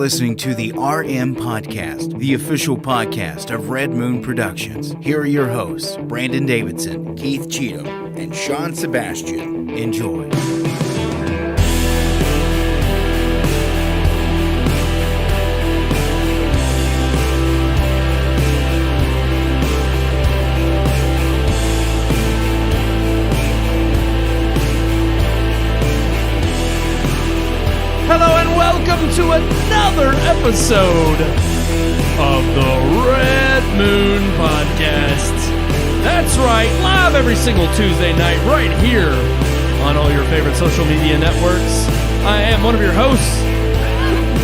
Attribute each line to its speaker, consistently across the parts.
Speaker 1: listening to the RMPodcast, the official podcast of Red Moon Productions. Here are your hosts, Brandon Davidson, Keith Cheatham, and Sean Sebastian. Enjoy.
Speaker 2: Hello and welcome to another episode of the Red Moon Podcast. That's right, live every single Tuesday night right here on all your favorite social media networks. I am one of your hosts,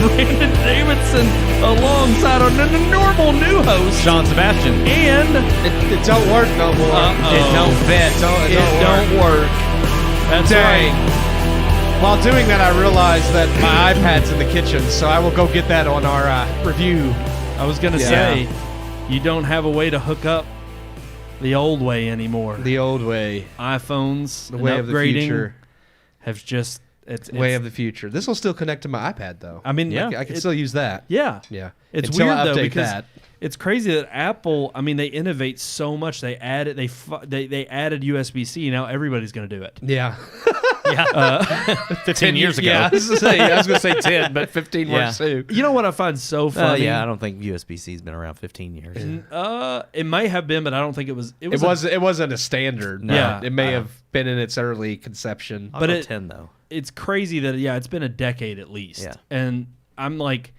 Speaker 2: Brandon Davidson, alongside our normal new host,
Speaker 3: Sean Sebastian.
Speaker 2: And
Speaker 3: it don't work no more. It don't fit.
Speaker 2: It don't work. That's
Speaker 3: Dang.
Speaker 2: right.
Speaker 3: While doing that, I realized that my iPad's in the kitchen, so I will go get that on our review.
Speaker 2: I was going to say, you don't have a way to hook up the old way anymore.
Speaker 3: The old way.
Speaker 2: iPhones,
Speaker 3: The way of the future.
Speaker 2: Have just... It's
Speaker 3: way of the future. This will still connect to my iPad, though.
Speaker 2: I mean,
Speaker 3: I can still use that.
Speaker 2: Yeah.
Speaker 3: Yeah.
Speaker 2: It's
Speaker 3: Until
Speaker 2: weird,
Speaker 3: I
Speaker 2: though,
Speaker 3: update
Speaker 2: because
Speaker 3: that.
Speaker 2: it's crazy that Apple, I mean, they innovate so much. They added added USB-C. Now everybody's going to do it.
Speaker 3: Yeah.
Speaker 4: Yeah, 15 years ago.
Speaker 3: Yeah, I was going to say 10, but 15 works too.
Speaker 2: You know what I find so funny?
Speaker 4: I don't think USB-C's been around 15 years.
Speaker 2: It may have been, but I don't think it was.
Speaker 3: It wasn't a standard.
Speaker 2: No. Yeah.
Speaker 3: It may have been in its early conception.
Speaker 4: I'll go 10 though.
Speaker 2: It's crazy that it's been a decade at least.
Speaker 4: Yeah.
Speaker 2: And I'm like,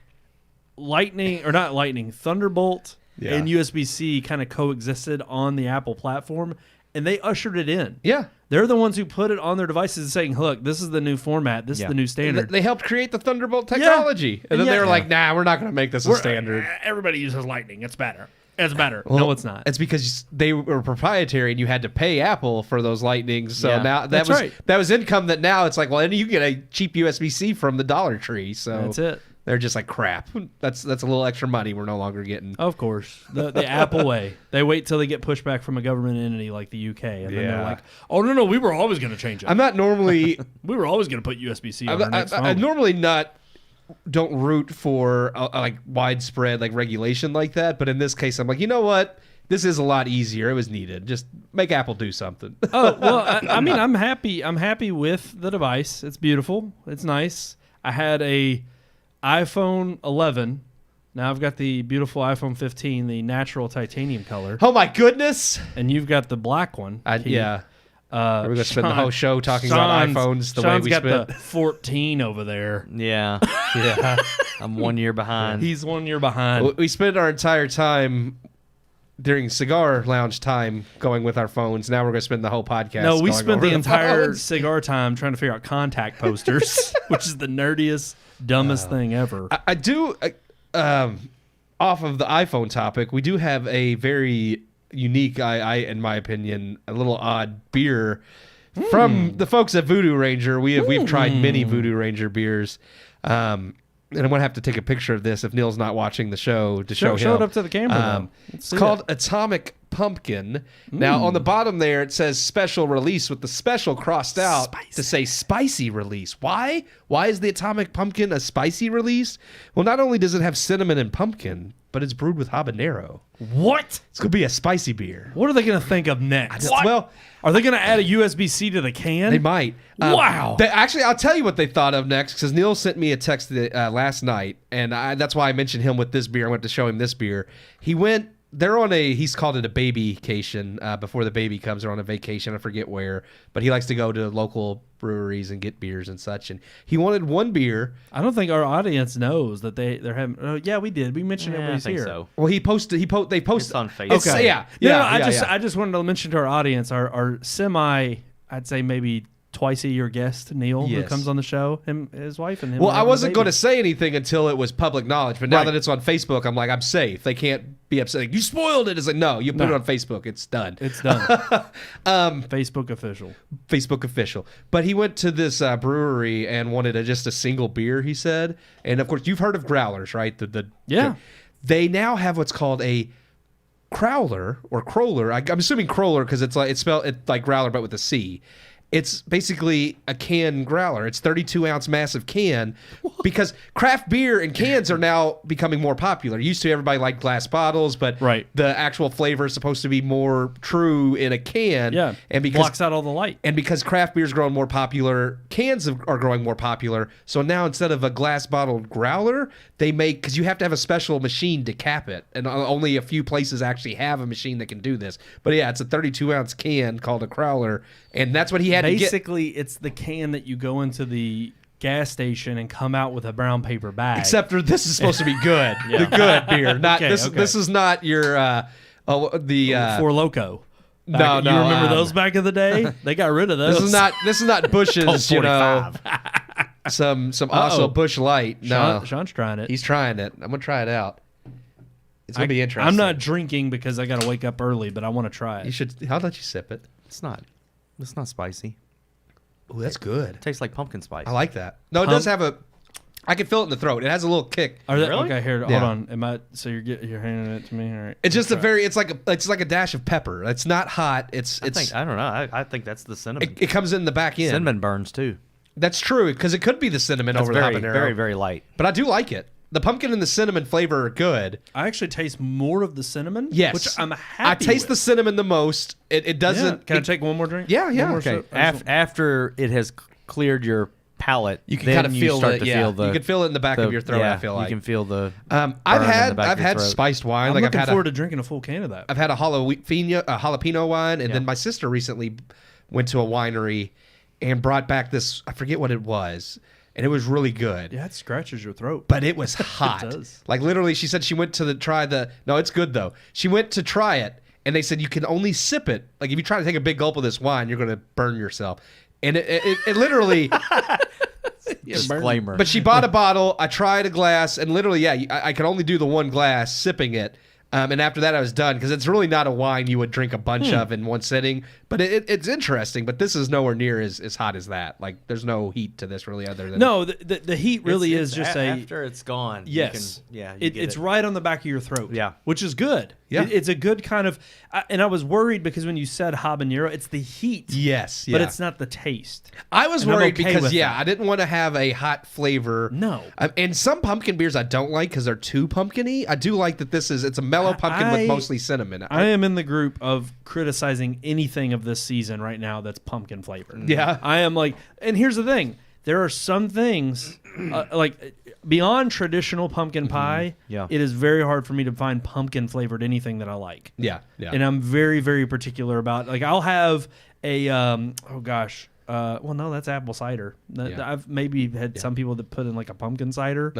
Speaker 2: Thunderbolt and USB-C kind of coexisted on the Apple platform, and they ushered it in.
Speaker 3: Yeah.
Speaker 2: They're the ones who put it on their devices saying, look, this is the new format. This is the new standard.
Speaker 3: They helped create the Thunderbolt technology. And then they were like, nah, we're not going to make this a standard.
Speaker 2: Everybody uses Lightning. It's better. It's better.
Speaker 3: Well,
Speaker 2: no, it's not.
Speaker 3: It's because they were proprietary and you had to pay Apple for those Lightnings. So now that was income that now it's like, well, and you get a cheap USB-C from the Dollar Tree. So
Speaker 2: that's it.
Speaker 3: They're just like, crap. That's a little extra money we're no longer getting.
Speaker 2: Of course. The Apple way. They wait till they get pushback from a government entity like the UK. And then they're like, oh, no, we were always going to change it.
Speaker 3: I'm not normally...
Speaker 2: we were always going to put USB-C on our next phone.
Speaker 3: I normally don't root for like widespread like regulation like that. But in this case, I'm like, you know what? This is a lot easier. It was needed. Just make Apple do something.
Speaker 2: Oh, well, I mean, I'm happy. I'm happy with the device. It's beautiful. It's nice. I had a iPhone 11. Now I've got the beautiful iPhone 15, the natural titanium color.
Speaker 3: Oh my goodness!
Speaker 2: And you've got the black one.
Speaker 3: Yeah. We're going to spend the whole show talking about iPhones the way we spent.
Speaker 2: Sean's got the 14 over there.
Speaker 4: Yeah.
Speaker 3: Yeah.
Speaker 4: I'm 1 year behind.
Speaker 2: He's 1 year behind.
Speaker 3: We spent our entire time during cigar lounge time going with our phones. Now we're going to spend the whole podcast.
Speaker 2: No, we spent the entire
Speaker 3: phones.
Speaker 2: cigar time trying to figure out contact posters, which is the nerdiest, dumbest thing ever.
Speaker 3: I do, off of the iPhone topic, we do have a very unique, in my opinion, a little odd beer from the folks at Voodoo Ranger. We've tried many Voodoo Ranger beers. And I'm going to have to take a picture of this if Neil's not watching the show to show him.
Speaker 2: Show it up to the camera.
Speaker 3: It's called Atomic Pumpkin. Now, on the bottom there, it says special release with the special crossed out to say spicy release. Why? Why is the Atomic Pumpkin a spicy release? Well, not only does it have cinnamon and pumpkin, but it's brewed with habanero.
Speaker 2: What?
Speaker 3: It's going to be a spicy beer.
Speaker 2: What are they going to think of next?
Speaker 3: Well,
Speaker 2: are they going to add a USB-C to the can?
Speaker 3: They might.
Speaker 2: Wow.
Speaker 3: Actually, I'll tell you what they thought of next, because Neil sent me a text last night, and that's why I mentioned him with this beer. I went to show him this beer. He's called it a babycation. Before the baby comes, they're on a vacation. I forget where, but he likes to go to local breweries and get beers and such. And he wanted one beer.
Speaker 2: I don't think our audience knows that they're having. Oh, yeah, we did. We mentioned everybody's
Speaker 4: I think
Speaker 2: here.
Speaker 4: so.
Speaker 3: Well, they posted.
Speaker 4: It's on Facebook.
Speaker 3: Okay.
Speaker 2: I just wanted to mention to our audience, our I'd say maybe twice a year guest, Neil, who comes on the show, his wife and him.
Speaker 3: Well, I wasn't going to say anything until it was public knowledge, but now that it's on Facebook, I'm like, I'm safe. They can't be upset. Like, you spoiled it. It's like, no, you put it on Facebook. It's done.
Speaker 2: It's done. Facebook official.
Speaker 3: Facebook official. But he went to this brewery and wanted just a single beer, he said. And, of course, you've heard of growlers, right? They now have what's called a crowler or crowler. I'm assuming crowler because it's spelled like growler but with a C. It's basically a can growler. It's 32-ounce massive can because craft beer and cans are now becoming more popular. Used to everybody liked glass bottles, but the actual flavor is supposed to be more true in a can.
Speaker 2: Yeah,
Speaker 3: and because
Speaker 2: blocks out all the light.
Speaker 3: And because craft beer is growing more popular, cans are growing more popular. So now instead of a glass bottled growler, they make, because you have to have a special machine to cap it, and only a few places actually have a machine that can do this. But yeah, it's a 32-ounce can called a growler, and that's what he had
Speaker 2: Basically, it's the can that you go into the gas station and come out with a brown paper bag.
Speaker 3: Except for this is supposed to be good. The good beer. Not this. Okay. This is not your
Speaker 2: Four Loko.
Speaker 3: No,
Speaker 2: you remember those back in the day? They got rid of those.
Speaker 3: This is not Bush's. You know, some also Bush Light. No,
Speaker 2: Sean's trying it.
Speaker 3: He's trying it. I'm gonna try it out. It's gonna be interesting.
Speaker 2: I'm not drinking because I got to wake up early, but I want to try it.
Speaker 3: You should. I'll let you sip it.
Speaker 4: It's not spicy.
Speaker 3: Oh, that's good.
Speaker 4: It tastes like pumpkin spice.
Speaker 3: I like that. No, it does have a. I can feel it in the throat. It has a little kick.
Speaker 2: Really? Okay, here. Hold on. So you're handing it to me. All right.
Speaker 3: It's just it's like a dash of pepper. It's not hot.
Speaker 4: I don't know. I think that's the cinnamon.
Speaker 3: It comes in the back end.
Speaker 4: Cinnamon burns too.
Speaker 3: That's true because it could be the cinnamon over the habanero.
Speaker 4: Very, very light.
Speaker 3: But I do like it. The pumpkin and the cinnamon flavor are good.
Speaker 2: I actually taste more of the cinnamon.
Speaker 3: Yes,
Speaker 2: which I'm happy.
Speaker 3: I taste the cinnamon the most. It doesn't.
Speaker 2: Yeah. Can I take one more drink?
Speaker 3: Yeah.
Speaker 4: Okay. After it has cleared your palate,
Speaker 3: you can kind of feel it. You can feel it in the back of your throat. I feel like
Speaker 4: you can feel the.
Speaker 3: I've had spiced wine.
Speaker 2: I'm looking forward to drinking a full can of that.
Speaker 3: I've had a jalapeno wine, and then my sister recently went to a winery and brought back this. I forget what it was. And it was really good.
Speaker 2: Yeah, it scratches your throat.
Speaker 3: But it was hot.
Speaker 2: It does.
Speaker 3: Like literally, she said she went to no, it's good though. She went to try it, and they said you can only sip it. Like if you try to take a big gulp of this wine, you're going to burn yourself. And it literally.
Speaker 4: Disclaimer.
Speaker 3: But she bought a bottle. I tried a glass, and literally, I could only do the one glass, sipping it. And after that, I was done because it's really not a wine you would drink a bunch of in one sitting. But it's interesting. But this is nowhere near as hot as that. Like there's no heat to this really, other than
Speaker 2: the heat really is just
Speaker 4: after it's gone.
Speaker 2: Yes, it's right on the back of your throat.
Speaker 4: Yeah,
Speaker 2: which is good.
Speaker 3: Yeah,
Speaker 2: it's a good kind of. And I was worried because when you said habanero, it's the heat.
Speaker 3: Yes,
Speaker 2: but it's not the taste.
Speaker 3: I was worried because I didn't want to have a hot flavor.
Speaker 2: No,
Speaker 3: and some pumpkin beers I don't like because they're too pumpkin-y. I do like that it's a mellow pumpkin with mostly cinnamon.
Speaker 2: I am in the group of criticizing anything of this season right now that's pumpkin flavored.
Speaker 3: Yeah,
Speaker 2: I am like, and here's the thing: there are some things like beyond traditional pumpkin pie.
Speaker 4: Yeah,
Speaker 2: it is very hard for me to find pumpkin flavored anything that I like.
Speaker 3: Yeah.
Speaker 2: And I'm very, very particular about. Like, I'll have a well, no, that's apple cider. I've maybe had some people that put in like a pumpkin cider.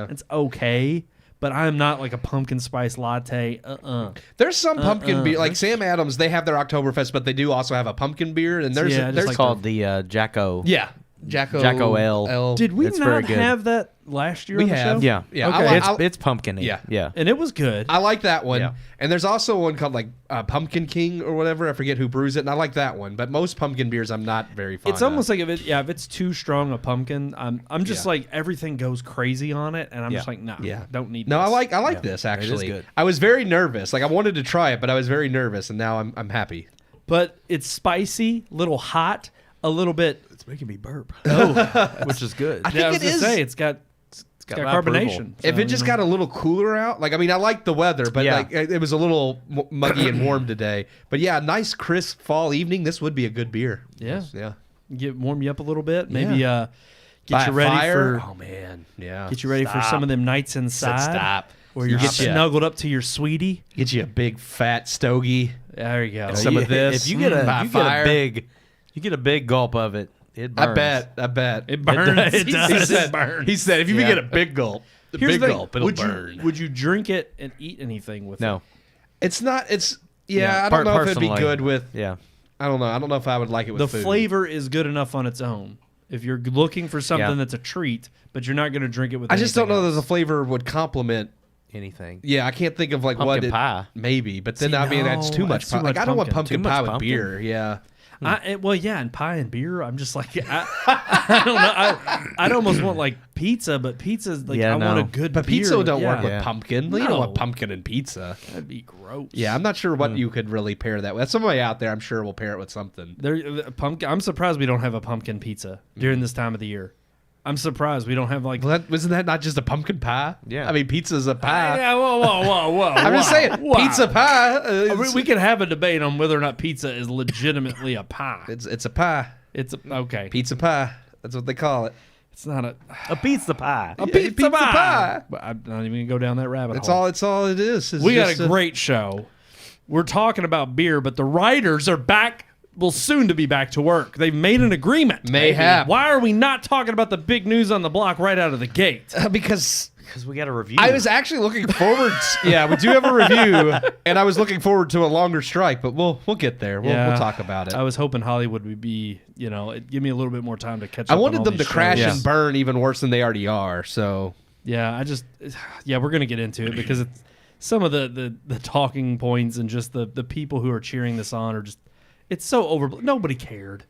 Speaker 2: It's okay. But I'm not like a pumpkin spice latte.
Speaker 3: There's some pumpkin beer, like Sam Adams. They have their Oktoberfest, but they do also have a pumpkin beer, and there's
Speaker 4: called the Jacko.
Speaker 3: Yeah, Jacko
Speaker 4: Ale.
Speaker 2: Did we not have that last year?
Speaker 3: We
Speaker 2: on the
Speaker 3: have.
Speaker 2: Show?
Speaker 3: Yeah.
Speaker 2: Okay.
Speaker 4: It's pumpkin-y.
Speaker 3: Yeah,
Speaker 2: and it was good.
Speaker 3: I like that one.
Speaker 4: Yeah.
Speaker 3: And there's also one called like Pumpkin King or whatever. I forget who brews it, and I like that one. But most pumpkin beers, I'm not very fond.
Speaker 2: It's almost like if it's too strong a pumpkin, I'm just like everything goes crazy on it, and I'm just like, don't need.
Speaker 3: No,
Speaker 2: this.
Speaker 3: I like this actually.
Speaker 4: It is good.
Speaker 3: I was very nervous. Like I wanted to try it, but I was very nervous, and now I'm happy.
Speaker 2: But it's spicy, little hot, a little bit.
Speaker 4: It's making me burp.
Speaker 2: Oh,
Speaker 4: which is good.
Speaker 3: I think
Speaker 2: I was gonna say it's got carbonation.
Speaker 3: So, if it just got a little cooler out, like I mean, I like the weather, but like it was a little muggy and warm today. But yeah, nice crisp fall evening. This would be a good beer.
Speaker 2: Yeah.
Speaker 3: Warm
Speaker 2: you up a little bit. Maybe get you ready for.
Speaker 3: Oh man, yeah.
Speaker 2: Get you ready for some of them nights inside.
Speaker 3: Stop.
Speaker 2: Where you're snuggled up to your sweetie.
Speaker 3: Get you a big fat stogie.
Speaker 2: There you go.
Speaker 3: Some of this.
Speaker 4: If you get a big gulp of it. It burns.
Speaker 3: I bet.
Speaker 2: It burns.
Speaker 3: It does. He said if you get a big gulp, it'll burn.
Speaker 2: Would you drink it and eat anything with it?
Speaker 4: No.
Speaker 3: It's not. I don't know if it'd be good with.
Speaker 4: Yeah.
Speaker 3: I don't know. I don't know if I would like it with food.
Speaker 2: The flavor is good enough on its own. If you're looking for something that's a treat, but you're not going to drink it with.
Speaker 3: I just don't know that the flavor would complement
Speaker 4: anything.
Speaker 3: Yeah, I can't think of like
Speaker 4: pumpkin pie.
Speaker 3: Maybe, but then that's too much. I don't want pumpkin pie with beer. Yeah.
Speaker 2: And pie and beer. I'm just like, I don't know. I'd almost want like pizza, but pizza's like, I want a good
Speaker 3: but
Speaker 2: beer.
Speaker 3: pizza don't work with pumpkin.
Speaker 2: No.
Speaker 3: You don't want pumpkin and pizza.
Speaker 2: That'd be gross.
Speaker 3: Yeah, I'm not sure what you could really pair that with. Somebody out there, I'm sure, will pair it with something.
Speaker 2: I'm surprised we don't have a pumpkin pizza during this time of the year. I'm surprised we don't have like.
Speaker 3: Well, isn't that not just a pumpkin pie?
Speaker 4: Yeah.
Speaker 3: I mean, pizza's a pie.
Speaker 2: Yeah, whoa.
Speaker 3: I'm just saying, pizza pie.
Speaker 2: We can have a debate on whether or not pizza is legitimately a pie.
Speaker 3: It's a pie.
Speaker 2: Okay.
Speaker 3: Pizza pie. That's what they call it.
Speaker 2: It's not
Speaker 4: A pizza pie.
Speaker 3: Pizza pie.
Speaker 2: But I'm not even gonna go down that rabbit
Speaker 3: That's
Speaker 2: hole.
Speaker 3: all. It's all it is.
Speaker 2: We got a great show. We're talking about beer, but the writers are back. Will soon to be back to work. They've made an agreement.
Speaker 3: Mayhap.
Speaker 2: Why are we not talking about the big news on the block right out of the gate?
Speaker 3: Because
Speaker 4: we got a review.
Speaker 3: I was actually looking forward. Yeah, we do have a review, and I was looking forward to a longer strike, but we'll get there. We'll talk about it.
Speaker 2: I was hoping Hollywood would be, give me a little bit more time to catch up.
Speaker 3: I wanted
Speaker 2: on all
Speaker 3: them to
Speaker 2: these
Speaker 3: crash
Speaker 2: shows.
Speaker 3: and burn even worse than they already are. So
Speaker 2: Yeah, we're gonna get into it because it's some of the talking points and just the people who are cheering this on are just. It's so Nobody cared.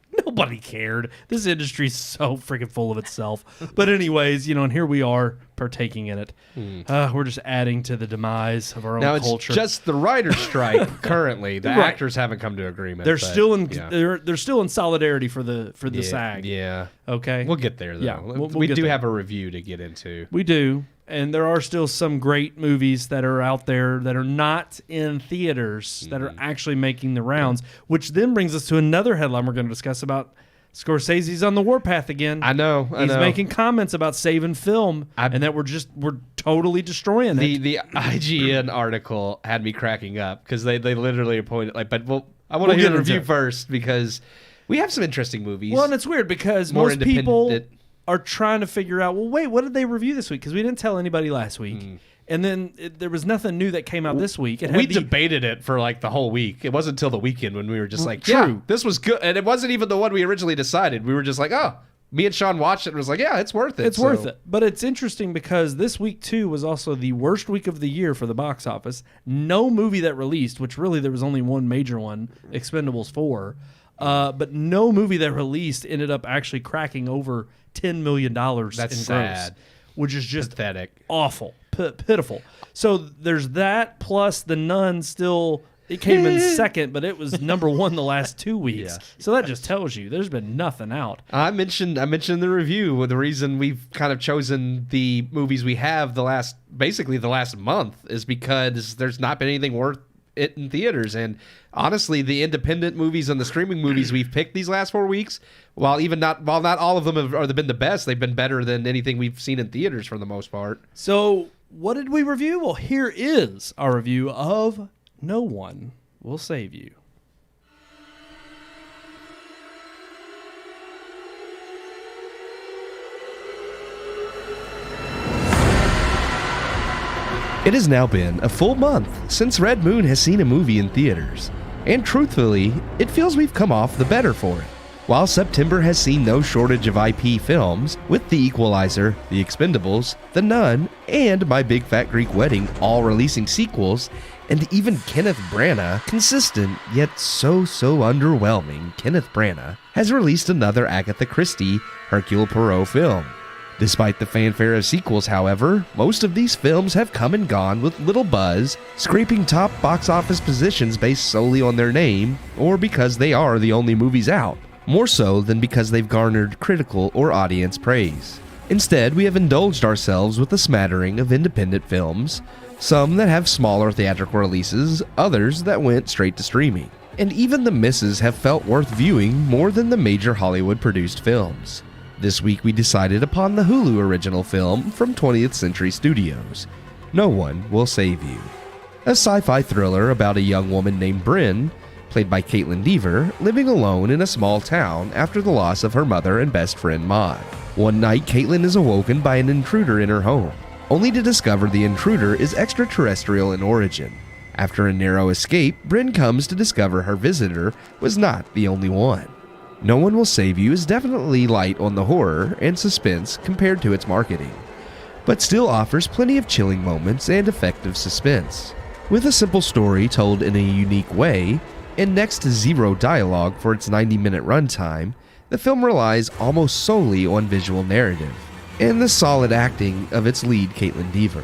Speaker 2: This industry's so freaking full of itself. But anyways, and here we are partaking in it. We're just adding to the demise of our own
Speaker 3: now
Speaker 2: culture.
Speaker 3: it's just the writer's strike currently. The
Speaker 2: Right.
Speaker 3: actors haven't come to agreement.
Speaker 2: They're
Speaker 3: but,
Speaker 2: still in.
Speaker 3: yeah.
Speaker 2: They're still in solidarity for the SAG.
Speaker 3: Yeah.
Speaker 2: Okay.
Speaker 3: We'll get there though.
Speaker 2: Yeah, we'll
Speaker 3: we
Speaker 2: get
Speaker 3: do
Speaker 2: there.
Speaker 3: have a review to get into.
Speaker 2: We do. And there are still some great movies that are out there that are not in theaters that are actually making the rounds, which then brings us to another headline we're going to discuss about Scorsese's on the warpath again.
Speaker 3: I know.
Speaker 2: He's making comments about saving film and that we're totally destroying it.
Speaker 3: The IGN article had me cracking up because they literally pointed I want to hear the review first because we have some interesting movies.
Speaker 2: Well, and it's weird because
Speaker 3: More
Speaker 2: most people
Speaker 3: independent.
Speaker 2: are trying to figure out, well, wait, what did they review this week? Because we didn't tell anybody last week. And then there was nothing new that came out this week.
Speaker 3: We debated it for like the whole week. It wasn't until the weekend when we were just like,
Speaker 2: true.
Speaker 3: yeah, this was good. And it wasn't even the one we originally decided. We were just like, oh, me and Sean watched it and was like, yeah, it's worth it.
Speaker 2: It's worth it. But it's interesting because this week, too, was also the worst week of the year for the box office. No movie that released, which really there was only one major one, Expendables 4. But no movie that released ended up actually cracking over $10 million
Speaker 3: That's
Speaker 2: in
Speaker 3: sad.
Speaker 2: gross, which is just
Speaker 3: Pathetic.
Speaker 2: awful, pitiful. So there's that plus The Nun still. It came in second, but it was number one the last 2 weeks.
Speaker 3: Yeah.
Speaker 2: So that just tells you there's been nothing out.
Speaker 3: I mentioned in the review the reason we've kind of chosen the movies we have the last month is because there's not been anything worth it in theaters. And honestly, the independent movies and the streaming movies we've picked these last 4 weeks, while not all of them have been the best, they've been better than anything we've seen in theaters for the most part.
Speaker 2: So what did we review? Well, here is our review of No One Will Save You.
Speaker 3: It has now been a full month since Red Moon has seen a movie in theaters, and truthfully, it feels we've come off the better for it. While September has seen no shortage of IP films, with The Equalizer, The Expendables, The Nun, and My Big Fat Greek Wedding all releasing sequels, and even Kenneth Branagh, consistent yet so underwhelming Kenneth Branagh, has released another Agatha Christie, Hercule Poirot film. Despite the fanfare of sequels, however, most of these films have come and gone with little buzz, scraping top box office positions based solely on their name, or because they are the only movies out, more so than because they've garnered critical or audience praise. Instead, we have indulged ourselves with a smattering of independent films, some that have smaller theatrical releases, others that went straight to streaming. And even the misses have felt worth viewing more than the major Hollywood-produced films. This week we decided upon the Hulu original film from 20th Century Studios, No One Will Save You. A sci-fi thriller about a young woman named Bryn, played by Caitlin Dever, living alone in a small town after the loss of her mother and best friend Maud. One night, Caitlin is awoken by an intruder in her home, only to discover the intruder is extraterrestrial in origin. After a narrow escape, Bryn comes to discover her visitor was not the only one. No One Will Save You is definitely light on the horror and suspense compared to its marketing, but still offers plenty of chilling moments and effective suspense. With a simple story told in a unique way, And next to zero dialogue for its 90-minute runtime, the film relies almost solely on visual narrative and the solid acting of its lead, Caitlin Dever.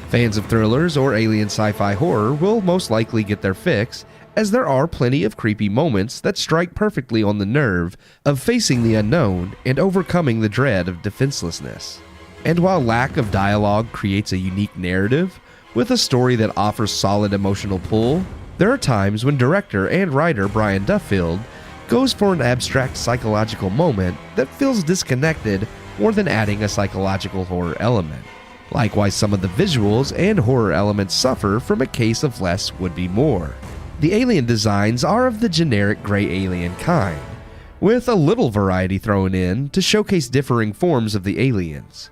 Speaker 3: Fans of thrillers or alien sci-fi horror will most likely get their fix, as there are plenty of creepy moments that strike perfectly on the nerve of facing the unknown and overcoming the dread of defenselessness. And while lack of dialogue creates a unique narrative, with a story that offers solid emotional pull, there are times when director and writer Brian Duffield goes for an abstract psychological moment that feels disconnected more than adding a psychological horror element. Likewise, some of the visuals and horror elements suffer from a case of less would be more. The alien designs are of the generic gray alien kind, with a little variety thrown in to showcase differing forms of the aliens.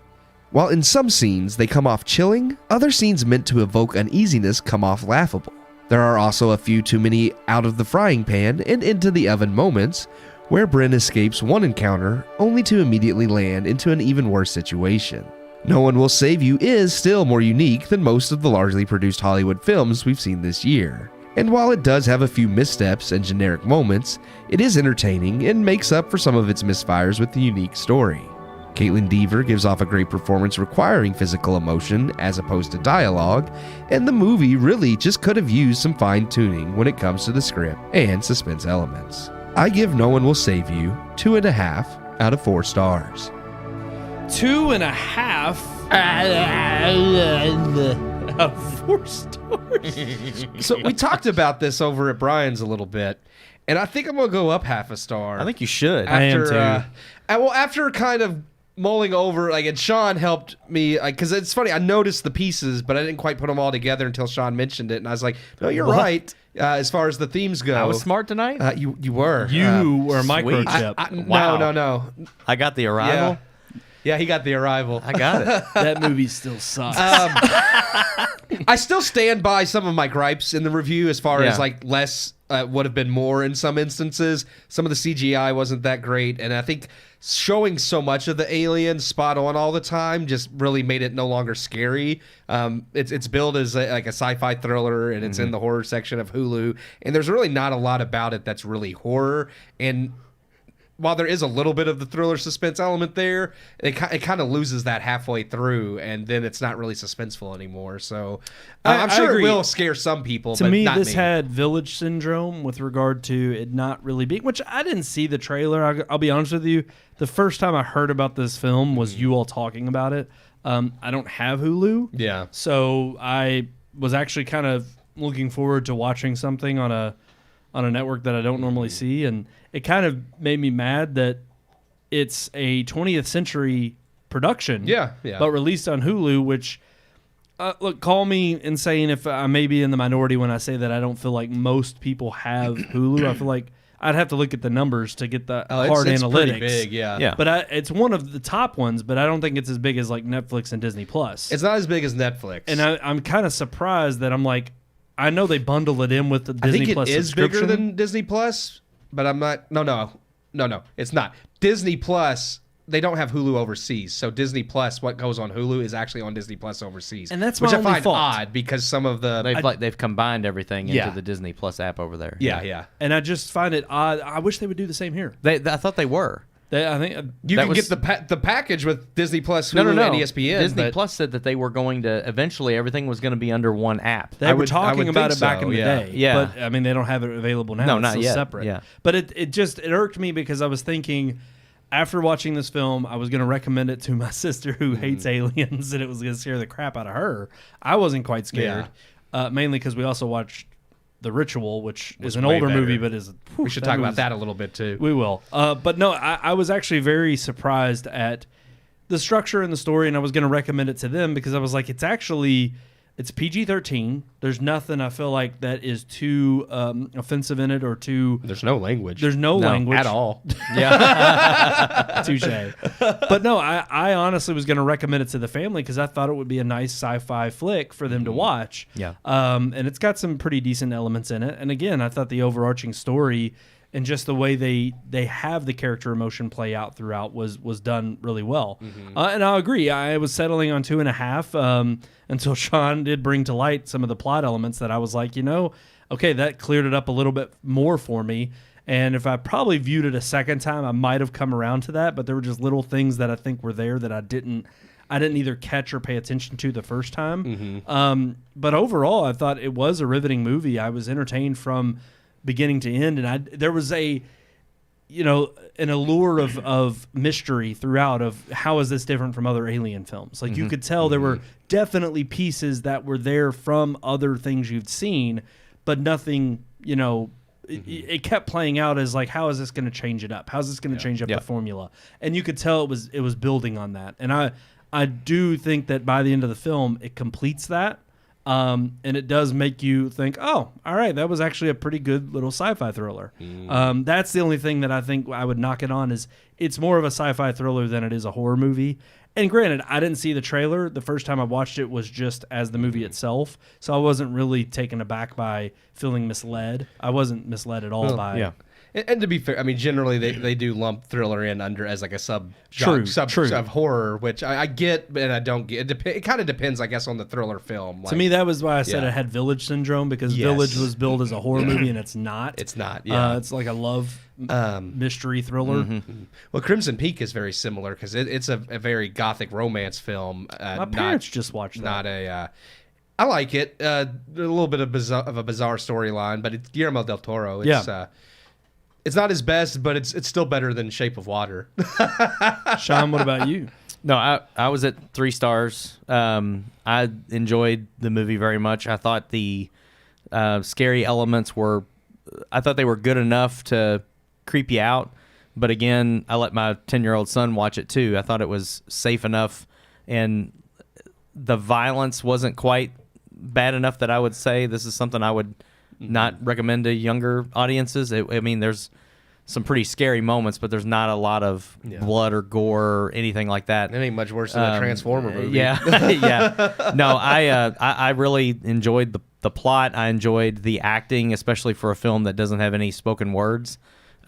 Speaker 3: While in some scenes they come off chilling, other scenes meant to evoke uneasiness come off laughable. There are also a few too many out of the frying pan and into the oven moments, where Bryn escapes one encounter only to immediately land into an even worse situation. No One Will Save You is still more unique than most of the largely produced Hollywood films we've seen this year. And while it does have a few missteps and generic moments, it is entertaining and makes up for some of its misfires with the unique story. Caitlin Dever gives off a great performance requiring physical emotion as opposed to dialogue, and the movie really just could have used some fine-tuning when it comes to the script and suspense elements. I give No One Will Save You 2.5 out of 4 stars.
Speaker 2: 2.5 out of 4 stars.
Speaker 3: So we talked about this over at Brian's a little bit, and I think I'm going to go up half a star.
Speaker 4: I think you should.
Speaker 2: I am too.
Speaker 3: After kind of mulling over, and Sean helped me, because it's funny, I noticed the pieces, but I didn't quite put them all together until Sean mentioned it, and I was like, no, you're right, as far as the themes go.
Speaker 4: I was smart tonight?
Speaker 3: You were.
Speaker 2: You were microchip.
Speaker 3: No.
Speaker 4: I got the arrival?
Speaker 3: Yeah, he got the arrival.
Speaker 4: I got it.
Speaker 2: That movie still sucks.
Speaker 3: I still stand by some of my gripes in the review as far as less would have been more in some instances. Some of the CGI wasn't that great, and I think showing so much of the alien spot on all the time just really made it no longer scary. It's billed as a sci-fi thriller, and it's in the horror section of Hulu, and there's really not a lot about it that's really horror. And while there is a little bit of the thriller suspense element there, it kind of loses that halfway through, and then it's not really suspenseful anymore. So I'm sure it will scare some people.
Speaker 2: To
Speaker 3: but
Speaker 2: me,
Speaker 3: not
Speaker 2: this had Village syndrome with regard to it not really being, which I didn't see the trailer. I'll be honest with you. The first time I heard about this film was you all talking about it. I don't have Hulu.
Speaker 3: Yeah.
Speaker 2: So I was actually kind of looking forward to watching something on a network that I don't normally see, and it kind of made me mad that it's a 20th century production, but released on Hulu, which, look, call me insane if I may be in the minority when I say that I don't feel like most people have Hulu. I feel like I'd have to look at the numbers to get the hard
Speaker 3: it's
Speaker 2: analytics.
Speaker 3: Pretty big, yeah.
Speaker 2: But it's one of the top ones, but I don't think it's as big as like Netflix and Disney Plus.
Speaker 3: It's not as big as Netflix.
Speaker 2: And I'm kind of surprised that I'm like, I know they bundle it in with the Disney Plus subscription.
Speaker 3: I think it is bigger than Disney Plus, but I'm not. No, it's not. Disney Plus, they don't have Hulu overseas, so Disney Plus, what goes on Hulu, is actually on Disney Plus overseas,
Speaker 2: and that's
Speaker 3: which
Speaker 2: my
Speaker 3: I
Speaker 2: only
Speaker 3: find
Speaker 2: fault.
Speaker 3: odd because some of the
Speaker 4: They've combined everything into the Disney Plus app over there.
Speaker 3: Yeah.
Speaker 2: And I just find it odd. I wish they would do the same here.
Speaker 4: I thought they were.
Speaker 2: I think
Speaker 3: you can get the package with Disney Plus, Hulu, and ESPN.
Speaker 4: Disney Plus said that they were going to eventually everything was going to be under one app.
Speaker 2: They were talking about it back in the day.
Speaker 4: Yeah.
Speaker 2: But I mean, they don't have it available now.
Speaker 4: No,
Speaker 2: it's
Speaker 4: not
Speaker 2: still
Speaker 4: yet.
Speaker 2: Separate.
Speaker 4: Yeah.
Speaker 2: But it irked me because I was thinking, after watching this film, I was going to recommend it to my sister who hates aliens, and it was going to scare the crap out of her. I wasn't quite scared, mainly because we also watched The Ritual, which is an older movie, but
Speaker 3: we should talk about that a little bit too.
Speaker 2: We will. But no, I was actually very surprised at the structure and the story, and I was going to recommend it to them because I was like, it's PG-13. There's nothing I feel like that is too offensive in it or too.
Speaker 3: There's no language.
Speaker 2: There's no language
Speaker 3: at all.
Speaker 2: Yeah, touche. But no, I honestly was going to recommend it to the family because I thought it would be a nice sci-fi flick for them to watch.
Speaker 4: Yeah.
Speaker 2: And it's got some pretty decent elements in it. And again, I thought the overarching story and just the way they have the character emotion play out throughout was done really well. And I'll agree. I was settling on 2.5 until Sean did bring to light some of the plot elements that I was like, okay, that cleared it up a little bit more for me. And if I probably viewed it a second time, I might have come around to that. But there were just little things that I think were there that I didn't either catch or pay attention to the first time. But overall, I thought it was a riveting movie. I was entertained from beginning to end, and there was an allure of mystery throughout of how is this different from other Alien films. Like you could tell there were definitely pieces that were there from other things you've seen, but nothing, it kept playing out as like, how is this going to change it up? How's this going to change up the formula? And you could tell it was building on that. And I do think that by the end of the film, it completes that. And it does make you think, oh, all right, that was actually a pretty good little sci-fi thriller. That's the only thing that I think I would knock it on is it's more of a sci-fi thriller than it is a horror movie. And granted, I didn't see the trailer. The first time I watched it was just as the movie itself. So I wasn't really taken aback by feeling misled. I wasn't misled at all by...
Speaker 3: Yeah. And to be fair, I mean, generally they do lump thriller in under as like a sub horror, which I get, and I don't get. It kind of depends, I guess, on the thriller film.
Speaker 2: To me, that was why I said it had Village syndrome, because Village was billed as a horror movie, and it's not.
Speaker 3: It's not. Yeah,
Speaker 2: it's like a love mystery thriller.
Speaker 3: Well, Crimson Peak is very similar because it's a very gothic romance film.
Speaker 2: My parents just watched that.
Speaker 3: Not a. I like it. A little bit of a bizarre storyline, but it's Guillermo del Toro. It's not his best, but it's still better than Shape of Water.
Speaker 2: Sean, what about you?
Speaker 4: No, I was at 3 stars. I enjoyed the movie very much. I thought the scary elements I thought they were good enough to creep you out. But again, I let my 10-year-old son watch it too. I thought it was safe enough, and the violence wasn't quite bad enough that I would say this is something I would not recommend to younger audiences. I mean, there's some pretty scary moments, but there's not a lot of blood or gore or anything like that.
Speaker 3: It ain't much worse than a Transformer movie.
Speaker 4: Yeah, yeah. No, I really enjoyed the plot. I enjoyed the acting, especially for a film that doesn't have any spoken words.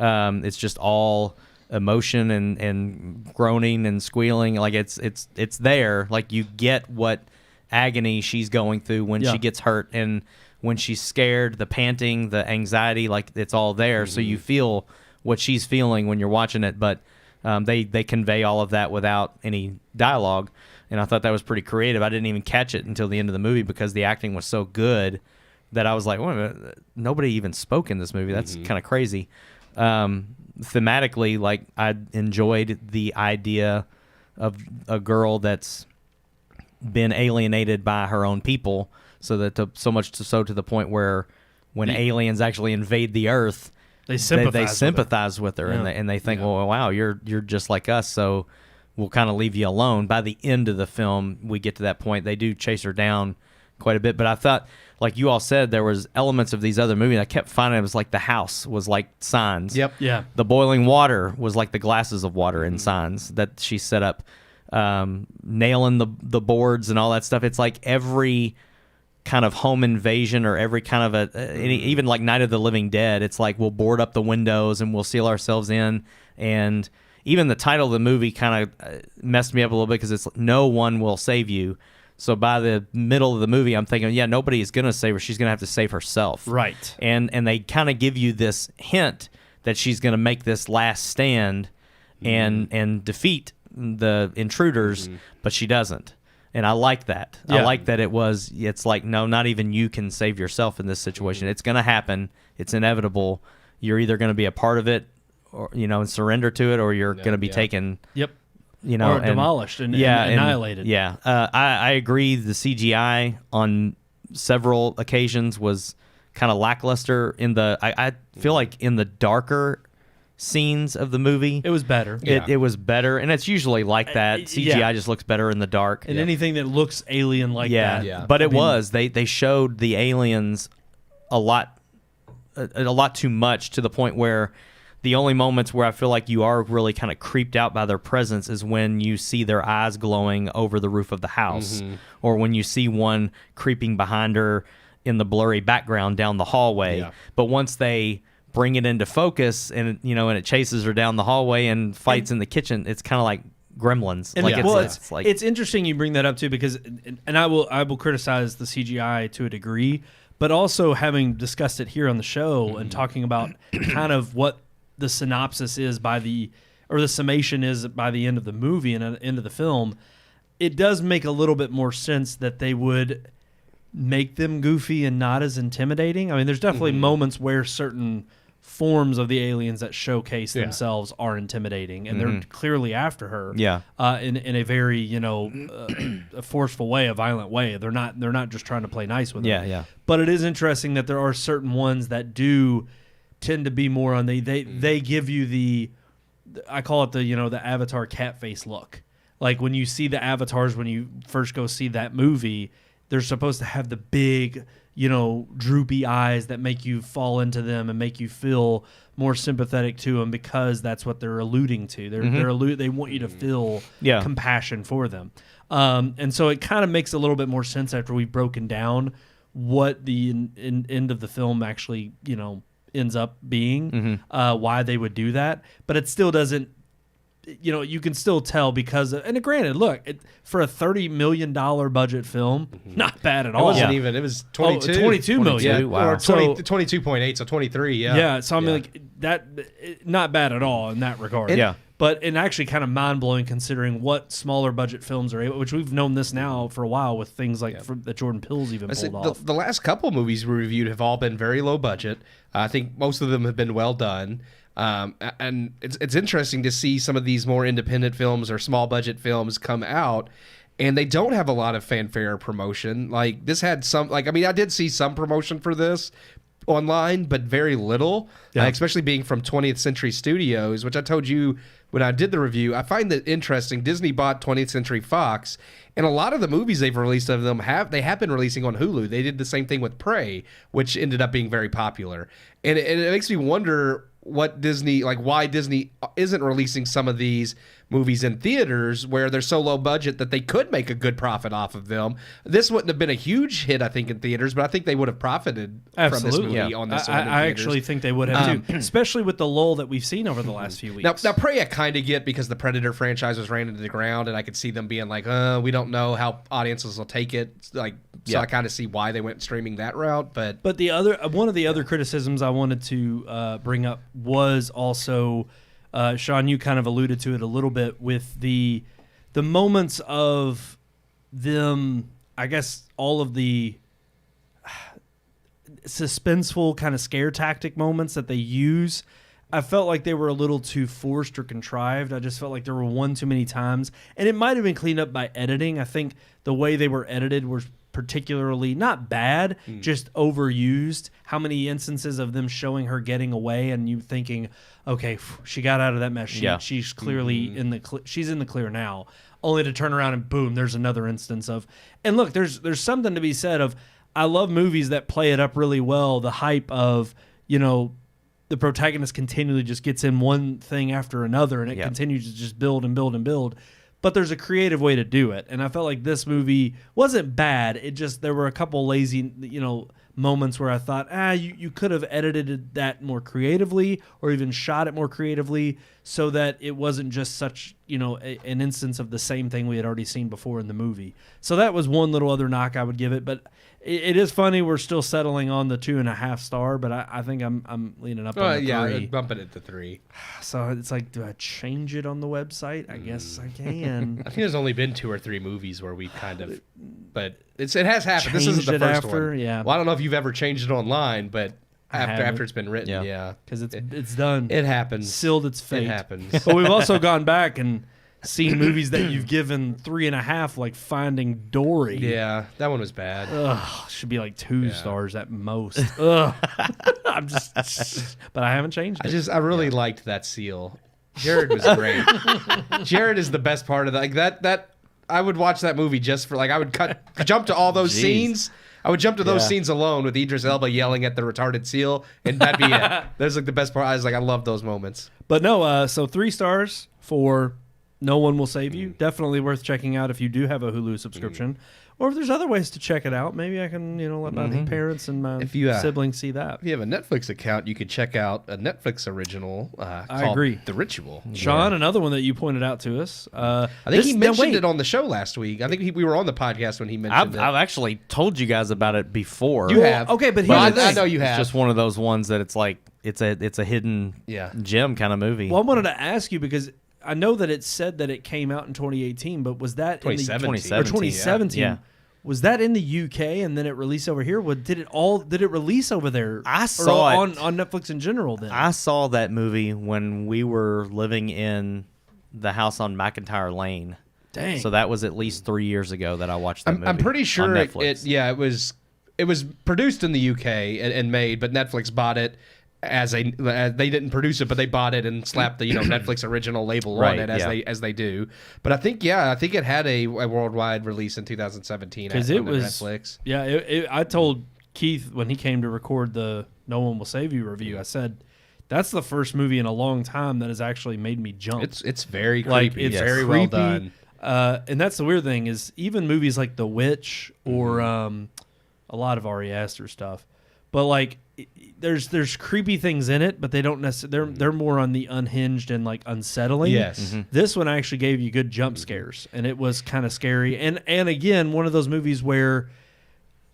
Speaker 4: It's just all emotion and groaning and squealing. Like it's there. Like you get what agony she's going through when she gets hurt, and when she's scared, the panting, the anxiety, like it's all there. So you feel what she's feeling when you're watching it, but they convey all of that without any dialogue. And I thought that was pretty creative. I didn't even catch it until the end of the movie because the acting was so good that I was like, wait a minute, nobody even spoke in this movie. That's kind of crazy. Thematically, like I enjoyed the idea of a girl that's been alienated by her own people, so that so much to the point where when aliens actually invade the Earth, they sympathize with her, and they think, well, wow, you're just like us, so we'll kind of leave you alone. By the end of the film, we get to that point. They do chase her down quite a bit, but I thought, like you all said, there was elements of these other movies. I kept finding it was like the house was like Signs.
Speaker 3: Yep.
Speaker 2: Yeah.
Speaker 4: The boiling water was like the glasses of water in Signs that she set up. Nailing the boards and all that stuff. It's like every kind of home invasion or every kind of even like Night of the Living Dead, it's like we'll board up the windows and we'll seal ourselves in. And even the title of the movie kind of messed me up a little bit because it's no one will save you. So by the middle of the movie, I'm thinking, yeah, nobody is going to save her. She's going to have to save herself.
Speaker 2: Right.
Speaker 4: And they kind of give you this hint that she's going to make this last stand and defeat the intruders, but she doesn't. And I like that.
Speaker 2: Yeah.
Speaker 4: I like that it's like, no, not even you can save yourself in this situation. It's going to happen. It's inevitable. You're either going to be a part of it or, and surrender to it, or you're going to be taken,
Speaker 2: or demolished and annihilated.
Speaker 4: I agree. The CGI on several occasions was kind of lackluster I feel like in the darker scenes of the movie,
Speaker 2: it was better.
Speaker 4: It was better, and it's usually like that. CGI just looks better in the dark,
Speaker 2: and anything that looks alien like that.
Speaker 4: Yeah, but they showed the aliens a lot too much, to the point where the only moments where I feel like you are really kind of creeped out by their presence is when you see their eyes glowing over the roof of the house, or when you see one creeping behind her in the blurry background down the hallway. But once they bring it into focus, and and it chases her down the hallway and fights in the kitchen. It's kind of like Gremlins.
Speaker 2: And
Speaker 4: like
Speaker 2: it's interesting you bring that up too, because and I will criticize the CGI to a degree, but also having discussed it here on the show and talking about kind of what the synopsis is or the summation is by the end of the movie and end of the film, it does make a little bit more sense that they would make them goofy and not as intimidating. I mean, there's definitely moments where certain forms of the aliens that showcase themselves are intimidating, and they're clearly after her.
Speaker 4: Yeah.
Speaker 2: In a very a forceful way, a violent way. They're not just trying to play nice with her.
Speaker 4: Yeah.
Speaker 2: But it is interesting that there are certain ones that do tend to be more on they give you the, I call it the Avatar cat face look. Like when you see the avatars when you first go see that movie, they're supposed to have the big, droopy eyes that make you fall into them and make you feel more sympathetic to them, because that's what they're alluding to. They want you to feel compassion for them. And so it kind of makes a little bit more sense after we've broken down what the end of the film actually, ends up being, why they would do that. But it still doesn't, you can still tell because and granted, look, for a $30 million budget film, not bad at all.
Speaker 3: It wasn't even. It was 22.
Speaker 2: 22 million.
Speaker 3: Yeah,
Speaker 4: wow.
Speaker 3: or 22.8, so 23. Yeah.
Speaker 2: Yeah. So I mean, like that, not bad at all in that regard. But actually kind of mind blowing considering what smaller budget films are able, which we've known this now for a while with things like that Jordan Peele's even pulled off.
Speaker 3: The last couple movies we reviewed have all been very low budget. I think most of them have been well done. And it's interesting to see some of these more independent films or small budget films come out, and they don't have a lot of fanfare or promotion. Like this had some, I did see some promotion for this online, but very little, especially being from 20th Century Studios, which I told you when I did the review. I find that interesting. Disney bought 20th Century Fox, and a lot of the movies they've released of them have been releasing on Hulu. They did the same thing with Prey, which ended up being very popular. And it makes me wonder why Disney isn't releasing some of these movies in theaters where they're so low budget that they could make a good profit off of them. This wouldn't have been a huge hit, I think, in theaters, but I think they would have profited from this movie on this one.
Speaker 2: I actually think they would have too, especially with the lull that we've seen over the last few weeks.
Speaker 3: Now Prey I kind of get because the Predator franchise was ran into the ground, and I could see them being like, we don't know how audiences will take it. So I kind of see why they went streaming that route. But
Speaker 2: one of the other criticisms I wanted to bring up was also, Sean, you kind of alluded to it a little bit with the moments of them, I guess all of the suspenseful kind of scare tactic moments that they use. I felt like they were a little too forced or contrived. I just felt like there were one too many times. And it might have been cleaned up by editing. I think the way they were edited was particularly not bad, just overused. How many instances of them showing her getting away and you thinking, okay, she got out of that mess. She's clearly she's in the clear now, only to turn around and boom, there's another instance of. And look, there's something to be said of, I love movies that play it up really well. The hype of, the protagonist continually just gets in one thing after another, and it continues to just build and build and build. But there's a creative way to do it, and I felt like this movie wasn't bad. It just, there were a couple lazy, moments where I thought, you could have edited that more creatively, or even shot it more creatively, so that it wasn't just such, an instance of the same thing we had already seen before in the movie. So that was one little other knock I would give it, but it is funny we're still settling on the 2.5 star, but I think I'm leaning up on the 3.
Speaker 3: I'm bumping it to 3.
Speaker 2: So it's like, do I change it on the website? I guess I can.
Speaker 3: I think there's only been 2 or 3 movies where we kind of, but it has happened. This isn't the first one.
Speaker 2: Yeah.
Speaker 3: Well, I don't know if you've ever changed it online, but after it's been written,
Speaker 2: because it's done.
Speaker 3: It happens.
Speaker 2: Sealed its fate.
Speaker 3: It happens.
Speaker 2: But we've also gone back and seen movies that you've given 3.5, like Finding Dory.
Speaker 3: Yeah, that one was bad.
Speaker 2: Ugh, should be like 2 stars at most. Ugh. I'm just, but I haven't changed it.
Speaker 3: I really liked that seal. Jared was great. Jared is the best part of that. That I would watch that movie just for I would jump to all those scenes. I would jump to those scenes alone with Idris Elba yelling at the retarded seal, and that'd be it. That's the best part. I was I love those moments.
Speaker 2: But no, so 3 stars for No One Will Save You. Definitely worth checking out if you do have a Hulu subscription. Or if there's other ways to check it out, maybe I can, let my parents and my siblings see that.
Speaker 3: If you have a Netflix account, you could check out a Netflix original called
Speaker 2: agree.
Speaker 3: The Ritual.
Speaker 2: Sean, another one that you pointed out to us.
Speaker 3: I think he mentioned it on the show last week. I think we were on the podcast when he mentioned it.
Speaker 4: I've actually told you guys about it before.
Speaker 3: You have.
Speaker 2: Okay, but
Speaker 3: I
Speaker 2: here's the thing.
Speaker 3: know you have.
Speaker 4: It's just one of those ones that it's like it's a hidden gem kind of movie.
Speaker 2: Well, I wanted to ask you because I know that it said that it came out in 2018, but was that
Speaker 3: 2017?
Speaker 2: Or 2017?
Speaker 4: Yeah.
Speaker 2: Was that in the UK and then it released over here? Did it release over there?
Speaker 4: I saw it
Speaker 2: on Netflix in general. Then
Speaker 4: I saw that movie when we were living in the house on McIntyre Lane.
Speaker 2: Dang.
Speaker 4: So that was at least 3 years ago that I watched that movie.
Speaker 3: I'm pretty sure
Speaker 4: on Netflix.
Speaker 3: it was produced in the UK and made, but Netflix bought it as they didn't produce it, but they bought it and slapped the Netflix original label on it as they do. But I think it had a worldwide release in 2017
Speaker 2: because it was
Speaker 3: Netflix.
Speaker 2: Yeah, I told Keith when he came to record the No One Will Save You review, I said that's the first movie in a long time that has actually made me jump.
Speaker 3: It's very creepy.
Speaker 2: Like, it's
Speaker 3: very
Speaker 2: creepy,
Speaker 3: well done.
Speaker 2: And that's the weird thing is even movies like The Witch or a lot of Ari Aster stuff, but like there's creepy things in it, but they don't necessarily they're more on the unhinged and like unsettling.
Speaker 3: Yes.
Speaker 2: This one actually gave you good jump scares, and it was kind of scary. And again, one of those movies where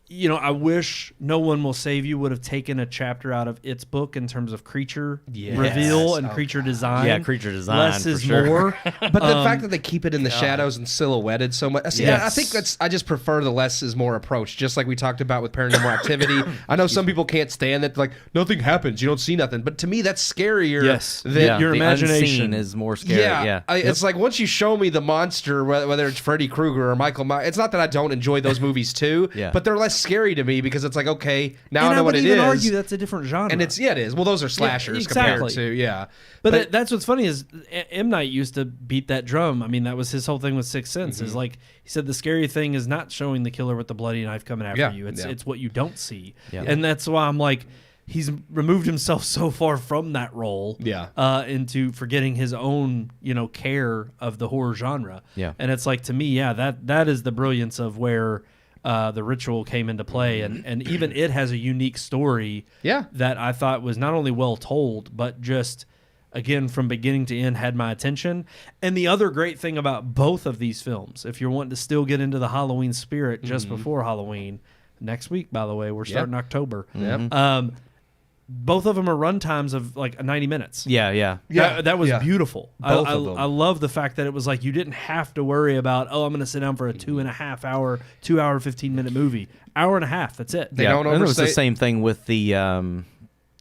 Speaker 2: I wish No One Will Save You would have taken a chapter out of its book in terms of creature reveal and creature design.
Speaker 4: Yeah, creature design.
Speaker 2: Less is
Speaker 4: sure.
Speaker 2: more.
Speaker 3: But the fact that they keep it in the shadows and silhouetted so much. See, I think I just prefer the less is more approach, just like we talked about with Paranormal Activity. I know some people can't stand it. Like, nothing happens. You don't see nothing. But to me, that's scarier than
Speaker 2: your
Speaker 4: the
Speaker 2: imagination
Speaker 4: unseen is more scary.
Speaker 3: It's like once you show me the monster, whether it's Freddy Krueger or Michael Myers, it's not that I don't enjoy those movies too, but they're less scary to me because it's like, okay, now I know what it is.
Speaker 2: And I would even argue that's a different genre.
Speaker 3: And it is. Well, those are slashers compared to,
Speaker 2: But that's what's funny is M. Night used to beat that drum. I mean, that was his whole thing with Sixth Sense. Is like he said, the scary thing is not showing the killer with the bloody knife coming after you. It's what you don't see. Yeah. And that's why I'm like, he's removed himself so far from that role into forgetting his own, care of the horror genre. Yeah. And it's like, to me, that is the brilliance of where The Ritual came into play. And even it has a unique story that I thought was not only well told, but just, again, from beginning to end, had my attention. And the other great thing about both of these films, if you're wanting to still get into the Halloween spirit just before Halloween, next week, by the way, we're starting October. Both of them are run times of like 90 minutes. That was beautiful. I love the fact that it was like you didn't have to worry about, I'm going to sit down for a 2.5 hour, 2 hour, 15-minute movie. Hour and a half, that's it.
Speaker 3: They don't
Speaker 4: and it was the same thing with the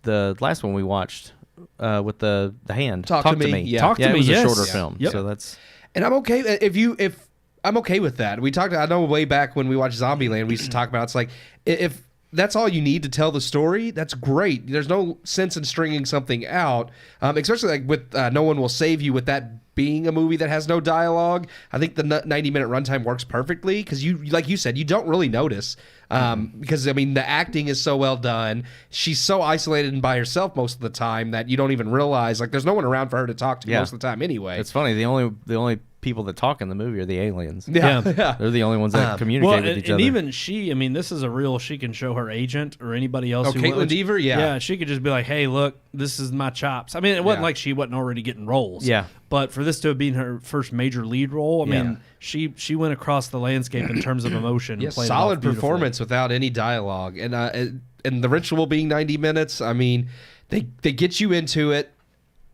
Speaker 4: last one we watched with the hand.
Speaker 3: Talk to me. Yeah.
Speaker 4: Talk to me. It was a shorter film.
Speaker 2: Yep.
Speaker 4: So that's.
Speaker 3: And I'm okay if I'm okay with that. We talked. I know way back when we watched Zombieland, we used to talk about it's like if that's all you need to tell the story, that's great. There's no sense in stringing something out, especially like with No One Will Save You, with that being a movie that has no dialogue. I think the 90-minute runtime works perfectly because you, like you said, you don't really notice because, I mean, the acting is so well done. She's so isolated and by herself most of the time that you don't even realize, like, there's no one around for her to talk to most of the time anyway.
Speaker 4: It's funny. The only people that talk in the movie are the aliens.
Speaker 2: Yeah.
Speaker 4: They're the only ones that communicate with each other.
Speaker 2: And even she, I mean, this is a real, she can show her agent or anybody else.
Speaker 3: Caitlin Dever?
Speaker 2: Yeah, she could just be like, hey, look, this is my chops. I mean, it wasn't like she wasn't already getting roles.
Speaker 4: Yeah.
Speaker 2: But for this to have been her first major lead role, I mean, she went across the landscape in terms of emotion.
Speaker 3: Yeah, solid performance without any dialogue. And The Ritual being 90 minutes, I mean, they get you into it.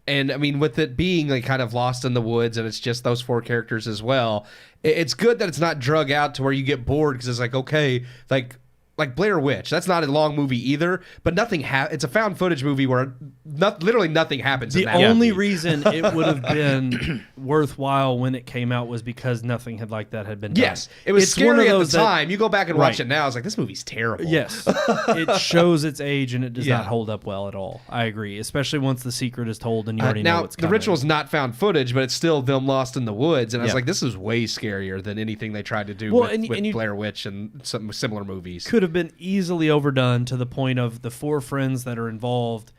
Speaker 3: And I mean, with it being like kind of lost in the woods and it's just those four characters as well, it's good that it's not drug out to where you get bored because it's like, okay, like Blair Witch. That's not a long movie either, but nothing it's a found footage movie where literally nothing happens.
Speaker 2: The only reason it would have been worthwhile when it came out was because nothing had been done.
Speaker 3: Yes, it was scary at the time. You go back and watch it now, it's like, this movie's terrible.
Speaker 2: Yes, it shows its age and it does not hold up well at all. I agree, especially once the secret is told and you already know what's coming.
Speaker 3: The Ritual's not found footage, but it's still them lost in the woods, and I was like, this is way scarier than anything they tried to do with Blair Witch and some similar movies.
Speaker 2: Could have been easily overdone to the point of the four friends that are involved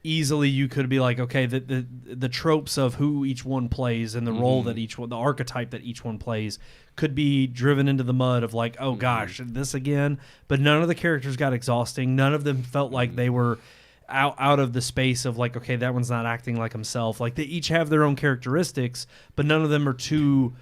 Speaker 2: easily you could be like, okay, the tropes of who each one plays and the role that each one, the archetype that each one plays, could be driven into the mud of like, oh gosh, this again. But none of the characters got exhausting. None of them felt like they were out of the space of like, okay, that one's not acting like himself. Like they each have their own characteristics, but none of them are too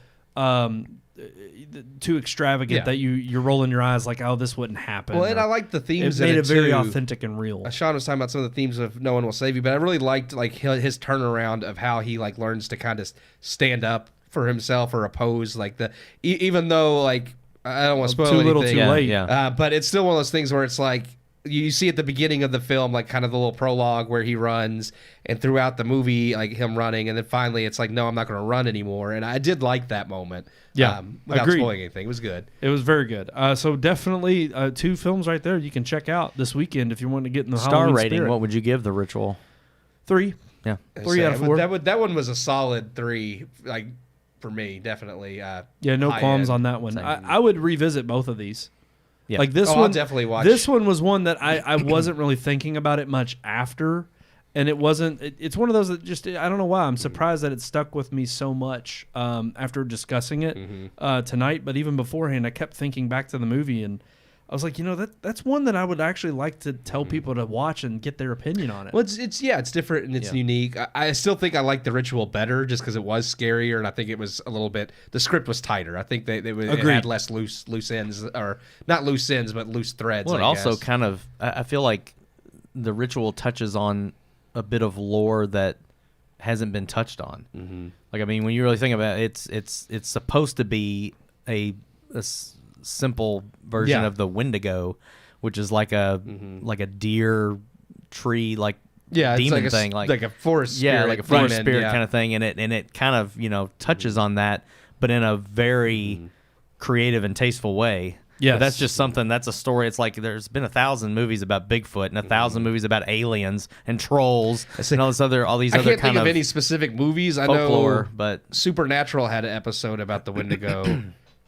Speaker 2: extravagant that you're rolling your eyes like, oh, this wouldn't happen.
Speaker 3: Well, and I like the themes.
Speaker 2: It made it very
Speaker 3: too.
Speaker 2: authentic and real.
Speaker 3: Sean was talking about some of the themes of No One Will Save You, but I really liked like his turnaround of how he like learns to kind of stand up for himself or oppose like even though like I don't want to spoil
Speaker 2: too little,
Speaker 3: anything,
Speaker 2: too late.
Speaker 4: Yeah.
Speaker 3: but it's still one of those things where it's like you see at the beginning of the film like kind of the little prologue where he runs, and throughout the movie like him running, and then finally it's like, no, I'm not going to run anymore. And I did like that moment.
Speaker 2: Yeah,
Speaker 3: without
Speaker 2: agreed.
Speaker 3: spoiling anything, it was good.
Speaker 2: It was very good. So definitely 2 films right there you can check out this weekend if you want to get in the
Speaker 4: Star
Speaker 2: Halloween
Speaker 4: rating,
Speaker 2: spirit.
Speaker 4: what would you give The Ritual?
Speaker 2: 3.
Speaker 4: Yeah.
Speaker 2: 3 out of 4.
Speaker 3: That one was a solid 3, like for me, definitely.
Speaker 2: No
Speaker 3: high
Speaker 2: qualms
Speaker 3: end.
Speaker 2: on that one.
Speaker 4: Same.
Speaker 2: I would revisit both of these.
Speaker 4: Yeah.
Speaker 2: Like this
Speaker 3: I'll
Speaker 2: one,
Speaker 3: definitely watch.
Speaker 2: This one was one that I wasn't really thinking about it much after, and it wasn't. It's one of those that just I don't know why I'm surprised that it stuck with me so much after discussing it tonight. But even beforehand, I kept thinking back to the movie, and I was like, that's one that I would actually like to tell people to watch and get their opinion on it.
Speaker 3: Well, it's different and it's unique. I still think I like The Ritual better just because it was scarier, and I think it was a little bit. The script was tighter. I think it had less loose ends, or not loose ends, but loose threads.
Speaker 4: Well, it
Speaker 3: I
Speaker 4: also
Speaker 3: guess.
Speaker 4: kind of, I feel like The Ritual touches on a bit of lore that hasn't been touched on. Mm-hmm. Like, I mean, when you really think about it, it's supposed to be a simple version of the Wendigo, which is like a deer tree demon
Speaker 3: like
Speaker 4: thing,
Speaker 3: like a forest spirit,
Speaker 4: like a forest
Speaker 3: demon,
Speaker 4: spirit kind of thing, and it kind of touches on that, but in a very creative and tasteful way.
Speaker 2: Yes.
Speaker 4: But that's just something. That's a story. It's like there's been 1,000 movies about Bigfoot and 1,000 movies about aliens and trolls and all these other
Speaker 3: I can't
Speaker 4: kind
Speaker 3: think of
Speaker 4: of
Speaker 3: any specific movies. I
Speaker 4: folklore,
Speaker 3: know
Speaker 4: but
Speaker 3: Supernatural had an episode about the Wendigo.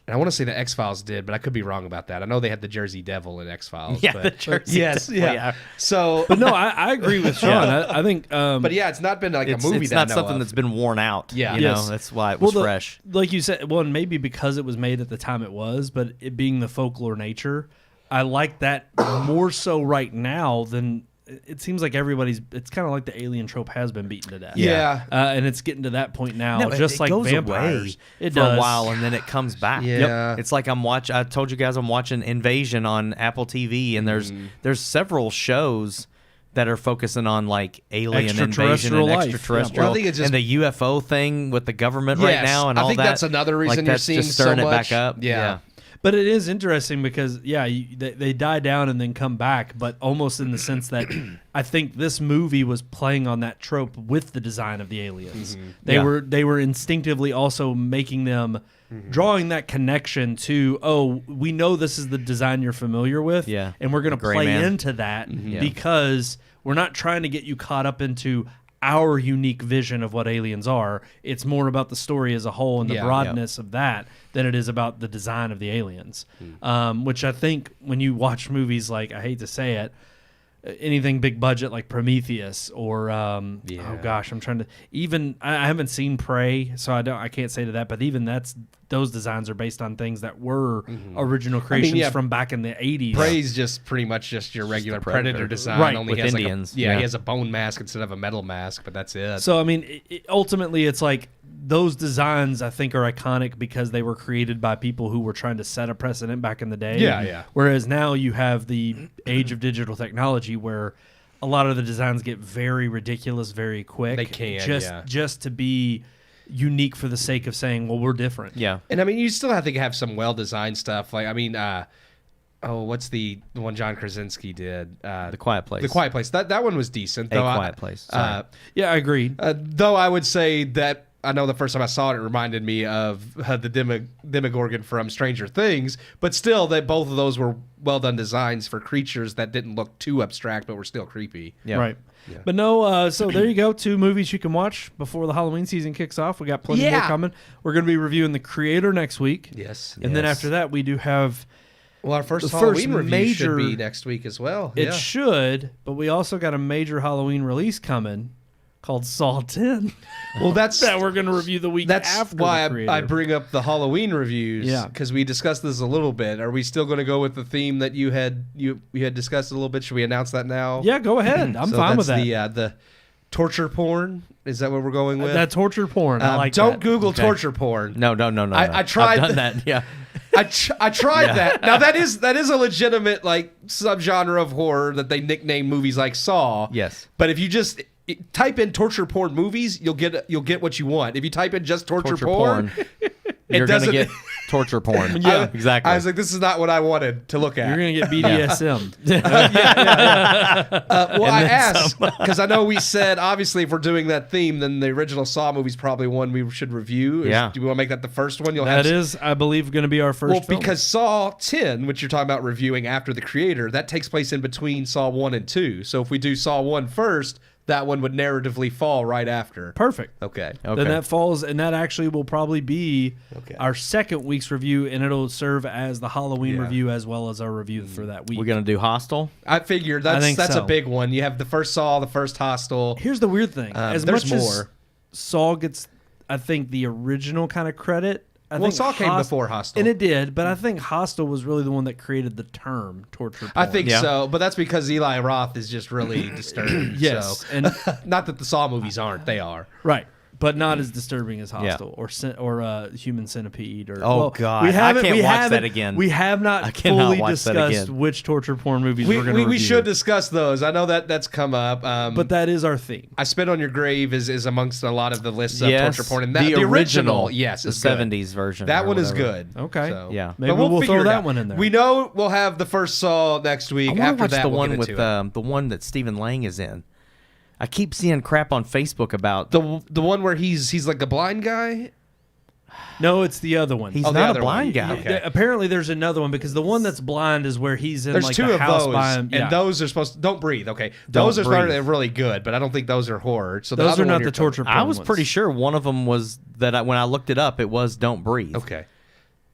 Speaker 3: And I want to say the X-Files did, but I could be wrong about that. I know they had the Jersey Devil in X-Files.
Speaker 4: Yeah,
Speaker 3: but,
Speaker 4: the Jersey
Speaker 3: Devil,
Speaker 4: yeah.
Speaker 3: So,
Speaker 2: but no, I agree with Sean. I think.
Speaker 3: but yeah, it's not been like a movie.
Speaker 4: It's
Speaker 3: that
Speaker 4: not
Speaker 3: I know
Speaker 4: something
Speaker 3: of.
Speaker 4: that's been worn out.
Speaker 3: Yeah.
Speaker 4: you
Speaker 2: Yes.
Speaker 4: know that's why it was fresh.
Speaker 2: Like you said, well, and maybe because it was made at the time it was, but it being the folklore nature, I like that more so right now than. It seems like it's kind of like the alien trope has been beaten to death.
Speaker 3: Yeah.
Speaker 2: And it's getting to that point now,
Speaker 4: No,
Speaker 2: just
Speaker 4: it
Speaker 2: like
Speaker 4: goes
Speaker 2: vampires.
Speaker 4: away
Speaker 2: It
Speaker 4: for
Speaker 2: does.
Speaker 4: a while and then it comes back.
Speaker 3: Yeah.
Speaker 4: It's like I told you guys I'm watching Invasion on Apple TV, and there's several shows that are focusing on like alien invasion
Speaker 2: Extraterrestrial
Speaker 4: and
Speaker 2: life.
Speaker 4: extraterrestrial,
Speaker 3: Well, I think it's just-
Speaker 4: and the UFO thing with the government right
Speaker 3: Yes.
Speaker 4: now, and
Speaker 3: I
Speaker 4: all
Speaker 3: think
Speaker 4: that.
Speaker 3: that's another reason
Speaker 4: like,
Speaker 3: you're
Speaker 4: that's
Speaker 3: seeing
Speaker 4: just stirring
Speaker 3: so
Speaker 4: it
Speaker 3: much.
Speaker 4: back up.
Speaker 3: Yeah.
Speaker 2: But it is interesting because, they die down and then come back, but almost in the sense that I think this movie was playing on that trope with the design of the aliens. They were instinctively also making them, drawing that connection to, we know this is the design you're familiar with, and we're going to
Speaker 4: Gray
Speaker 2: play
Speaker 4: man.
Speaker 2: into that because we're not trying to get you caught up into our unique vision of what aliens are. It's more about the story as a whole and the broadness of that than it is about the design of the aliens. Which I think when you watch movies like, I hate to say it, anything big budget like Prometheus or oh gosh, I'm trying to I haven't seen Prey, so I can't say to that, but even those designs are based on things that were original creations from back in the 80s.
Speaker 3: Prey's just pretty much just your regular predator design,
Speaker 2: Right,
Speaker 3: only
Speaker 4: with
Speaker 3: he has
Speaker 4: Indians.
Speaker 3: he
Speaker 4: Yeah.
Speaker 3: has a bone mask instead of a metal mask, but that's it.
Speaker 2: So I mean, ultimately, it's like those designs I think are iconic because they were created by people who were trying to set a precedent back in the day.
Speaker 3: Yeah.
Speaker 2: Whereas now you have the age of digital technology where a lot of the designs get very ridiculous very quick.
Speaker 3: They can,
Speaker 2: just to be unique for the sake of saying, well, we're different.
Speaker 4: Yeah.
Speaker 3: And I mean, you still have to have some well-designed stuff. Like, I mean, what's the one John Krasinski did?
Speaker 4: The Quiet Place.
Speaker 3: The Quiet Place. That one was decent.
Speaker 4: A Quiet Place. Sorry.
Speaker 2: Yeah, I agree.
Speaker 3: Though I would say that I know the first time I saw it, it reminded me of the Demogorgon from Stranger Things, but still, that both of those were well done designs for creatures that didn't look too abstract, but were still creepy.
Speaker 4: Yeah.
Speaker 2: Right. Yeah. But no, so there you go. 2 movies you can watch before the Halloween season kicks off. We got plenty more coming. We're going to be reviewing The Creator next week.
Speaker 3: Yes.
Speaker 2: And then after that, we do have
Speaker 3: Well, our first
Speaker 2: The
Speaker 3: Halloween
Speaker 2: first
Speaker 3: review should
Speaker 2: major-
Speaker 3: be next week as well.
Speaker 2: It should, but we also got a major Halloween release coming called Saw 10
Speaker 3: Well, that's
Speaker 2: that we're going to review the week
Speaker 3: that's
Speaker 2: after
Speaker 3: why
Speaker 2: the creator.
Speaker 3: I bring up the Halloween reviews.
Speaker 2: Yeah.
Speaker 3: Because we discussed this a little bit. Are we still going to go with the theme that you had discussed a little bit? Should we announce that now?
Speaker 2: Yeah, go ahead. I'm
Speaker 3: So
Speaker 2: fine with
Speaker 3: that's
Speaker 2: that.
Speaker 3: The torture porn. Is that what we're going with?
Speaker 2: That torture porn. I like
Speaker 3: don't
Speaker 2: that.
Speaker 3: Google
Speaker 4: Okay.
Speaker 3: torture porn.
Speaker 4: No.
Speaker 3: I tried
Speaker 4: I've done that. Yeah.
Speaker 3: I tried that. Now that is a legitimate like subgenre of horror that they nickname movies like Saw.
Speaker 4: Yes.
Speaker 3: But if you just type in torture porn movies, you'll get what you want. If you type in just torture porn,
Speaker 4: You're gonna
Speaker 3: doesn't-
Speaker 4: get torture porn.
Speaker 2: Yeah.
Speaker 4: Exactly.
Speaker 3: I was like, this is not what I wanted to look at.
Speaker 2: You're going to get BDSM.
Speaker 3: Well, I asked because I know we said obviously if we're doing that theme, then the original Saw movie is probably one we should review.
Speaker 4: Yeah.
Speaker 3: Do we want to make that the first one?
Speaker 2: That is, I believe, going to be our first
Speaker 3: Well,
Speaker 2: film.
Speaker 3: because Saw 10, which you're talking about reviewing after the creator, that takes place in between Saw 1 and 2. So if we do Saw 1 first, that one would narratively fall right after.
Speaker 2: Perfect.
Speaker 3: Okay.
Speaker 4: Okay.
Speaker 2: Then that falls, and that actually will probably be
Speaker 3: Okay.
Speaker 2: our second week's review, and it'll serve as the Halloween
Speaker 3: Yeah.
Speaker 2: review as well as our review for that week.
Speaker 4: We're gonna do Hostel.
Speaker 3: I figured
Speaker 2: I
Speaker 3: that's
Speaker 2: think
Speaker 3: a
Speaker 2: so.
Speaker 3: big one. You have the first Saw, the first Hostel.
Speaker 2: Here's the weird thing: as
Speaker 3: there's
Speaker 2: much as
Speaker 3: more.
Speaker 2: Saw gets, I think, the original kind of credit. I
Speaker 3: Well,
Speaker 2: think
Speaker 3: Saw came before Hostel.
Speaker 2: and it did, but I think Hostel was really the one that created the term torture porn.
Speaker 3: I think
Speaker 4: Yeah.
Speaker 3: so, but that's because Eli Roth is just really disturbing.
Speaker 2: Yes,
Speaker 3: So.
Speaker 2: and
Speaker 3: Not that the Saw movies aren't; they are.
Speaker 2: right, but not as disturbing as
Speaker 4: Yeah.
Speaker 2: Hostel or Human Centipede. Or
Speaker 4: Oh, God. I can't watch that again.
Speaker 2: We have not
Speaker 4: I cannot
Speaker 2: fully
Speaker 4: watch that
Speaker 2: discussed
Speaker 4: again.
Speaker 2: which torture porn movies we're going to review.
Speaker 3: We should discuss those. I know that's come up.
Speaker 2: But that is our theme.
Speaker 3: I Spit on Your Grave is amongst a lot of the lists of
Speaker 4: Yes.
Speaker 3: torture porn, and that,
Speaker 4: the original.
Speaker 3: yes,
Speaker 4: The
Speaker 3: is good.
Speaker 4: 70s version.
Speaker 3: That
Speaker 4: or
Speaker 3: one is
Speaker 4: whatever.
Speaker 3: good.
Speaker 2: Okay.
Speaker 3: So.
Speaker 4: Yeah.
Speaker 2: Maybe
Speaker 3: But
Speaker 2: we'll
Speaker 3: figure
Speaker 2: throw
Speaker 3: it
Speaker 2: that
Speaker 3: out.
Speaker 2: one in there.
Speaker 3: We know we'll have the first Saw next week.
Speaker 4: I want
Speaker 3: After
Speaker 4: to watch
Speaker 3: that,
Speaker 4: the
Speaker 3: we'll
Speaker 4: one
Speaker 3: get
Speaker 4: with
Speaker 3: into it.
Speaker 4: the one that Stephen Lang is in. I keep seeing crap on Facebook about.
Speaker 3: the one where he's like a blind guy.
Speaker 2: No, it's the other one.
Speaker 4: He's
Speaker 3: Oh, the
Speaker 4: not
Speaker 3: other
Speaker 4: a blind
Speaker 3: one.
Speaker 4: guy.
Speaker 3: Okay.
Speaker 2: Apparently, there's another one because the one that's blind is where he's in
Speaker 3: There's
Speaker 2: like
Speaker 3: two
Speaker 2: the
Speaker 3: of
Speaker 2: house
Speaker 3: those,
Speaker 2: by him.
Speaker 3: and those are supposed to don't breathe. Okay,
Speaker 4: Don't
Speaker 3: those are supposed to
Speaker 4: breathe.
Speaker 3: be really good, but I don't think those are horror. So the
Speaker 2: those
Speaker 3: other
Speaker 2: are
Speaker 3: one
Speaker 2: not
Speaker 3: you're
Speaker 2: the torture porn
Speaker 4: I was
Speaker 2: ones.
Speaker 4: pretty sure one of them was that when I looked it up, it was Don't Breathe.
Speaker 3: Okay,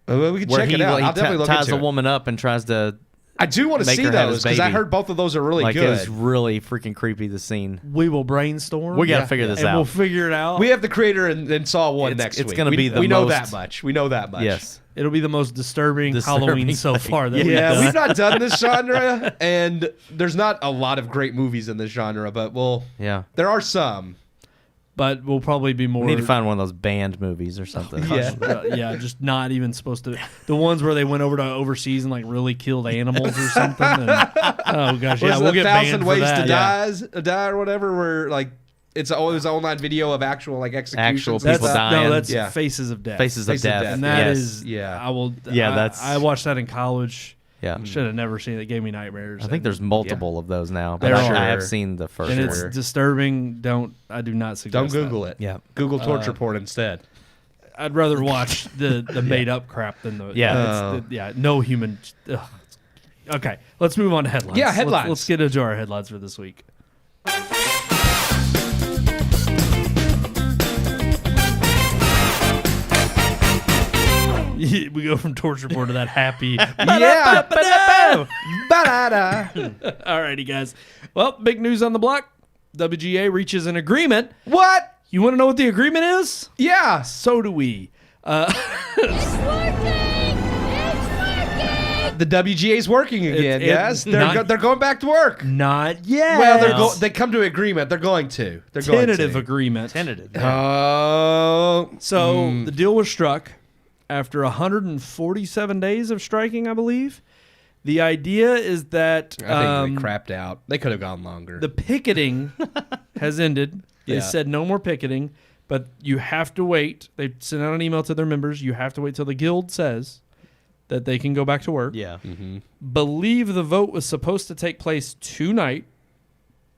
Speaker 3: well, we can
Speaker 4: Where
Speaker 3: check
Speaker 4: he,
Speaker 3: it out.
Speaker 4: he
Speaker 3: I'll definitely look
Speaker 4: ties
Speaker 3: into
Speaker 4: a
Speaker 3: it.
Speaker 4: woman up and tries to
Speaker 3: I do want to
Speaker 4: make
Speaker 3: see
Speaker 4: her have
Speaker 3: those
Speaker 4: his
Speaker 3: because I
Speaker 4: baby.
Speaker 3: heard both of those are really
Speaker 4: like it
Speaker 3: good.
Speaker 4: was really freaking creepy. The scene.
Speaker 2: We will brainstorm.
Speaker 4: We got to
Speaker 3: Yeah.
Speaker 4: figure this
Speaker 2: and
Speaker 4: out.
Speaker 2: we'll figure it out.
Speaker 3: We have the creator and Saw 1
Speaker 4: It's-
Speaker 3: next
Speaker 4: it's
Speaker 3: week.
Speaker 4: gonna
Speaker 3: We-
Speaker 4: be the
Speaker 3: we know
Speaker 4: most-
Speaker 3: that much. We know that much.
Speaker 4: Yes.
Speaker 2: It'll be the most disturbing Halloween so
Speaker 4: thing.
Speaker 2: far. That
Speaker 3: Yeah,
Speaker 2: we've
Speaker 3: we've
Speaker 2: done.
Speaker 3: not done this genre, and there's not a lot of great movies in this genre, but
Speaker 4: Yeah.
Speaker 3: there are some.
Speaker 2: But we'll probably be more.
Speaker 4: We need to find one of those banned movies or something.
Speaker 2: yeah, just not even supposed to. The ones where they went over to overseas and like really killed animals or something. And, oh gosh, yeah,
Speaker 3: Was
Speaker 2: we'll
Speaker 3: it
Speaker 2: get
Speaker 3: 1,000
Speaker 2: banned for
Speaker 3: Ways
Speaker 2: that.
Speaker 3: to Die or whatever, where like it's always an online video of actual like executions.
Speaker 4: Actual
Speaker 3: and
Speaker 2: That's,
Speaker 4: people
Speaker 3: stuff.
Speaker 4: dying.
Speaker 2: no, that's
Speaker 3: Yeah.
Speaker 2: Faces of Death.
Speaker 4: Faces of
Speaker 3: Faces of
Speaker 4: Death.
Speaker 3: Death.
Speaker 2: and that
Speaker 4: Yes.
Speaker 2: is,
Speaker 3: Yeah.
Speaker 2: I will.
Speaker 4: Yeah,
Speaker 2: I-
Speaker 4: that's-
Speaker 2: I watched that in college.
Speaker 4: Yeah.
Speaker 2: Should have never seen it. It gave me nightmares.
Speaker 4: I think there's multiple of those now, but
Speaker 2: There
Speaker 4: I
Speaker 2: are.
Speaker 4: have seen the first
Speaker 2: and
Speaker 4: one.
Speaker 2: it's disturbing. I do not suggest.
Speaker 3: Don't Google it.
Speaker 4: Yeah.
Speaker 3: Google torture porn instead.
Speaker 2: I'd rather watch the made up crap than the
Speaker 4: Yeah.
Speaker 2: no human. Ugh. Okay, let's move on to headlines.
Speaker 3: Yeah, headlines.
Speaker 2: Let's get into our headlines for this week. We go from torture porn to that happy.
Speaker 3: Yeah. Ba-da-da.
Speaker 2: Alrighty, guys. Well, big news on the block. WGA reaches an agreement.
Speaker 3: What?
Speaker 2: You want to know what the agreement is?
Speaker 3: Yeah.
Speaker 2: So do we.
Speaker 3: The WGA's working again. Yes, they're going back to work.
Speaker 2: Not yet.
Speaker 3: Well, they come to agreement. They're going to. They're
Speaker 2: tentative
Speaker 3: going to.
Speaker 2: agreement.
Speaker 4: Tentative.
Speaker 3: Oh.
Speaker 2: So the deal was struck after 147 days of striking, I believe. The idea is that
Speaker 3: I think they crapped out. They could have gone longer.
Speaker 2: the picketing has ended. They
Speaker 3: Yeah.
Speaker 2: said no more picketing, but you have to wait. They sent out an email to their members. You have to wait till the guild says that they can go back to work.
Speaker 4: Yeah.
Speaker 2: Believe the vote was supposed to take place tonight.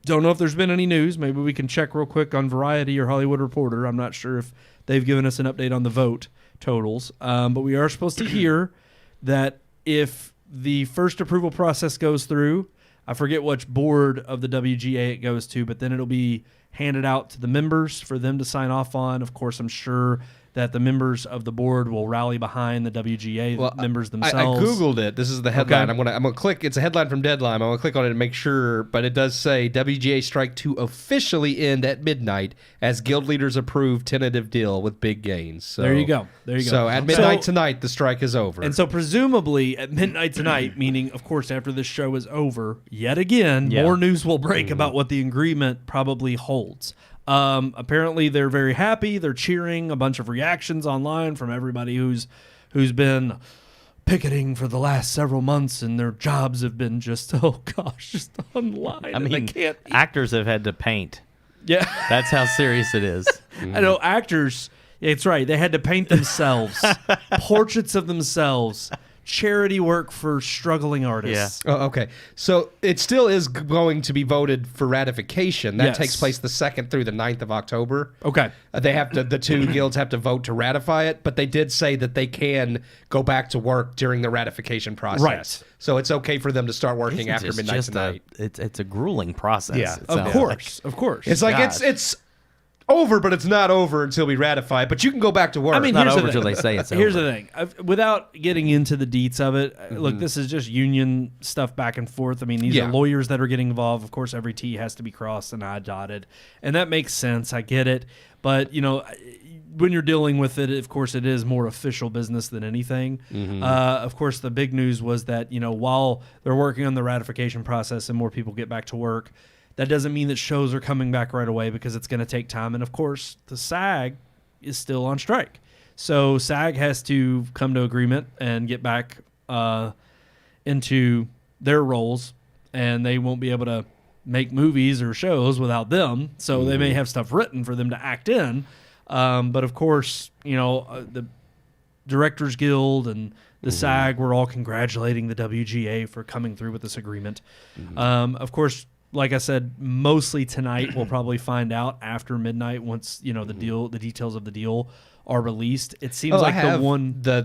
Speaker 2: Don't know if there's been any news. Maybe we can check real quick on Variety or Hollywood Reporter. I'm not sure if they've given us an update on the vote totals. But we are supposed to hear that if the first approval process goes through, I forget which board of the WGA it goes to, but then it'll be handed out to the members for them to sign off on. Of course, I'm sure that the members of the board will rally behind the WGA members themselves.
Speaker 3: I Googled it. This is the headline.
Speaker 2: Okay.
Speaker 3: I'm gonna click. It's a headline from Deadline. I'm gonna click on it and make sure. But it does say WGA strike to officially end at midnight as guild leaders approve tentative deal with big gains. So,
Speaker 2: There you go.
Speaker 3: So at midnight tonight, the strike is over.
Speaker 2: And so presumably at midnight tonight, meaning, of course, after this show is over, yet again, more news will break about what the agreement probably holds. Apparently, they're very happy. They're cheering. A bunch of reactions online from everybody who's been picketing for the last several months, and their jobs have been just just online.
Speaker 4: I mean,
Speaker 2: they can't.
Speaker 4: actors have had to paint.
Speaker 2: Yeah,
Speaker 4: That's how serious it is.
Speaker 2: I know actors. It's right. They had to paint themselves, portraits of themselves, charity work for struggling artists.
Speaker 3: Oh, okay. So it still is going to be voted for ratification. That
Speaker 2: Yes.
Speaker 3: takes place the 2nd through the 9th of October.
Speaker 2: Okay.
Speaker 3: They have to. The two guilds have to vote to ratify it, but they did say that they can go back to work during the ratification process.
Speaker 2: Right.
Speaker 3: So it's okay for them to start working after
Speaker 4: It's
Speaker 3: midnight
Speaker 4: just
Speaker 3: tonight.
Speaker 4: it's a grueling process.
Speaker 3: Yeah.
Speaker 4: it
Speaker 2: Of
Speaker 4: sounds
Speaker 2: course. Of course.
Speaker 3: It's like
Speaker 4: God.
Speaker 3: it's over, but it's not over until we ratify it. But you can go back to work.
Speaker 2: I mean,
Speaker 4: Not
Speaker 2: here's the
Speaker 4: over
Speaker 2: thing.
Speaker 4: till they say it's
Speaker 2: Here's
Speaker 4: over.
Speaker 2: the thing. Without getting into the deets of it, look, this is just union stuff back and forth. I mean, these
Speaker 3: Yeah.
Speaker 2: are lawyers that are getting involved. Of course, every T has to be crossed and I dotted. And that makes sense. I get it. But, when you're dealing with it, of course, it is more official business than anything. Of course, the big news was that, while they're working on the ratification process and more people get back to work, that doesn't mean that shows are coming back right away because it's going to take time. And, of course, the SAG is still on strike. So SAG has to come to agreement and get back into their roles, and they won't be able to make movies or shows without them. So they may have stuff written for them to act in. But, of course, the Directors Guild and the SAG were all congratulating the WGA for coming through with this agreement. Of course, like I said, mostly tonight we'll probably find out after midnight once the details of the deal are released. It seems like the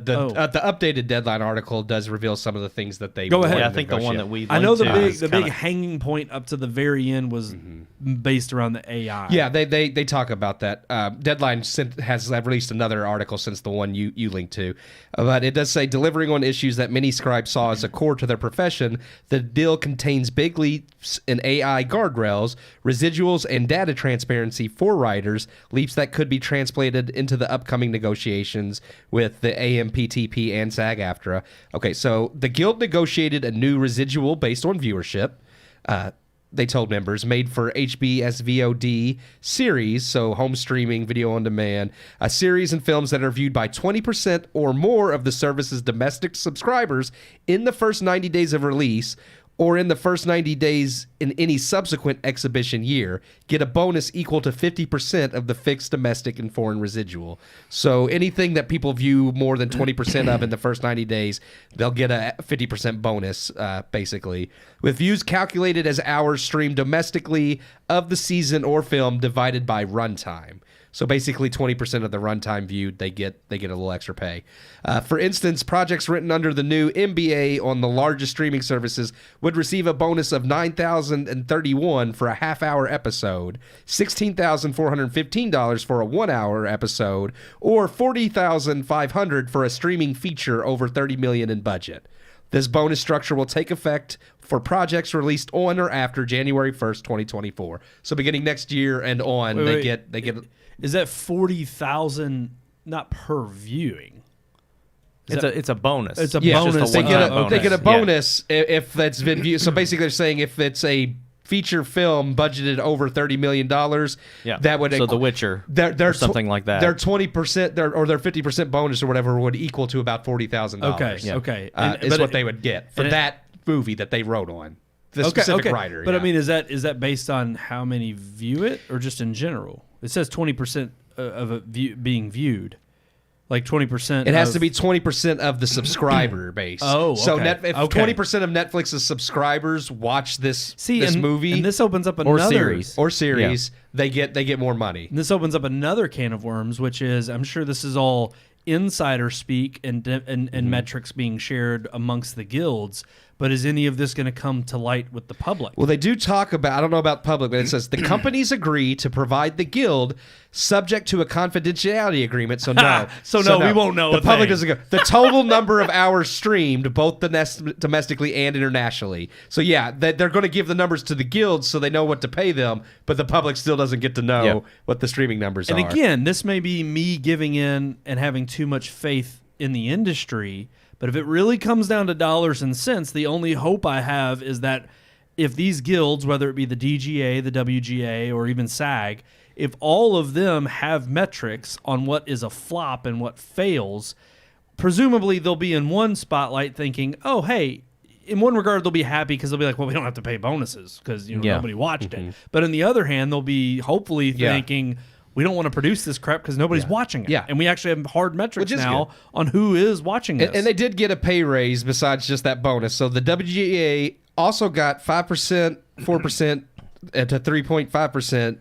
Speaker 3: updated Deadline article does reveal some of the things that they
Speaker 2: Go ahead.
Speaker 4: Yeah, I think the one that we
Speaker 2: I know the
Speaker 4: linked to
Speaker 2: big
Speaker 4: is
Speaker 2: hanging point up to the very end was based around the AI.
Speaker 3: Yeah, they talk about that. Deadline has released another article since the one you linked to, but it does say delivering on issues that many scribes saw as a core to their profession. The deal contains big leaps in AI guardrails, residuals, and data transparency for writers. Leaps that could be translated into the upcoming negotiations with the AMPTP and SAG-AFTRA. Okay, so the guild negotiated a new residual based on viewership. They told members, made for HBSVOD series, so home streaming, video on demand, a series and films that are viewed by 20% or more of the service's domestic subscribers in the first 90 days of release, or in the first 90 days in any subsequent exhibition year, get a bonus equal to 50% of the fixed domestic and foreign residual. So anything that people view more than 20% of in the first 90 days, they'll get a 50% bonus, basically. With views calculated as hours streamed domestically of the season or film divided by runtime. So basically 20% of the runtime viewed, they get a little extra pay. For instance, projects written under the new MBA on the largest streaming services would receive a bonus of $9,031 for a half-hour episode, $16,415 for a one-hour episode, or $40,500 for a streaming feature over $30 million in budget. This bonus structure will take effect for projects released on or after January 1st, 2024. So beginning next year and on, they get.
Speaker 2: Is that 40,000 not per viewing?
Speaker 4: It's a bonus.
Speaker 2: It's a
Speaker 3: Yeah,
Speaker 2: bonus.
Speaker 3: they get
Speaker 4: bonus.
Speaker 3: they get a
Speaker 4: Yeah.
Speaker 3: bonus if that's been viewed. So basically, they're saying if it's a feature film budgeted over $30 million,
Speaker 4: Yeah.
Speaker 3: that would
Speaker 4: So The Witcher or something like that.
Speaker 3: Their 20% or their 50% bonus or whatever would equal to about $40,000.
Speaker 2: Okay,
Speaker 4: Yeah.
Speaker 2: okay.
Speaker 3: Is what they would get for that movie that they wrote on. The specific writer.
Speaker 2: But
Speaker 3: yeah.
Speaker 2: I mean, is that based on how many view it or just in general? It says 20% of it being viewed. Like 20%.
Speaker 3: It has to be 20% of the subscriber base.
Speaker 2: Oh,
Speaker 3: so
Speaker 2: okay.
Speaker 3: if 20% of Netflix's subscribers watch this movie
Speaker 2: and this opens up another
Speaker 4: series.
Speaker 3: they get more money.
Speaker 2: This opens up another can of worms, which is I'm sure this is all insider speak and metrics being shared amongst the guilds. But is any of this going to come to light with the public?
Speaker 3: Well, they do talk about, I don't know about public, but it says the companies agree to provide the guild subject to a confidentiality agreement. So no.
Speaker 2: So no, we won't know
Speaker 3: The
Speaker 2: a
Speaker 3: public
Speaker 2: thing.
Speaker 3: doesn't go. The total number of hours streamed, both domestically and internationally. So yeah, they're going to give the numbers to the guilds so they know what to pay them, but the public still doesn't get to know what the streaming numbers are.
Speaker 2: And again, this may be me giving in and having too much faith in the industry, but if it really comes down to dollars and cents, the only hope I have is that if these guilds, whether it be the DGA, the WGA, or even SAG, if all of them have metrics on what is a flop and what fails, presumably they'll be in one spotlight thinking, oh, hey, in one regard, they'll be happy because they'll be like, well, we don't have to pay bonuses because nobody watched it. But on the other hand, they'll be hopefully thinking, we don't want to produce this crap because nobody's watching it.
Speaker 3: Yeah.
Speaker 2: And we actually have hard metrics now
Speaker 3: good.
Speaker 2: on who is watching this.
Speaker 3: And they did get a pay raise besides just that bonus. So the WGA also got 5%, 4% to 3.5%.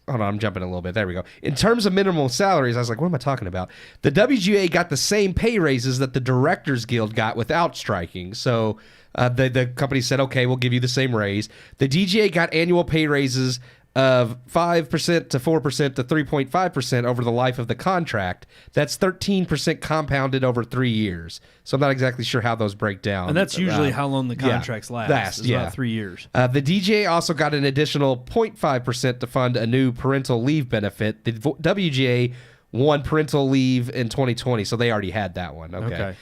Speaker 3: Hold on, I'm jumping a little bit. There we go. In terms of minimum salaries, I was like, what am I talking about? The WGA got the same pay raises that the Directors Guild got without striking. So the company said, okay, we'll give you the same raise. The DGA got annual pay raises of 5% to 4% to 3.5% over the life of the contract. That's 13% compounded over 3 years. So I'm not exactly sure how those break down.
Speaker 2: And that's usually how long the contracts last. It's about 3 years.
Speaker 3: The DGA also got an additional 0.5% to fund a new parental leave benefit. The WGA won parental leave in 2020, so they already had that one. Okay.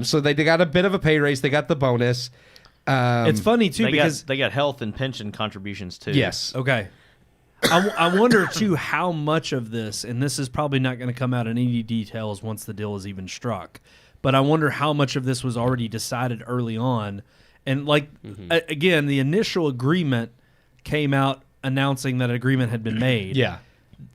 Speaker 3: So they got a bit of a pay raise. They got the bonus.
Speaker 2: It's funny, too, because
Speaker 4: they got health and pension contributions, too.
Speaker 3: Yes.
Speaker 2: Okay. I wonder, too, how much of this, and this is probably not going to come out in any details once the deal is even struck, but I wonder how much of this was already decided early on. And, again, the initial agreement came out announcing that an agreement had been made.
Speaker 3: Yeah.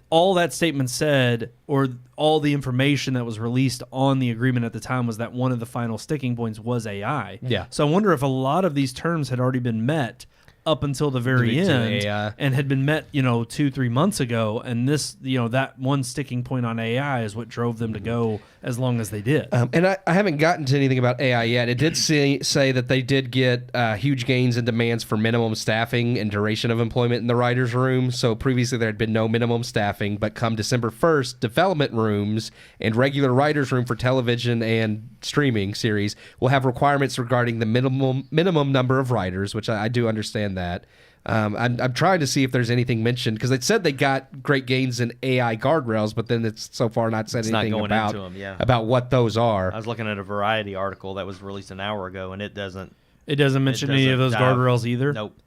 Speaker 2: All that statement said, or all the information that was released on the agreement at the time, was that one of the final sticking points was AI.
Speaker 3: Yeah.
Speaker 2: So I wonder if a lot of these terms had already been met up until the very end and had been met, 2-3 months ago. And this, that one sticking point on AI is what drove them to go as long as they did.
Speaker 3: And I haven't gotten to anything about AI yet. It did say that they did get huge gains in demands for minimum staffing and duration of employment in the writer's room. So previously there had been no minimum staffing, but come December 1st, development rooms and regular writer's room for television and streaming series will have requirements regarding the minimum number of writers, which I do understand that. I'm trying to see if there's anything mentioned because they said they got great gains in AI guardrails, but then it's so far not said anything about what those are.
Speaker 4: I was looking at a Variety article that was released an hour ago, and it doesn't
Speaker 2: mention any of those guardrails either.
Speaker 4: Nope.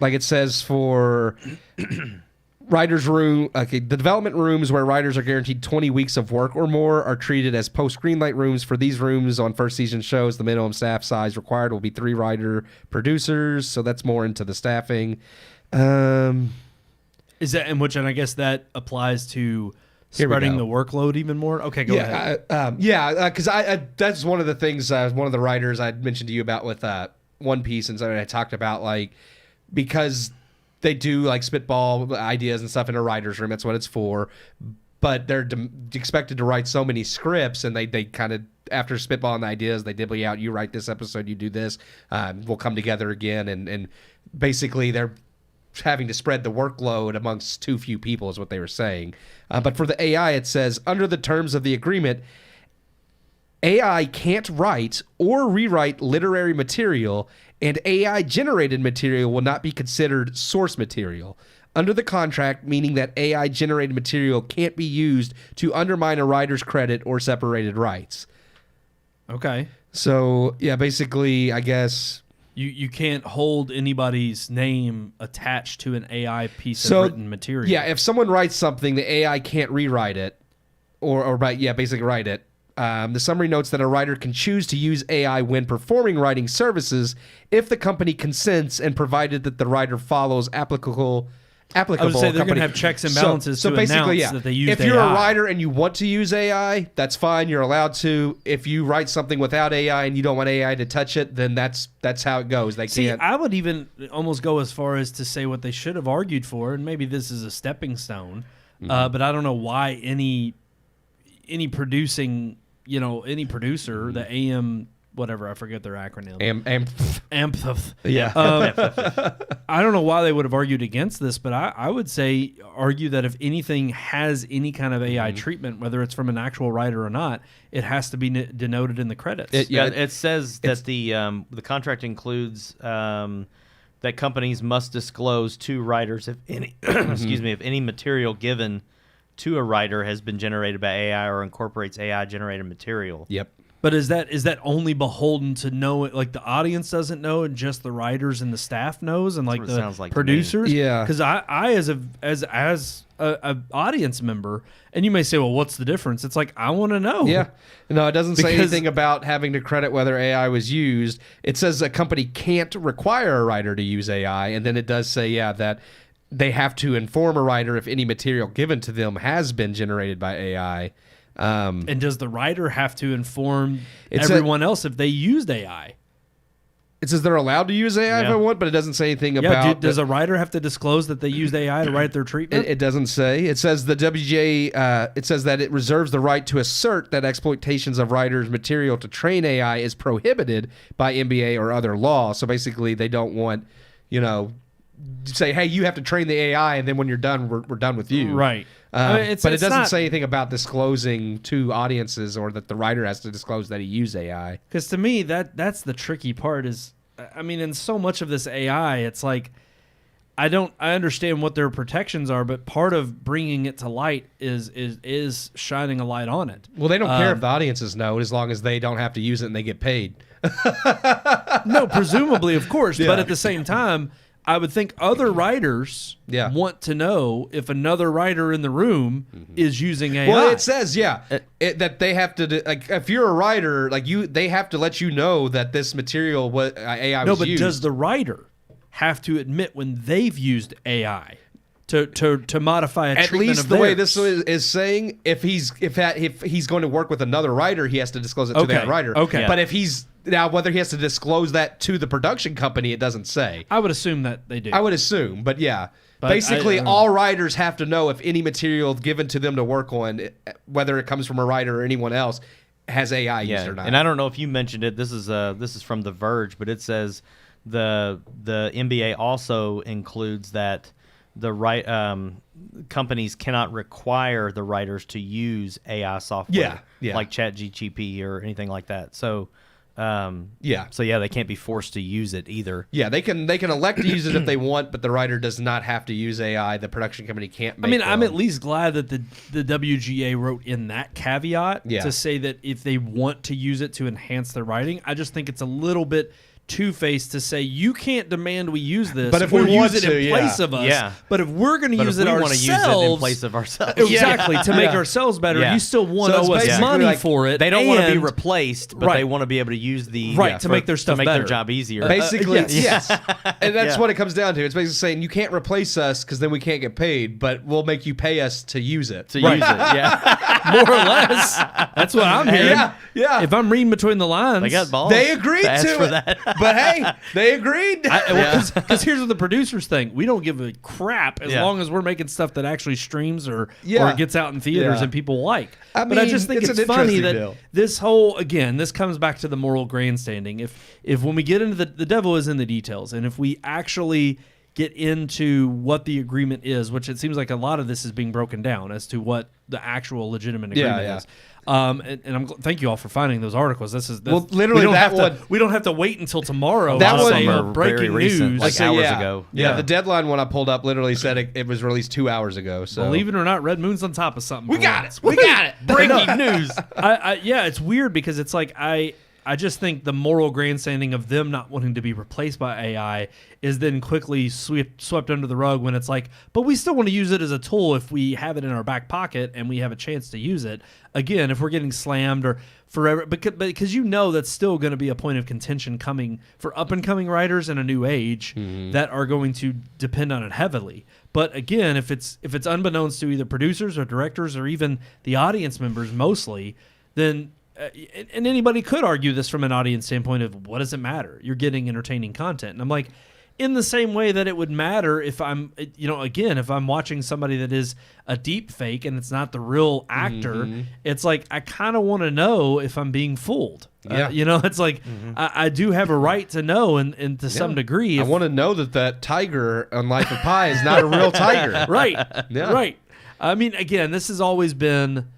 Speaker 3: Like it says for writer's room, the development rooms where writers are guaranteed 20 weeks of work or more are treated as post-greenlight rooms. For these rooms on first season shows, the minimum staff size required will be 3 writer producers, so that's more into the staffing.
Speaker 2: Is that in which, and I guess that applies to spreading the workload even more? Okay, go ahead.
Speaker 3: Because that's one of the things, one of the writers I mentioned to you about with One Piece, and so I talked about, because they do spitball ideas and stuff in a writer's room. That's what it's for. But they're expected to write so many scripts, and they kind of, after spitballing the ideas, they dibby out, you write this episode, you do this, we'll come together again. And basically they're having to spread the workload amongst too few people is what they were saying. But for the AI, it says, under the terms of the agreement, AI can't write or rewrite literary material, and AI-generated material will not be considered source material. Under the contract, meaning that AI-generated material can't be used to undermine a writer's credit or separated rights.
Speaker 2: Okay.
Speaker 3: So, yeah, basically, I guess...
Speaker 2: You can't hold anybody's name attached to an AI piece of written material.
Speaker 3: Yeah, if someone writes something, the AI can't rewrite it, or basically write it. The summary notes that a writer can choose to use AI when performing writing services if the company consents and provided that the writer follows applicable.
Speaker 2: I would say they're going to have checks and balances to announce that they use AI.
Speaker 3: If you're a writer and you want to use AI, that's fine. You're allowed to. If you write something without AI and you don't want AI to touch it, then that's how it goes. They can't.
Speaker 2: I would even almost go as far as to say what they should have argued for, and maybe this is a stepping stone, but I don't know why any producing... any producer, the AM, whatever, I forget their acronym.
Speaker 3: AMPF.
Speaker 2: Yeah. I don't know why they would have argued against this, but I would say argue that if anything has any kind of AI treatment, whether it's from an actual writer or not, it has to be denoted in the credits.
Speaker 4: It says that the contract includes that companies must disclose to writers if any if any material given to a writer has been generated by AI or incorporates AI generated material.
Speaker 3: Yep.
Speaker 2: But is that only beholden to know it? Like the audience doesn't know, and just the writers and the staff knows, and like the
Speaker 4: sounds like
Speaker 2: producers.
Speaker 3: Yeah.
Speaker 2: Because I as a audience member, and you may say, well, what's the difference? It's like I want to know.
Speaker 3: Yeah. No, it doesn't say
Speaker 2: Because-
Speaker 3: anything about having to credit whether AI was used. It says a company can't require a writer to use AI, and then it does say, that they have to inform a writer if any material given to them has been generated by AI.
Speaker 2: And does the writer have to inform
Speaker 3: It's
Speaker 2: everyone else if they used AI?
Speaker 3: It says they're allowed to use AI if
Speaker 4: Yeah.
Speaker 3: I want, but it doesn't say anything
Speaker 2: Yeah.
Speaker 3: about.
Speaker 2: Does a writer have to disclose that they used AI to write their treatment?
Speaker 3: It doesn't say. It says the WGA. It says that it reserves the right to assert that exploitations of writers' material to train AI is prohibited by NBA or other law. So basically, they don't want, say, hey, you have to train the AI, and then when you're done, we're done with you.
Speaker 2: Right.
Speaker 3: But it doesn't
Speaker 2: not,
Speaker 3: say anything about disclosing to audiences or that the writer has to disclose that he used AI.
Speaker 2: Because to me, that's the tricky part is, I mean, in so much of this AI, it's like, I understand what their protections are, but part of bringing it to light is shining a light on it.
Speaker 3: Well, they don't care if the audiences know as long as they don't have to use it and they get paid.
Speaker 2: No, presumably, of course. But at the same time, I would think other writers want to know if another writer in the room is using AI.
Speaker 3: Well, it says, that they have to, like, if you're a writer, like they have to let you know that this material AI was used.
Speaker 2: No, but does the writer have to admit when they've used AI to modify a
Speaker 3: At
Speaker 2: treatment
Speaker 3: least
Speaker 2: of
Speaker 3: the way
Speaker 2: theirs?
Speaker 3: this is saying, if he's going to work with another writer, he has to disclose it to that writer.
Speaker 2: Okay.
Speaker 3: But if he's now whether he has to disclose that to the production company, it doesn't say.
Speaker 2: I would assume that they do.
Speaker 3: I would assume, but yeah.
Speaker 2: But
Speaker 3: basically,
Speaker 2: I
Speaker 3: all writers have to know if any material given to them to work on, whether it comes from a writer or anyone else, has AI used or not.
Speaker 4: And I don't know if you mentioned it. This is from The Verge, but it says the NBA also includes that the companies cannot require the writers to use AI software, like ChatGPT or anything like that. So. They can't be forced to use it either.
Speaker 3: Yeah, they can elect to use it if they want, but the writer does not have to use AI. The production company can't make them.
Speaker 2: I'm at least glad that the WGA wrote in that caveat to say that if they want to use it to enhance their writing. I just think it's a little bit two-faced to say you can't demand we use this,
Speaker 3: but if
Speaker 2: or
Speaker 3: we
Speaker 2: use
Speaker 3: want
Speaker 2: it in
Speaker 3: to,
Speaker 2: place of us. But if we're going to use it ourselves,
Speaker 4: want to use it in place of ourselves,
Speaker 2: exactly to make ourselves better. You still want to owe us money for it.
Speaker 4: They don't want to be replaced, but they want to be able to use the
Speaker 2: to make their stuff
Speaker 4: to make
Speaker 2: better.
Speaker 4: their job easier.
Speaker 3: Basically, yes. And that's what it comes down to. It's basically saying you can't replace us because then we can't get paid, but we'll make you pay us to use it.
Speaker 4: Use it,
Speaker 2: more or less. That's what I'm hearing.
Speaker 3: Yeah.
Speaker 2: If I'm reading between the lines,
Speaker 4: they got balls.
Speaker 3: They agreed to it.
Speaker 4: That.
Speaker 3: But hey, they agreed.
Speaker 2: Because here's what the producers think: we don't give a crap as long as we're making stuff that actually streams or gets out in theaters and people like. But I just think it's funny that this whole, again, this comes back to the moral grandstanding. If when we get into the devil is in the details, and if we actually get into what the agreement is, which it seems like a lot of this is being broken down as to what the actual legitimate agreement is. And thank you all for finding those articles.
Speaker 3: Literally
Speaker 2: we don't have to wait until tomorrow.
Speaker 3: That
Speaker 2: to
Speaker 3: one
Speaker 2: say,
Speaker 4: are
Speaker 2: breaking
Speaker 4: very recent,
Speaker 2: news,
Speaker 4: like hours ago.
Speaker 3: Yeah, the deadline one I pulled up literally said it was released 2 hours ago. So
Speaker 2: believe it or not, Red Moon's on top of something.
Speaker 3: We got it.
Speaker 4: Breaking news.
Speaker 2: It's weird because it's like I just think the moral grandstanding of them not wanting to be replaced by AI is then quickly swept under the rug when it's like, but we still want to use it as a tool if we have it in our back pocket and we have a chance to use it. Again, if we're getting slammed or forever, because that's still going to be a point of contention coming for up-and-coming writers in a new age that are going to depend on it heavily. But again, if it's unbeknownst to either producers or directors or even the audience members mostly, then and anybody could argue this from an audience standpoint of what does it matter? You're getting entertaining content. And I'm like, in the same way that it would matter if I'm, again, if I'm watching somebody that is a deep fake and it's not the real actor, it's like I kind of want to know if I'm being fooled.
Speaker 3: Yeah.
Speaker 2: It's like I do have a right to know, and to some degree.
Speaker 3: I want to know that tiger on Life of Pi is not a real tiger.
Speaker 2: Right.
Speaker 3: Yeah.
Speaker 2: Right. I mean, again, this has always been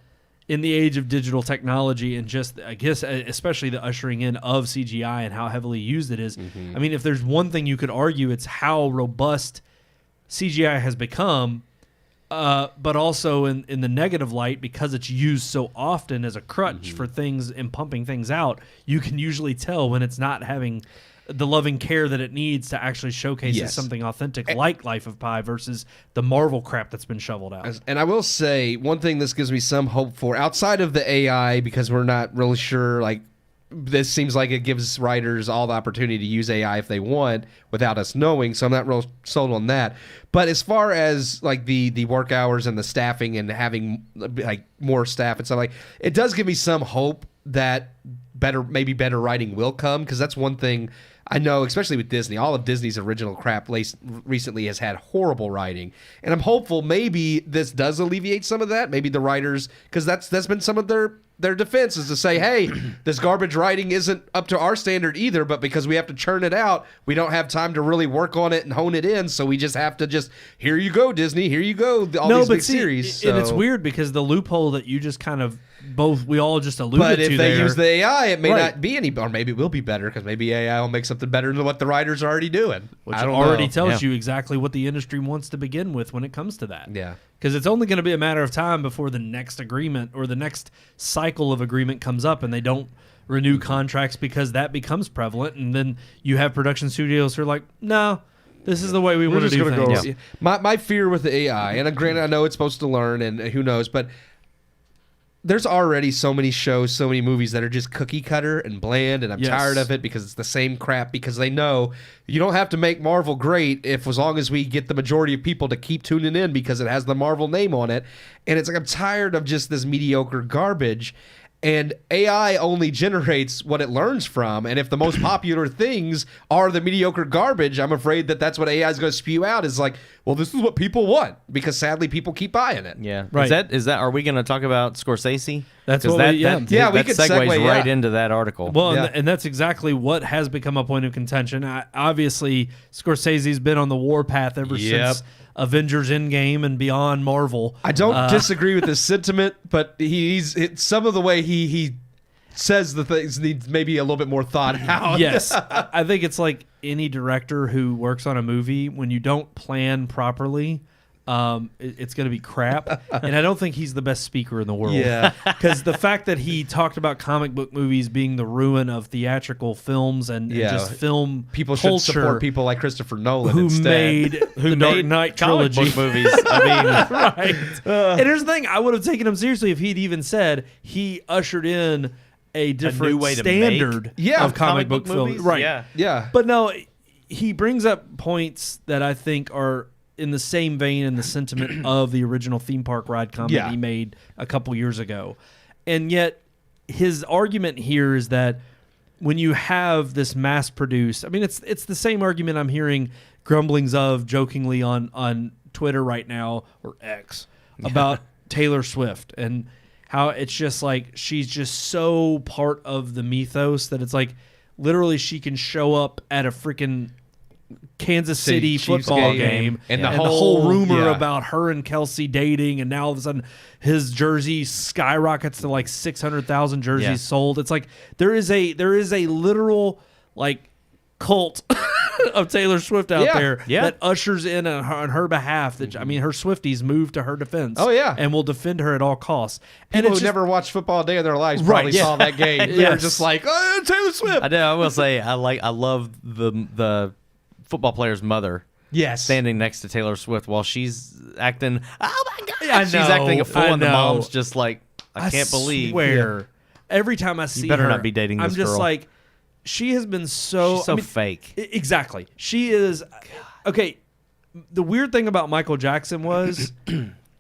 Speaker 2: in the age of digital technology and just, I guess, especially the ushering in of CGI and how heavily used it is. I mean, if there's one thing you could argue, it's how robust CGI has become, but also in the negative light, because it's used so often as a crutch for things and pumping things out, you can usually tell when it's not having the loving care that it needs to actually showcase something authentic like Life of Pi versus the Marvel crap that's been shoveled out.
Speaker 3: And I will say, one thing this gives me some hope for, outside of the AI, because we're not really sure, like, this seems like it gives writers all the opportunity to use AI if they want without us knowing, so I'm not real sold on that. But as far as, like, the work hours and the staffing and having, like, more staff and stuff, like, it does give me some hope that maybe better writing will come, because that's one thing I know, especially with Disney. All of Disney's original crap recently has had horrible writing, and I'm hopeful maybe this does alleviate some of that. Maybe the writers, because that's been some of their defense, is to say, hey, this garbage writing isn't up to our standard either, but because we have to churn it out, we don't have time to really work on it and hone it in, so we just have to here you go, Disney, here you go, these big series.
Speaker 2: And it's weird because the loophole that you just kind of we all just alluded to.
Speaker 3: But if they
Speaker 2: there,
Speaker 3: use the AI, it may not be any, or maybe it will be better, because maybe AI will make something better than what the writers are already doing.
Speaker 2: Which
Speaker 3: I don't
Speaker 2: already
Speaker 3: know.
Speaker 2: tells you exactly what the industry wants to begin with when it comes to that.
Speaker 3: Yeah.
Speaker 2: Because it's only going to be a matter of time before the next agreement or the next cycle of agreement comes up and they don't renew contracts, because that becomes prevalent. And then you have production studios who are like, no, this is the way we want to do things.
Speaker 3: Go. My fear with the AI, and granted, I know it's supposed to learn, and who knows, but there's already so many shows, so many movies that are just cookie cutter and bland, and I'm tired of it because it's the same crap, because they know you don't have to make Marvel great as long as we get the majority of people to keep tuning in because it has the Marvel name on it. And it's like, I'm tired of just this mediocre garbage. And AI only generates what it learns from. And if the most popular things are the mediocre garbage, I'm afraid that's what AI is going to spew out, is like, well, this is what people want, because sadly people keep buying it.
Speaker 4: Yeah.
Speaker 2: Right.
Speaker 4: Is that are we going to talk about Scorsese?
Speaker 2: That's what
Speaker 4: that
Speaker 2: we could
Speaker 4: segues
Speaker 3: segue,
Speaker 4: right into that article.
Speaker 2: Well, and that's exactly what has become a point of contention. Obviously, Scorsese's been on the warpath ever since Avengers Endgame and beyond Marvel.
Speaker 3: I don't disagree with his sentiment, but some of the way he says the things needs maybe a little bit more thought out.
Speaker 2: Yes. I think it's like any director who works on a movie. When you don't plan properly, it's going to be crap. And I don't think he's the best speaker in the world.
Speaker 3: Yeah.
Speaker 2: Because the fact that he talked about comic book movies being the ruin of theatrical films and just film
Speaker 3: people
Speaker 2: culture,
Speaker 3: should support people like Christopher Nolan
Speaker 2: who
Speaker 3: instead.
Speaker 2: made the Dark Knight
Speaker 4: comic
Speaker 2: trilogy
Speaker 4: book movies. I mean,
Speaker 2: right. And here's the thing: I would have taken him seriously if he'd even said he ushered in a different
Speaker 4: way to
Speaker 2: standard
Speaker 4: make
Speaker 2: of comic book
Speaker 4: movies.
Speaker 2: films. Right.
Speaker 3: Yeah.
Speaker 2: But no, he brings up points that I think are in the same vein and the sentiment of the original theme park ride comment he made a couple years ago. And yet his argument here is that when you have this mass produced, I mean, it's the same argument I'm hearing grumblings of jokingly on Twitter right now, or X, about Taylor Swift and how it's just like she's just so part of the mythos that it's like literally she can show up at a freaking Kansas City
Speaker 3: Chiefs
Speaker 2: football game
Speaker 3: and
Speaker 2: the whole rumor about her and Kelsey dating, and now all of a sudden his jersey skyrockets to like 600,000 jerseys sold. It's like there is a literal like cult of Taylor Swift out there that ushers in on her behalf. That I mean, her Swifties move to her defense.
Speaker 3: Oh yeah,
Speaker 2: and will defend her at all costs.
Speaker 3: People who never watched football a day in their lives probably saw that game. They're just like, oh, Taylor Swift.
Speaker 4: I know. I will say I love the football player's mother.
Speaker 3: Yes,
Speaker 4: standing next to Taylor Swift while she's acting. Oh my God!
Speaker 2: I know,
Speaker 4: she's acting a fool, and the
Speaker 2: know.
Speaker 4: mom's just like, I can't believe.
Speaker 2: Swear, every time I see
Speaker 4: you better
Speaker 2: her,
Speaker 4: not be dating this
Speaker 2: I'm just
Speaker 4: girl.
Speaker 2: like, she has been so
Speaker 4: She's so fake.
Speaker 2: Exactly, she is. Okay, the weird thing about Michael Jackson was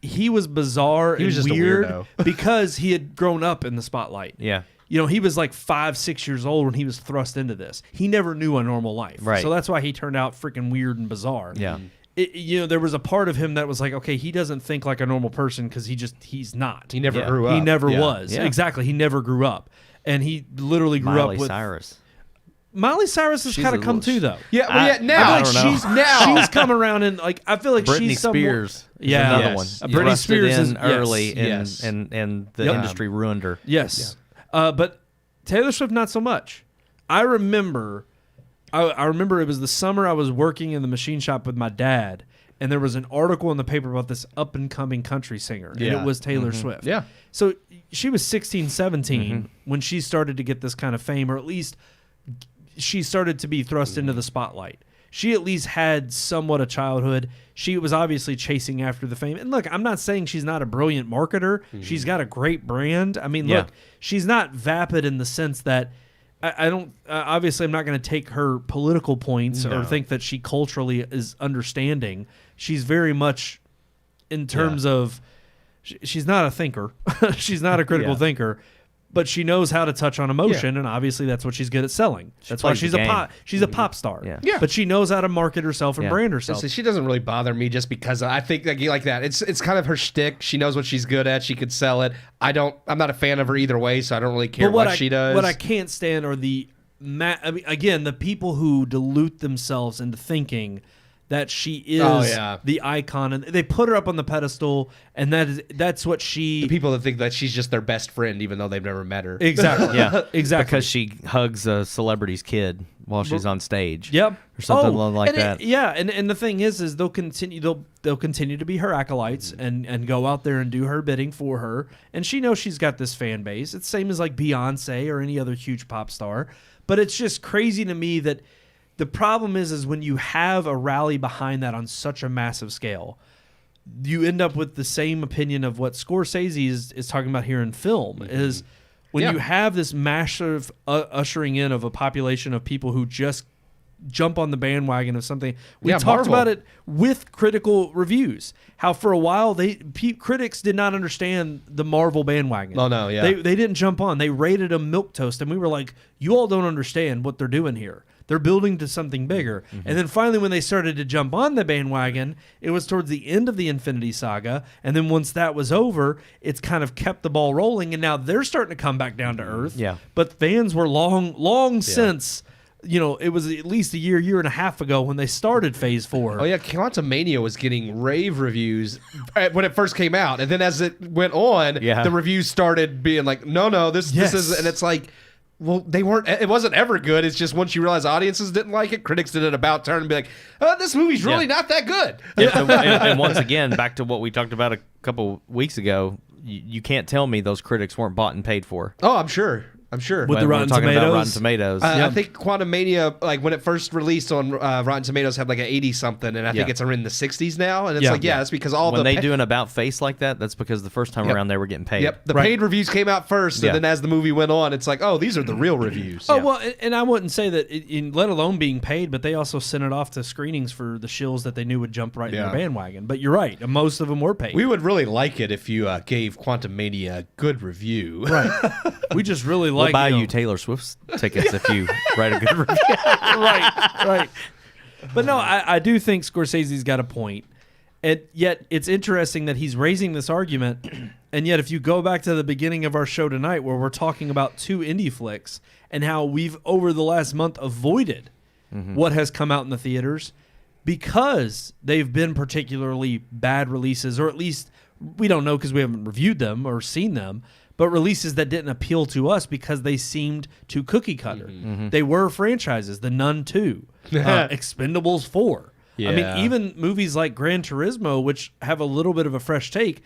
Speaker 2: he was bizarre and
Speaker 3: was just a
Speaker 2: weird
Speaker 3: weirdo.
Speaker 2: because he had grown up in the spotlight.
Speaker 4: Yeah.
Speaker 2: he was like 5-6 years old when he was thrust into this. He never knew a normal life.
Speaker 4: Right.
Speaker 2: So that's why he turned out freaking weird and bizarre.
Speaker 4: Yeah.
Speaker 2: There was a part of him that was like, okay, he doesn't think like a normal person because he's not.
Speaker 3: He never grew up.
Speaker 2: He never
Speaker 3: Yeah.
Speaker 2: was.
Speaker 4: Yeah.
Speaker 2: Exactly. He never grew up. And he literally grew
Speaker 4: Miley
Speaker 2: up with
Speaker 4: Cyrus.
Speaker 2: Miley Cyrus has
Speaker 4: She's
Speaker 2: kind
Speaker 4: a
Speaker 2: of come
Speaker 4: little-
Speaker 2: too, though.
Speaker 3: Yeah, well,
Speaker 4: I
Speaker 3: now
Speaker 4: don't know.
Speaker 2: She's come around and like I feel like
Speaker 4: Britney
Speaker 2: she's somewhat-
Speaker 4: Spears. Is
Speaker 2: Yeah.
Speaker 4: another
Speaker 3: Yes.
Speaker 4: one.
Speaker 2: Britney
Speaker 4: Thrusted
Speaker 2: Spears
Speaker 4: in
Speaker 2: is-
Speaker 4: early,
Speaker 3: yes.
Speaker 4: and the
Speaker 2: Yep.
Speaker 4: industry ruined her.
Speaker 2: Yes. But Taylor Swift, not so much. I remember it was the summer I was working in the machine shop with my dad, and there was an article in the paper about this up-and-coming country singer, and
Speaker 3: Yeah.
Speaker 2: it was Taylor Swift.
Speaker 3: Yeah.
Speaker 2: So she was 16, 17 when she started to get this kind of fame, or at least she started to be thrust into the spotlight. She at least had somewhat a childhood. She was obviously chasing after the fame. And look, I'm not saying she's not a brilliant marketer. She's got a great brand. I mean, look, she's not vapid in the sense that I don't. Obviously, I'm not going to take her political points or think that she culturally is understanding. She's very much, in terms of, she's not a thinker. She's not a critical thinker. But she knows how to touch on emotion, and obviously that's what she's good at selling. That's why
Speaker 4: plays the
Speaker 2: she's a
Speaker 4: game.
Speaker 2: she's a pop star.
Speaker 4: Yeah.
Speaker 3: Yeah.
Speaker 2: But she knows how to market herself and
Speaker 4: Yeah.
Speaker 2: brand herself.
Speaker 3: So she doesn't really bother me just because I think like that. It's kind of her shtick. She knows what she's good at. She could sell it. I'm not a fan of her either way, so I don't really care
Speaker 2: But
Speaker 3: what she does.
Speaker 2: What I can't stand are the again, the people who dilute themselves into thinking that she is the icon, and they put her up on the pedestal, and that's what she.
Speaker 3: The people that think that she's just their best friend, even though they've never met her.
Speaker 2: Exactly.
Speaker 4: Yeah,
Speaker 2: exactly.
Speaker 4: Because she hugs a celebrity's kid while she's on stage.
Speaker 2: Yep.
Speaker 4: Or something like
Speaker 2: and
Speaker 4: that.
Speaker 2: And the thing is they'll continue to be her acolytes and go out there and do her bidding for her. And she knows she's got this fan base. It's the same as like Beyonce or any other huge pop star. But it's just crazy to me that the problem is when you have a rally behind that on such a massive scale, you end up with the same opinion of what Scorsese is talking about here in film is when you have this massive ushering in of a population of people who just jump on the bandwagon of something. We talked
Speaker 3: Marvel.
Speaker 2: about it with critical reviews. How for a while critics did not understand the Marvel bandwagon.
Speaker 3: Oh, no, yeah.
Speaker 2: They didn't jump on. They rated them milquetoast, and we were like, you all don't understand what they're doing here. They're building to something bigger. And then finally when they started to jump on the bandwagon, it was towards the end of the Infinity Saga. And then once that was over, it's kind of kept the ball rolling, and now they're starting to come back down to earth.
Speaker 4: Yeah.
Speaker 2: But fans were long since, it was at least a year and a half ago when they started Phase 4.
Speaker 3: Oh yeah, Quantumania was getting rave reviews when it first came out, and then as it went on, the reviews started being like, no, this is, and it's like, well, they weren't. It wasn't ever good. It's just once you realize audiences didn't like it, critics did an about turn and be like, "Oh, this movie's really not that good."
Speaker 4: and once again, back to what we talked about a couple weeks ago, you can't tell me those critics weren't bought and paid for.
Speaker 3: Oh, I'm sure.
Speaker 2: With
Speaker 4: When
Speaker 2: the
Speaker 4: we're
Speaker 2: Rotten
Speaker 4: talking
Speaker 2: Tomatoes.
Speaker 4: about Rotten Tomatoes.
Speaker 3: I think Quantumania, like when it first released on Rotten Tomatoes, had like an 80 something, and I think it's in the 60s now. And it's that's because all
Speaker 4: when
Speaker 3: the
Speaker 4: they do an about face like that, that's because the first time around they were getting paid.
Speaker 3: the paid reviews came out first, and then as the movie went on, it's like, oh, these are the real reviews.
Speaker 2: Oh, well, and I wouldn't say that, let alone being paid, but they also sent it off to screenings for the shills that they knew would jump right in their bandwagon. But you're right. Most of them were paid.
Speaker 3: We would really like it if you gave Quantumania a good review.
Speaker 2: Right. We just really
Speaker 4: We'll
Speaker 2: like
Speaker 4: buy you Taylor Swift's tickets if you write a good review.
Speaker 2: right. But no, I do think Scorsese's got a point. And yet it's interesting that he's raising this argument. And yet if you go back to the beginning of our show tonight where we're talking about 2 indie flicks and how we've over the last month avoided what has come out in the theaters because they've been particularly bad releases, or at least we don't know because we haven't reviewed them or seen them, but releases that didn't appeal to us because they seemed too cookie cutter. They were franchises. The Nun 2, Expendables 4. I mean, even movies like Gran Turismo, which have a little bit of a fresh take,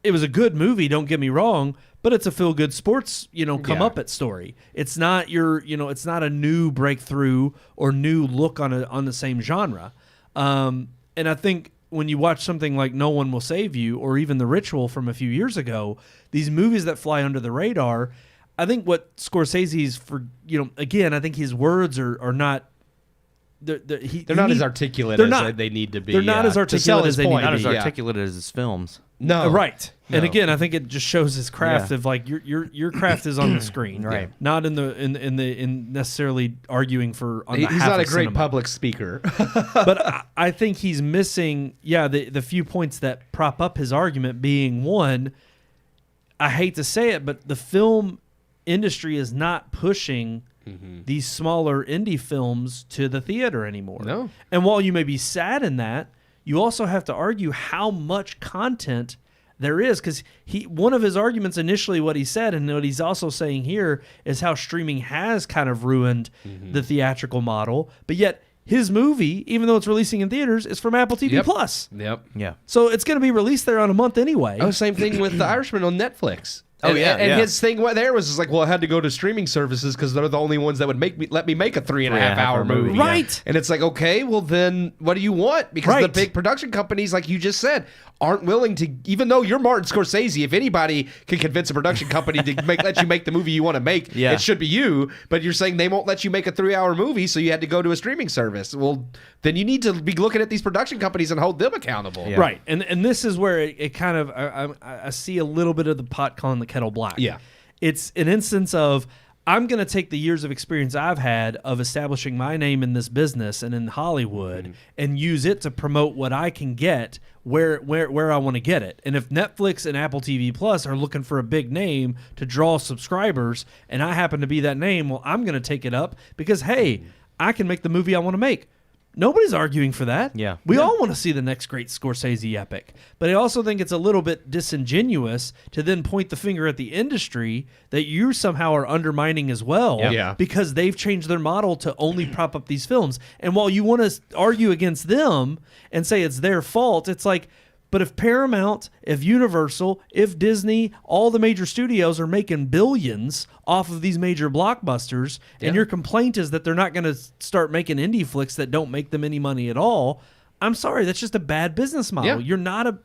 Speaker 2: it was a good movie, don't get me wrong, but it's a feel-good sports, come up at story. It's not it's not a new breakthrough or new look on the same genre. And I think when you watch something like No One Will Save You or even The Ritual from a few years ago, these movies that fly under the radar, I think what Scorsese's again, I think his words are not
Speaker 3: they're
Speaker 2: not as articulate as they need to be.
Speaker 3: They're not as articulate as they need to be.
Speaker 4: Not as articulate as his films.
Speaker 2: No,
Speaker 3: right.
Speaker 2: No.
Speaker 3: And again, I think it just shows his craft of like your craft is on the screen,
Speaker 4: right?
Speaker 3: Not in necessarily arguing for. On
Speaker 2: he's not a great
Speaker 3: cinema.
Speaker 2: public speaker,
Speaker 3: but I think he's missing. Yeah, the few points that prop up his argument being one. I hate to say it, but the film industry is not pushing these smaller indie films to the theater anymore.
Speaker 2: No.
Speaker 3: And while you may be sad in that, you also have to argue how much content there is, because one of his arguments initially, what he said, and what he's also saying here, is how streaming has kind of ruined the theatrical model. But yet his movie, even though it's releasing in theaters, is from Apple TV Plus.
Speaker 2: Yep.
Speaker 4: Yeah.
Speaker 3: So it's going to be released there on a month anyway.
Speaker 2: Oh, same thing with The Irishman on Netflix.
Speaker 4: Oh, yeah,
Speaker 2: and
Speaker 4: yeah.
Speaker 2: his thing there was just like, well, I had to go to streaming services because they're the only ones that would let me make a 3.5 hour movie.
Speaker 3: Right.
Speaker 2: And it's like, okay, well then what do you want? Because the big production companies, like you just said, aren't willing to, even though you're Martin Scorsese, if anybody can convince a production company to let you make the movie you want to make, it should be you. But you're saying they won't let you make a 3 hour movie, so you had to go to a streaming service. Well, then you need to be looking at these production companies and hold them accountable.
Speaker 4: Yeah.
Speaker 3: Right. And this is where it kind of, I see a little bit of the pot calling the kettle black.
Speaker 2: Yeah.
Speaker 3: It's an instance of, I'm going to take the years of experience I've had of establishing my name in this business and in Hollywood and use it to promote what I can get where I want to get it. And if Netflix and Apple TV Plus are looking for a big name to draw subscribers and I happen to be that name, well, I'm going to take it up because, hey, I can make the movie I want to make. Nobody's arguing for that.
Speaker 4: Yeah.
Speaker 3: We all want to see the next great Scorsese epic. But I also think it's a little bit disingenuous to then point the finger at the industry that you somehow are undermining as well.
Speaker 2: Yeah.
Speaker 3: Because they've changed their model to only prop up these films. And while you want to argue against them and say it's their fault, it's like, but if Paramount, if Universal, if Disney, all the major studios are making billions off of these major blockbusters, and your complaint is that they're not going to start making indie flicks that don't make them any money at all, I'm sorry, that's just a bad business model.
Speaker 2: Yeah.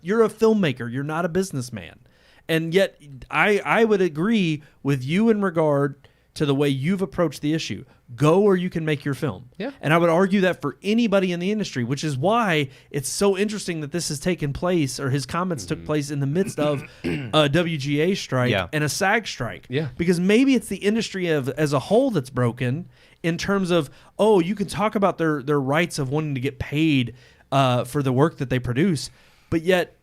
Speaker 3: You're a filmmaker. You're not a businessman. And yet I would agree with you in regard to the way you've approached the issue. Go where you can make your film.
Speaker 2: Yeah.
Speaker 3: And I would argue that for anybody in the industry, which is why it's so interesting that this has taken place, or his comments took place in the midst of a WGA strike and a SAG strike.
Speaker 2: Yeah.
Speaker 3: Because maybe it's the industry as a whole that's broken in terms of, you can talk about their rights of wanting to get paid for the work that they produce, but yet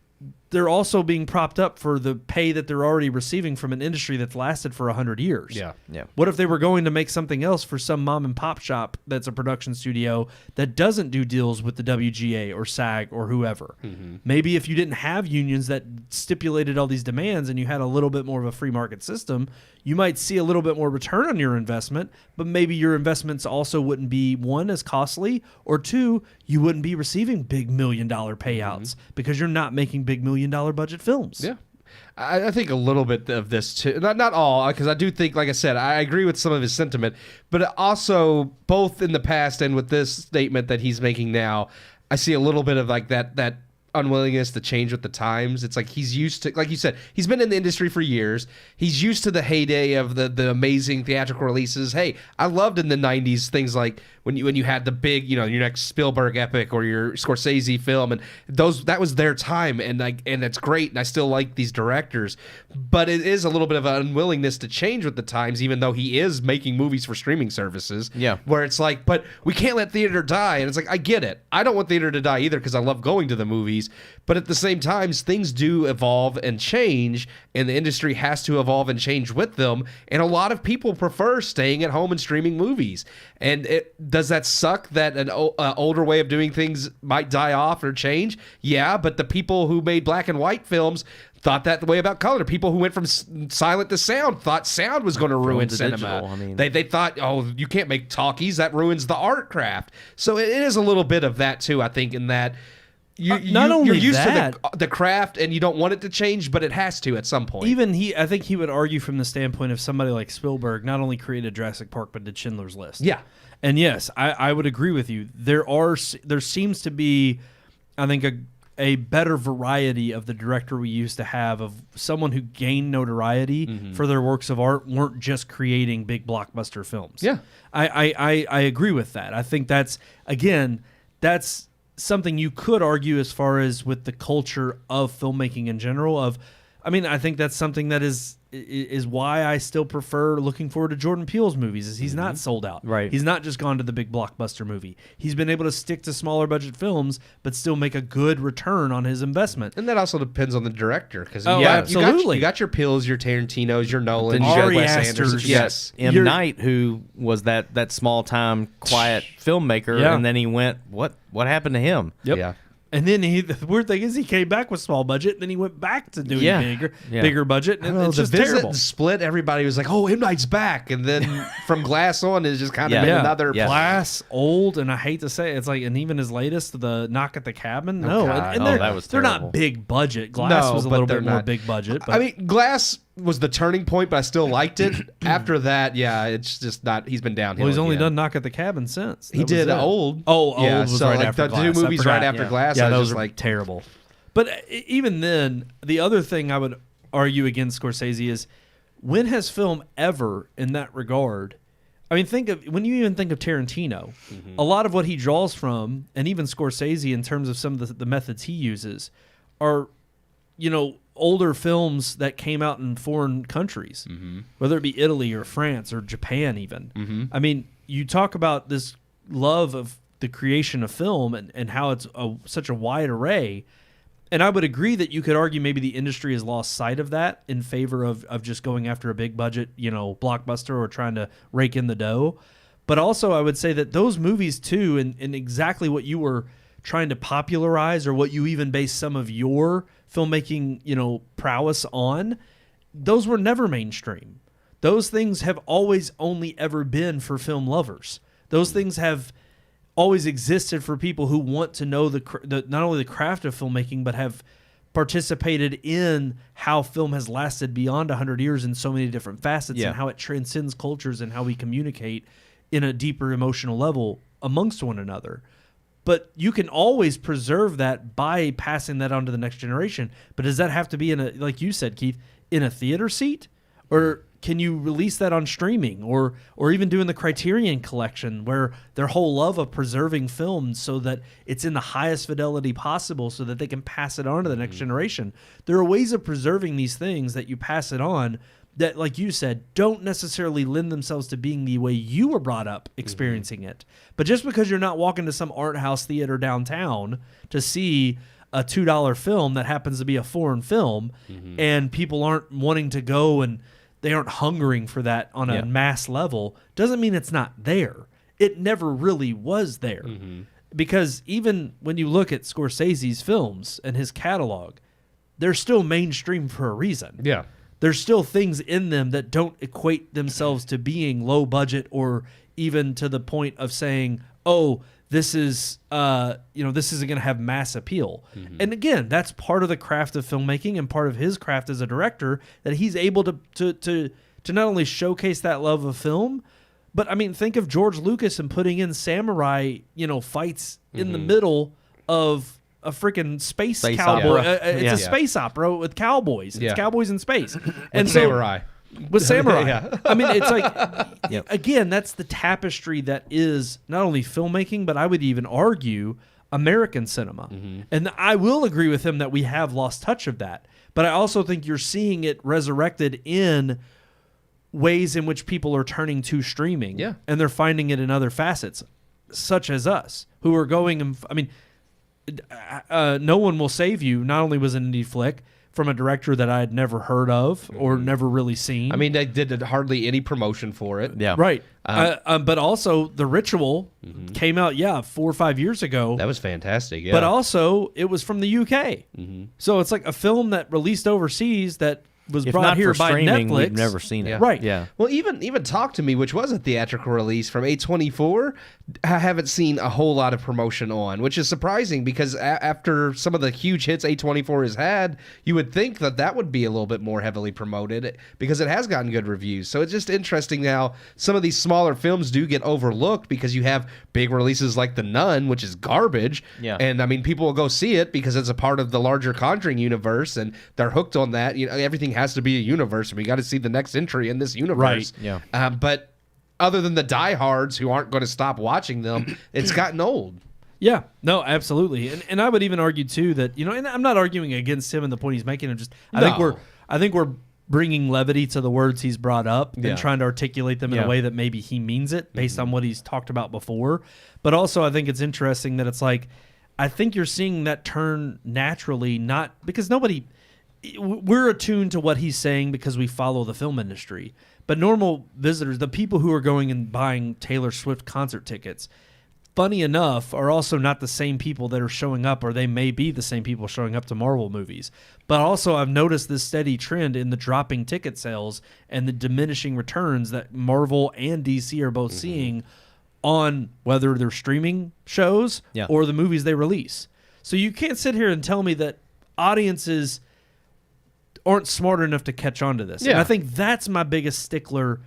Speaker 3: they're also being propped up for the pay that they're already receiving from an industry that's lasted for 100 years.
Speaker 2: Yeah.
Speaker 4: Yeah.
Speaker 3: What if they were going to make something else for some mom and pop shop that's a production studio that doesn't do deals with the WGA or SAG or whoever? Maybe if you didn't have unions that stipulated all these demands and you had a little bit more of a free market system, you might see a little bit more return on your investment, but maybe your investments also wouldn't be, one, as costly, or two, you wouldn't be receiving big $1 million payouts because you're not making big $1 million budget films.
Speaker 2: Yeah. I think a little bit of this too. Not all, because I do think, like I said, I agree with some of his sentiment, but also both in the past and with this statement that he's making now, I see a little bit of like that unwillingness to change with the times. It's like he's used to, like you said, he's been in the industry for years. He's used to the heyday of the amazing theatrical releases. Hey, I loved in the 90s things like when you had the big, your next Spielberg epic or your Scorsese film, and that was their time, and it's great, and I still like these directors. But it is a little bit of an unwillingness to change with the times, even though he is making movies for streaming services.
Speaker 4: Yeah.
Speaker 2: Where it's like, but we can't let theater die. And it's like, I get it. I don't want theater to die either because I love going to the movies. But at the same time, things do evolve and change, and the industry has to evolve and change with them. And a lot of people prefer staying at home and streaming movies. And does that suck that an older way of doing things might die off or change? Yeah, but the people who made black and white films thought that the way about color. People who went from silent to sound thought sound was going to ruin cinema.
Speaker 4: Digital, I mean.
Speaker 2: They thought, you can't make talkies. That ruins the art craft. So it is a little bit of that too, I think, in that you're used to the craft and you don't want it to change, but it has to at some point.
Speaker 3: Even I think he would argue from the standpoint of somebody like Spielberg not only created Jurassic Park, but did Schindler's List.
Speaker 2: Yeah.
Speaker 3: And yes, I would agree with you. There seems to be, I think,
Speaker 2: a better variety of the director we used to have, of someone who gained notoriety for their works of art, weren't just creating big blockbuster films.
Speaker 3: Yeah.
Speaker 2: I agree with that. I think that's something you could argue as far as with the culture of filmmaking in general. I think that's something that is why I still prefer looking forward to Jordan Peele's movies, is he's not sold out.
Speaker 4: Right.
Speaker 2: He's not just gone to the big blockbuster movie. He's been able to stick to smaller budget films, but still make a good return on his investment.
Speaker 3: And that also depends on the director. Because
Speaker 2: absolutely.
Speaker 3: You got your Peels, your Tarantinos, your Nolans,
Speaker 4: Then you
Speaker 3: your
Speaker 2: Ari
Speaker 3: Wes
Speaker 2: Aster's.
Speaker 3: Andersons. Yes.
Speaker 4: M. Night, who was that small time quiet filmmaker,
Speaker 2: Yeah.
Speaker 4: and then he went, what happened to him?
Speaker 2: Yep.
Speaker 3: Yeah.
Speaker 2: And then the weird thing is he came back with small budget, and then he went back to doing bigger budget, and it's
Speaker 3: the
Speaker 2: just
Speaker 3: Visit
Speaker 2: terrible.
Speaker 3: and Split, everybody was like, "Oh, M. Night's back," and then from Glass on, it's just kind of been another.
Speaker 4: Yeah.
Speaker 2: Glass, old, and I hate to say it, it's like, and even his latest, the Knock at the Cabin, no,
Speaker 3: God.
Speaker 2: and
Speaker 4: Oh, that was
Speaker 2: they're
Speaker 4: terrible.
Speaker 2: not big budget. Glass
Speaker 3: No,
Speaker 2: was a
Speaker 3: but
Speaker 2: little
Speaker 3: they're
Speaker 2: bit more
Speaker 3: not.
Speaker 2: big budget. But
Speaker 3: I mean, Glass was the turning point, but I still liked it. After that, it's just not. He's been downhill.
Speaker 2: he's only
Speaker 3: again.
Speaker 2: done Knock at the Cabin since.
Speaker 3: He
Speaker 2: That was
Speaker 3: did
Speaker 2: it.
Speaker 3: Old.
Speaker 2: Old
Speaker 3: Yeah,
Speaker 2: was
Speaker 3: so
Speaker 2: right
Speaker 3: like
Speaker 2: after
Speaker 3: the
Speaker 2: Glass.
Speaker 3: two
Speaker 2: I
Speaker 3: movies
Speaker 2: forgot.
Speaker 3: right after Glass,
Speaker 2: Yeah,
Speaker 3: I was
Speaker 2: those
Speaker 3: just
Speaker 2: were
Speaker 3: like
Speaker 2: terrible. But even then, the other thing I would argue against Scorsese is, when has film ever, in that regard? I mean, when you even think of Tarantino, a lot of what he draws from, and even Scorsese in terms of some of the methods he uses, are, older films that came out in foreign countries, whether it be Italy or France or Japan even. I mean, you talk about this love of the creation of film and how it's such a wide array. And I would agree that you could argue maybe the industry has lost sight of that in favor of just going after a big budget, blockbuster, or trying to rake in the dough. But also I would say that those movies too, and exactly what you were trying to popularize, or what you even base some of your filmmaking, prowess on, those were never mainstream. Those things have always only ever been for film lovers. Those things have always existed for people who want to know the not only the craft of filmmaking, but have participated in how film has lasted beyond 100 years in so many different facets, and how it transcends cultures, and how we communicate in a deeper emotional level amongst one another. But you can always preserve that by passing that on to the next generation. But does that have to be like you said, Keith, in a theater seat? Or can you release that on streaming, or even doing the Criterion Collection, where their whole love of preserving film so that it's in the highest fidelity possible so that they can pass it on to the next generation? There are ways of preserving these things that you pass it on that, like you said, don't necessarily lend themselves to being the way you were brought up experiencing it. But just because you're not walking to some art house theater downtown to see a $2 film that happens to be a foreign film, and people aren't wanting to go and they aren't hungering for that on a mass level, doesn't mean it's not there. It never really was there. Because even when you look at Scorsese's films and his catalog, they're still mainstream for a reason.
Speaker 3: Yeah.
Speaker 2: There's still things in them that don't equate themselves to being low budget, or even to the point of saying, oh, this is, this isn't going to have mass appeal. And again, that's part of the craft of filmmaking and part of his craft as a director, that he's able to not only showcase that love of film, but I mean, think of George Lucas and putting in samurai, fights in the middle of a freaking space cowboy.
Speaker 4: opera.
Speaker 2: It's a space opera with cowboys. It's cowboys in space. And so,
Speaker 3: Samurai.
Speaker 2: with samurai. I mean, it's like, again, that's the tapestry that is not only filmmaking, but I would even argue American cinema. And I will agree with him that we have lost touch of that. But I also think you're seeing it resurrected in ways in which people are turning to streaming.
Speaker 3: Yeah.
Speaker 2: And they're finding it in other facets, such as us, who are going and, I mean, No One Will Save You not only was an indie flick from a director that I had never heard of or never really seen.
Speaker 3: I mean, they did hardly any promotion for it.
Speaker 4: Yeah.
Speaker 2: Right. But also The Ritual came out, 4 or 5 years ago.
Speaker 3: That was fantastic. Yeah.
Speaker 2: But also it was from the UK. So it's like a film that released overseas that was
Speaker 4: If
Speaker 2: brought
Speaker 4: not
Speaker 2: here
Speaker 4: for
Speaker 2: by
Speaker 4: streaming,
Speaker 2: Netflix.
Speaker 4: we've never seen it.
Speaker 2: Right.
Speaker 4: Yeah.
Speaker 3: Well, even Talk to Me, which was a theatrical release from A24, I haven't seen a whole lot of promotion on, which is surprising because after some of the huge hits A24 has had, you would think that that would be a little bit more heavily promoted because it has gotten good reviews. So it's just interesting now some of these smaller films do get overlooked because you have big releases like The Nun, which is garbage.
Speaker 4: Yeah.
Speaker 3: And I mean, people will go see it because it's a part of the larger Conjuring universe and they're hooked on that. You know, everything has to be a universe and we got to see the next entry in this universe.
Speaker 2: Right.
Speaker 4: Yeah.
Speaker 3: But other than the diehards who aren't going to stop watching them, it's gotten old.
Speaker 2: Yeah, no, absolutely, and I would even argue too that and I'm not arguing against him and the point he's making. I think we're bringing levity to the words he's brought up and trying to articulate them in a way that maybe he means it based on what he's talked about before. But also, I think it's interesting that it's like I think you're seeing that turn naturally, not because we're attuned to what he's saying because we follow the film industry. But normal visitors, the people who are going and buying Taylor Swift concert tickets, funny enough, are also not the same people that are showing up, or they may be the same people showing up to Marvel movies. But also, I've noticed this steady trend in the dropping ticket sales and the diminishing returns that Marvel and DC are both seeing on whether they're streaming shows or the movies they release. So you can't sit here and tell me that audiences aren't smart enough to catch on to this.
Speaker 3: Yeah.
Speaker 2: And I think that's my biggest stickler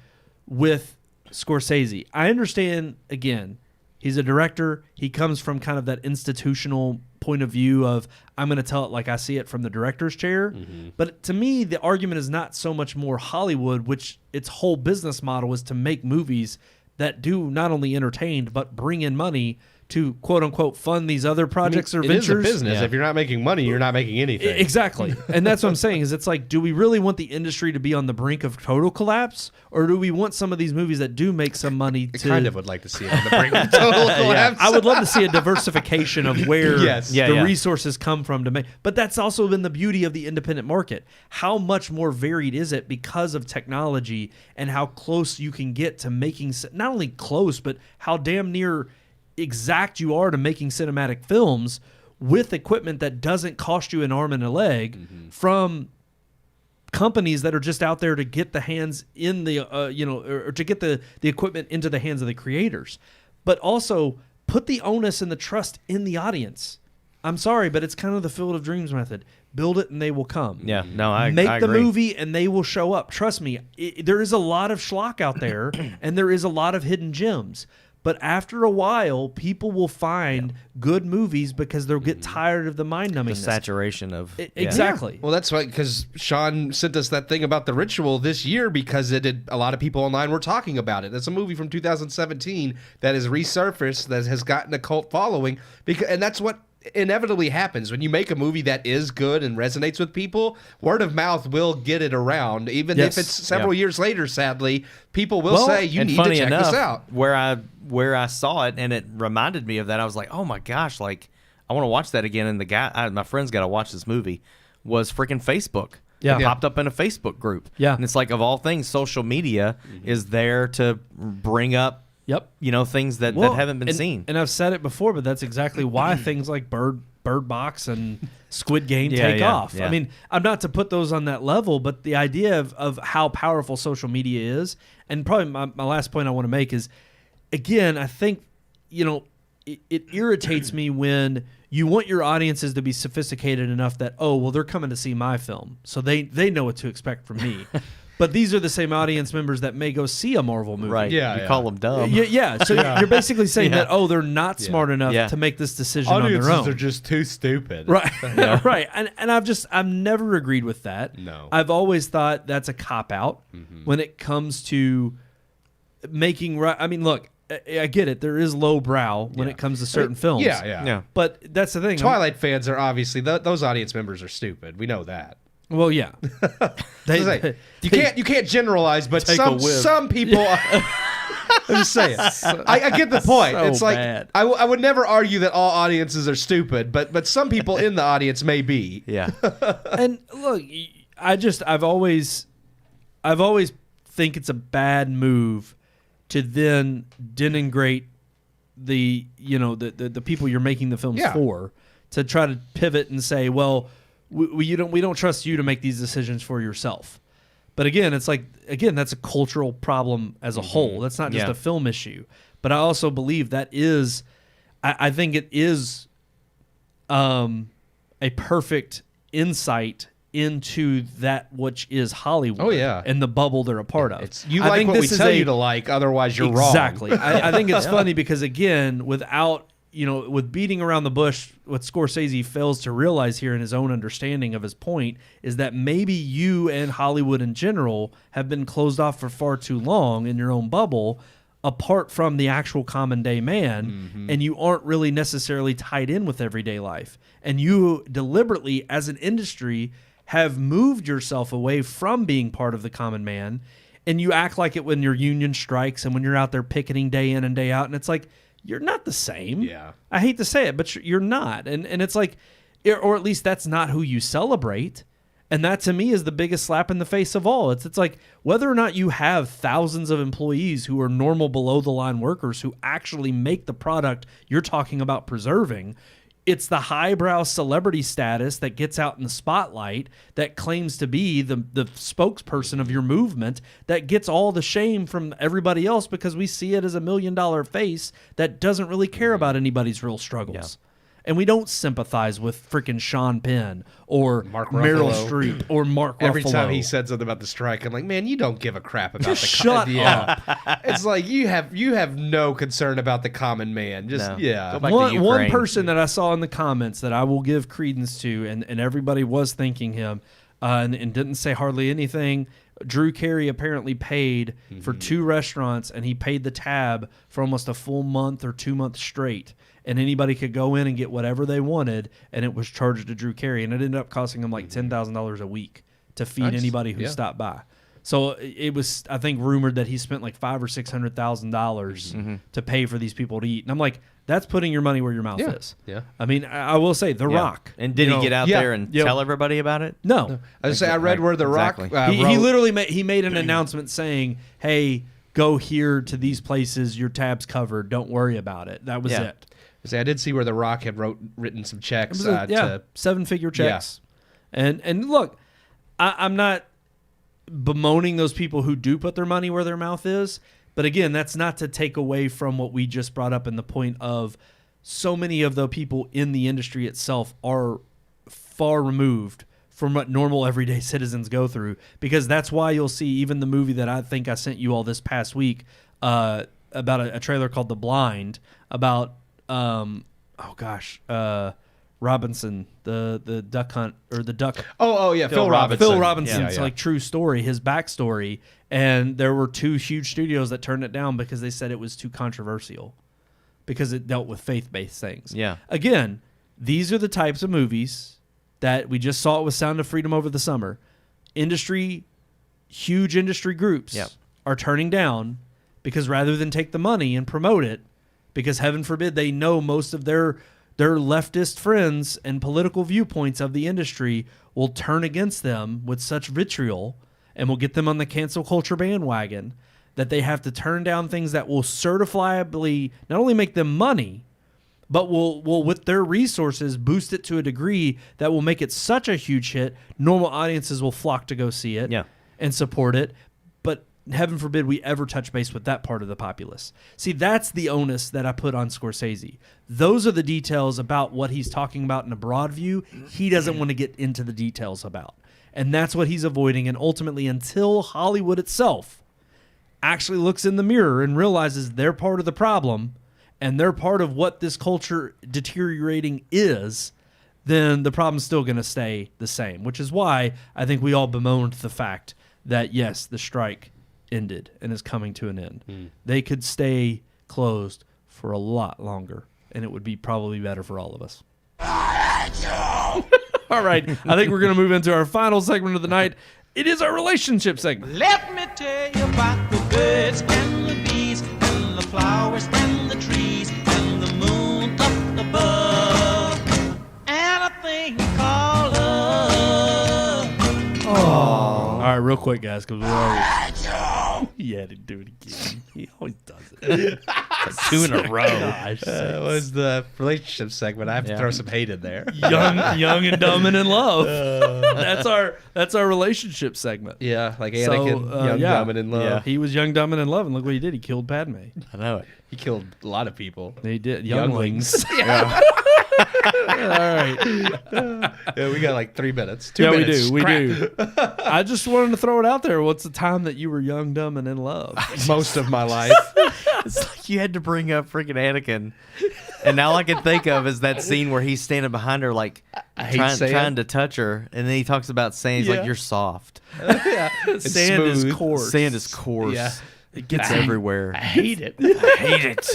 Speaker 2: with Scorsese. I understand, again, he's a director. He comes from kind of that institutional point of view of, I'm going to tell it like I see it from the director's chair. But to me, the argument is not so much more Hollywood, which its whole business model is to make movies that do not only entertain, but bring in money to quote unquote fund these other projects or ventures.
Speaker 3: It is a business. If you're not making money, you're not making anything.
Speaker 2: Exactly. And that's what I'm saying is it's like, do we really want the industry to be on the brink of total collapse? Or do we want some of these movies that do make some money
Speaker 3: I
Speaker 2: to...
Speaker 3: kind of would like to see it on the brink of total collapse.
Speaker 2: I would love to see a diversification of where
Speaker 3: Yes.
Speaker 2: resources come from to make. But that's also been the beauty of the independent market. How much more varied is it because of technology and how close you can get to making, not only close, but how damn near exact you are to making cinematic films with equipment that doesn't cost you an arm and a leg from companies that are just out there to get the hands in the or to get the equipment into the hands of the creators, but also put the onus and the trust in the audience. I'm sorry, but it's kind of the Field of Dreams method. Build it and they will come.
Speaker 4: Yeah, no, I
Speaker 2: Make
Speaker 4: I
Speaker 2: the
Speaker 4: agree.
Speaker 2: movie and they will show up. Trust me, there is a lot of schlock out there and there is a lot of hidden gems. But after a while, people will find good movies because they'll get tired of the mind numbing.
Speaker 4: The saturation of
Speaker 2: exactly.
Speaker 3: Well, that's why, because Sean sent us that thing about The Ritual this year because a lot of people online were talking about it. It's a movie from 2017 that has resurfaced, that has gotten a cult following, and that's what inevitably happens when you make a movie that is good and resonates with people. Word of mouth will get it around, even if it's several years later. Sadly, people will say you need to check this out.
Speaker 4: Where I saw it and it reminded me of that, I was like, oh my gosh, like I want to watch that again. And my friend's got to watch this movie. Was freaking Facebook.
Speaker 2: Yeah.
Speaker 4: It popped up in a Facebook group.
Speaker 2: Yeah.
Speaker 4: And it's like, of all things, social media is there to bring up things that haven't been seen.
Speaker 2: And I've said it before, but that's exactly why things like Bird Box and Squid Game take off.
Speaker 4: Yeah.
Speaker 2: I mean, I'm not to put those on that level, but the idea of how powerful social media is, and probably my last point I want to make is, again, I think, it irritates me when you want your audiences to be sophisticated enough that, they're coming to see my film, so they know what to expect from me. But these are the same audience members that may go see a Marvel movie.
Speaker 4: Right.
Speaker 3: Yeah,
Speaker 4: you call them dumb.
Speaker 2: Yeah. So you're basically saying that, they're not smart enough to make this decision
Speaker 3: Audiences
Speaker 2: on their own.
Speaker 3: are just too stupid.
Speaker 2: Right. Right. And I've never agreed with that.
Speaker 3: No.
Speaker 2: I've always thought that's a cop-out when it comes to making... I mean, look, I get it. There is low brow when it comes to certain films.
Speaker 3: Yeah.
Speaker 2: But that's the thing.
Speaker 3: Twilight fans are obviously... those audience members are stupid. We know that.
Speaker 2: Well, yeah.
Speaker 3: You can't generalize, but some people are, I'm just saying. I get the point.
Speaker 2: So
Speaker 3: it's like
Speaker 2: bad.
Speaker 3: I would never argue that all audiences are stupid, but some people in the audience may be.
Speaker 4: Yeah.
Speaker 2: And look, I've always think it's a bad move to then denigrate the people you're making the films for, to try to pivot and say, well, we don't trust you to make these decisions for yourself. But again, it's like, that's a cultural problem as a whole. That's not just a film issue. But I also believe that is, I think it is a perfect insight into that which is Hollywood.
Speaker 3: Oh, yeah.
Speaker 2: And the bubble they're a part of.
Speaker 3: You like what we tell you to like, otherwise you're wrong.
Speaker 2: Exactly. I think it's funny because, again, without, with beating around the bush, what Scorsese fails to realize here in his own understanding of his point is that maybe you and Hollywood in general have been closed off for far too long in your own bubble, apart from the actual common day man, and you aren't really necessarily tied in with everyday life. And you deliberately, as an industry, have moved yourself away from being part of the common man, and you act like it when your union strikes and when you're out there picketing day in and day out, and it's like, you're not the same.
Speaker 3: Yeah.
Speaker 2: I hate to say it, but you're not. And it's like, or at least that's not who you celebrate. And that to me is the biggest slap in the face of all. It's like whether or not you have thousands of employees who are normal below the line workers who actually make the product you're talking about preserving, it's the highbrow celebrity status that gets out in the spotlight that claims to be the spokesperson of your movement that gets all the shame from everybody else because we see it as $1 million face that doesn't really care about anybody's real struggles. Yeah. And we don't sympathize with freaking Sean Penn or Meryl Streep or Mark Ruffalo.
Speaker 3: Every time he said something about the strike, I'm like, man, you don't give a crap about
Speaker 2: just shut up.
Speaker 3: It's like you have no concern about the common man. Just
Speaker 4: Go back to
Speaker 2: one person that I saw in the comments that I will give credence to, and everybody was thanking him, and didn't say hardly anything. Drew Carey apparently paid for 2 restaurants, and he paid the tab for almost a full month or 2 months straight. And anybody could go in and get whatever they wanted, and it was charged to Drew Carey. And it ended up costing him like $10,000 a week to feed anybody who stopped by. So it was, I think, rumored that he spent like $500,000 or $600,000 to pay for these people to eat. And I'm like, that's putting your money where your mouth is.
Speaker 3: Yeah.
Speaker 2: I mean, I will say, The Rock.
Speaker 4: And did he get out there and tell everybody about it?
Speaker 2: No.
Speaker 3: I read where The Rock
Speaker 2: he literally made an announcement saying, hey, go here to these places. Your tab's covered. Don't worry about it. That was it.
Speaker 3: I did see where The Rock had written some checks. To
Speaker 2: 7-figure checks. Yeah. And look, I'm not bemoaning those people who do put their money where their mouth is. But again, that's not to take away from what we just brought up in the point of so many of the people in the industry itself are far removed from what normal everyday citizens go through. Because that's why you'll see even the movie that I think I sent you all this past week about a trailer called The Blind about Robinson, the duck hunt or the duck.
Speaker 3: Phil Robinson.
Speaker 2: Phil Robinson's like true story, his backstory, and there were 2 huge studios that turned it down because they said it was too controversial, because it dealt with faith-based things.
Speaker 4: Yeah.
Speaker 2: Again, these are the types of movies that we just saw it with Sound of Freedom over the summer. Huge industry groups are turning down because rather than take the money and promote it, because heaven forbid they know most of their leftist friends and political viewpoints of the industry will turn against them with such vitriol and will get them on the cancel culture bandwagon that they have to turn down things that will certifiably not only make them money, but will with their resources boost it to a degree that will make it such a huge hit, normal audiences will flock to go see it and support it. But heaven forbid we ever touch base with that part of the populace. See, that's the onus that I put on Scorsese. Those are the details about what he's talking about in a broad view. He doesn't want to get into the details about. And that's what he's avoiding. And ultimately, until Hollywood itself actually looks in the mirror and realizes they're part of the problem and they're part of what this culture deteriorating is, then the problem's still going to stay the same, which is why I think we all bemoaned the fact that, yes, the strike ended and is coming to an end. They could stay closed for a lot longer, and it would be probably better for all of us. All right, I think we're going to move into our final segment of the night. It is our relationship segment.
Speaker 5: Let me tell you about the birds and the bees and the flowers and the trees and the moon up above and a thing called love.
Speaker 2: All right, real quick, guys, because we're already... He had to do it again. He always does it.
Speaker 4: 2 in a row.
Speaker 3: It was the relationship segment. I have to throw some hate in there.
Speaker 2: Young and dumb and in love. That's our relationship segment.
Speaker 3: Yeah, like Anakin, young, dumb, and in love.
Speaker 4: Yeah.
Speaker 2: He was young, dumb, and in love, and look what he did. He killed Padme.
Speaker 4: I know it.
Speaker 3: He killed a lot of people.
Speaker 2: He did. Younglings.
Speaker 3: Yeah.
Speaker 2: All right.
Speaker 3: Yeah, we got like 3 minutes. 2 minutes.
Speaker 2: We do. I just wanted to throw it out there. What's the time that you were young, dumb, and in love?
Speaker 3: Most of my life.
Speaker 4: It's like you had to bring up freaking Anakin. And all I can think of is that scene where he's standing behind her, like trying to touch her. And then he talks about sand. He's like, "You're soft."
Speaker 3: Yeah.
Speaker 2: Sand is
Speaker 3: smooth.
Speaker 2: coarse.
Speaker 4: Sand is coarse.
Speaker 3: Yeah.
Speaker 4: It gets everywhere.
Speaker 3: I hate it.
Speaker 4: I hate it.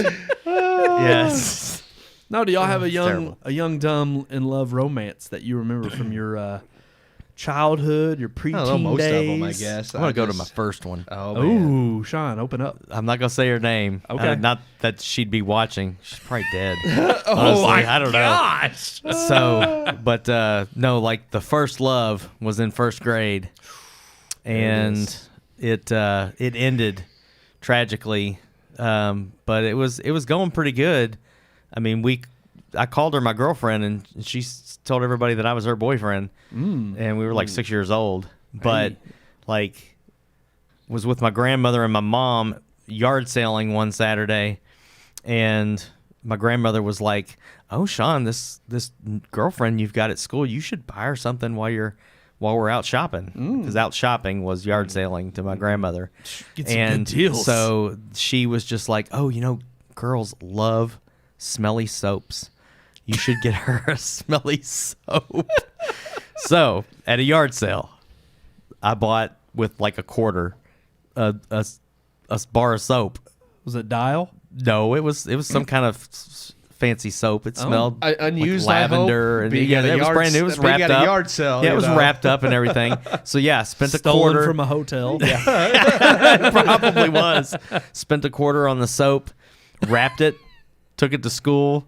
Speaker 4: Yes.
Speaker 2: No, do y'all have a
Speaker 4: terrible.
Speaker 2: young, dumb, in love romance that you remember from your childhood, your preteen
Speaker 3: I don't know, most
Speaker 2: days?
Speaker 3: of them, I guess.
Speaker 4: I'm going to go to my first one.
Speaker 3: Oh, man.
Speaker 2: Ooh, Sean, open up.
Speaker 4: I'm not going to say her name.
Speaker 2: Okay.
Speaker 4: Not that she'd be watching. She's probably dead.
Speaker 2: Oh,
Speaker 4: Honestly,
Speaker 2: my
Speaker 4: I don't
Speaker 2: gosh.
Speaker 4: know. So, but no, like the first love was in first grade. And it ended tragically. But it was going pretty good. I mean, I called her my girlfriend, and she told everybody that I was her boyfriend, and we were like 6 years old. But like, was with my grandmother and my mom yard sailing one Saturday, and my grandmother was like, "Oh, Sean, this girlfriend you've got at school, you should buy her something while we're out shopping," because out shopping was yard sailing to my grandmother.
Speaker 2: Get some good deals.
Speaker 4: So she was just like, "Oh, girls love smelly soaps. You should get her a smelly soap." So at a yard sale, I bought with like a quarter a bar of soap.
Speaker 2: Was it Dial?
Speaker 4: No, it was some kind of fancy soap. It smelled
Speaker 3: unused,
Speaker 4: like lavender, and
Speaker 3: being
Speaker 4: yeah,
Speaker 3: at a
Speaker 4: it was
Speaker 3: yard
Speaker 4: brand new. It was
Speaker 3: being
Speaker 4: wrapped
Speaker 3: at a
Speaker 4: up.
Speaker 3: yard sale,
Speaker 4: Yeah, it
Speaker 3: you
Speaker 4: was
Speaker 3: know.
Speaker 4: wrapped up and everything. So yeah, spent a
Speaker 2: Stolen
Speaker 4: quarter
Speaker 2: from a hotel.
Speaker 4: It probably was. Spent a quarter on the soap, wrapped it, took it to school,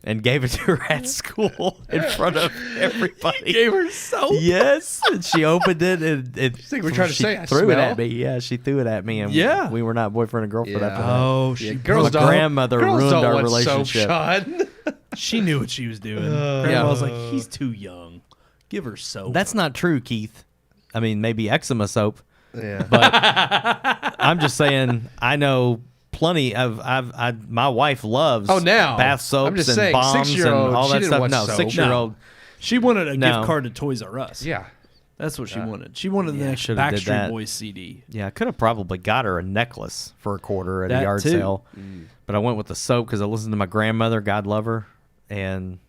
Speaker 4: and gave it to her at school in front of everybody.
Speaker 2: Gave her soap?
Speaker 4: Yes. And she opened it, and
Speaker 3: we're trying to
Speaker 4: she
Speaker 3: say, I
Speaker 4: threw it
Speaker 3: smell?
Speaker 4: at me. Yeah, she threw it at me, and
Speaker 2: Yeah.
Speaker 4: we were not boyfriend and girlfriend
Speaker 3: Yeah.
Speaker 4: after that.
Speaker 2: Oh,
Speaker 3: Girls
Speaker 4: My
Speaker 3: don't.
Speaker 4: grandmother
Speaker 3: girls
Speaker 4: ruined
Speaker 3: don't
Speaker 4: our
Speaker 3: want
Speaker 4: relationship.
Speaker 3: Soap, Sean.
Speaker 2: she knew what she was doing. Grandma was like, he's too young. Give her soap.
Speaker 4: That's not true, Keith. I mean, maybe eczema soap,
Speaker 3: Yeah.
Speaker 4: but I'm just saying, I know plenty of my wife loves
Speaker 3: now.
Speaker 4: bath soaps
Speaker 3: I'm just
Speaker 4: and
Speaker 3: saying,
Speaker 4: bombs and
Speaker 3: 6-year-old,
Speaker 4: all
Speaker 3: she
Speaker 4: that
Speaker 3: didn't
Speaker 4: stuff.
Speaker 3: want
Speaker 4: No,
Speaker 3: soap.
Speaker 4: 6-year-old.
Speaker 2: She wanted a
Speaker 4: No.
Speaker 2: gift card to Toys R Us.
Speaker 3: Yeah.
Speaker 2: That's what she wanted. She wanted the next
Speaker 4: shoulda did
Speaker 2: Backstreet
Speaker 4: that.
Speaker 2: Boys CD.
Speaker 4: Yeah, I could have probably got her a necklace for a quarter at
Speaker 2: That
Speaker 4: a yard
Speaker 2: too.
Speaker 4: sale, but I went with the soap because I listened to my grandmother, God love her, and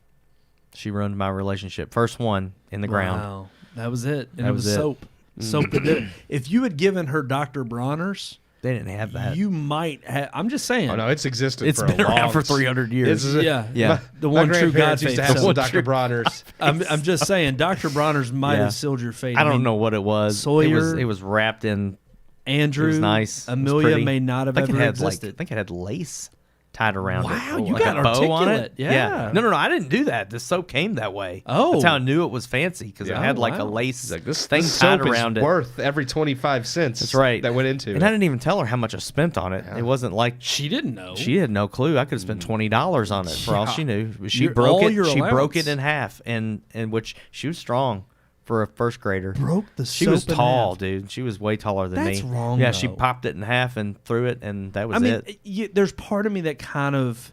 Speaker 4: she ruined my relationship. First one in the ground.
Speaker 2: Wow. That was it. And
Speaker 4: That
Speaker 2: it was
Speaker 4: was it.
Speaker 2: soap. Soap that did it. If you had given her Dr. Bronner's,
Speaker 4: They didn't have that.
Speaker 2: you might have. I'm just saying.
Speaker 3: Oh no, it's existed.
Speaker 4: It's
Speaker 3: for
Speaker 4: been
Speaker 3: a long
Speaker 4: around for 300 years.
Speaker 2: Yeah.
Speaker 4: Yeah.
Speaker 2: The one
Speaker 3: my
Speaker 2: true God
Speaker 3: grandparents used
Speaker 2: faith
Speaker 3: to have some
Speaker 2: soap.
Speaker 3: Dr. Bronner's.
Speaker 2: I'm just saying, Dr. Bronner's might
Speaker 4: Yeah.
Speaker 2: have sealed your fate.
Speaker 4: I don't
Speaker 2: mean,
Speaker 4: know what it was.
Speaker 2: Sawyer,
Speaker 4: It was wrapped in.
Speaker 2: Andrew,
Speaker 4: It was nice. It was
Speaker 2: Amelia
Speaker 4: pretty.
Speaker 2: may not have
Speaker 4: I think
Speaker 2: ever
Speaker 4: it had
Speaker 2: existed.
Speaker 4: I think it had lace tied around it.
Speaker 2: Wow, you
Speaker 4: like
Speaker 2: got
Speaker 4: a bow on
Speaker 2: articulate.
Speaker 4: it.
Speaker 2: Yeah.
Speaker 4: No, I didn't do that. The soap came that way.
Speaker 2: Oh.
Speaker 4: That's how I knew it was fancy because
Speaker 3: Yeah.
Speaker 4: it had like a
Speaker 2: Wow.
Speaker 4: lace
Speaker 3: It's like this
Speaker 4: thing
Speaker 3: this
Speaker 4: tied
Speaker 3: soap
Speaker 4: around
Speaker 3: is
Speaker 4: it.
Speaker 3: worth every 25 cents.
Speaker 4: That's right.
Speaker 3: That went into
Speaker 4: And
Speaker 3: it.
Speaker 4: I didn't even tell her how much I spent on it.
Speaker 3: Yeah.
Speaker 4: It wasn't like
Speaker 2: She didn't know.
Speaker 4: she had no clue. I could have spent $20 on it for all she knew. She
Speaker 2: Your-
Speaker 4: broke
Speaker 2: all
Speaker 4: it.
Speaker 2: your
Speaker 4: She broke it
Speaker 2: allowance.
Speaker 4: in half, and which she was strong for a first grader.
Speaker 2: broke the
Speaker 4: She
Speaker 2: soap
Speaker 4: was
Speaker 2: in
Speaker 4: tall,
Speaker 2: half.
Speaker 4: dude. She was way taller than
Speaker 2: That's
Speaker 4: me.
Speaker 2: wrong,
Speaker 4: Yeah, she
Speaker 2: though.
Speaker 4: popped it in half and threw it, and that was
Speaker 2: I mean,
Speaker 4: it.
Speaker 2: there's part of me that kind of,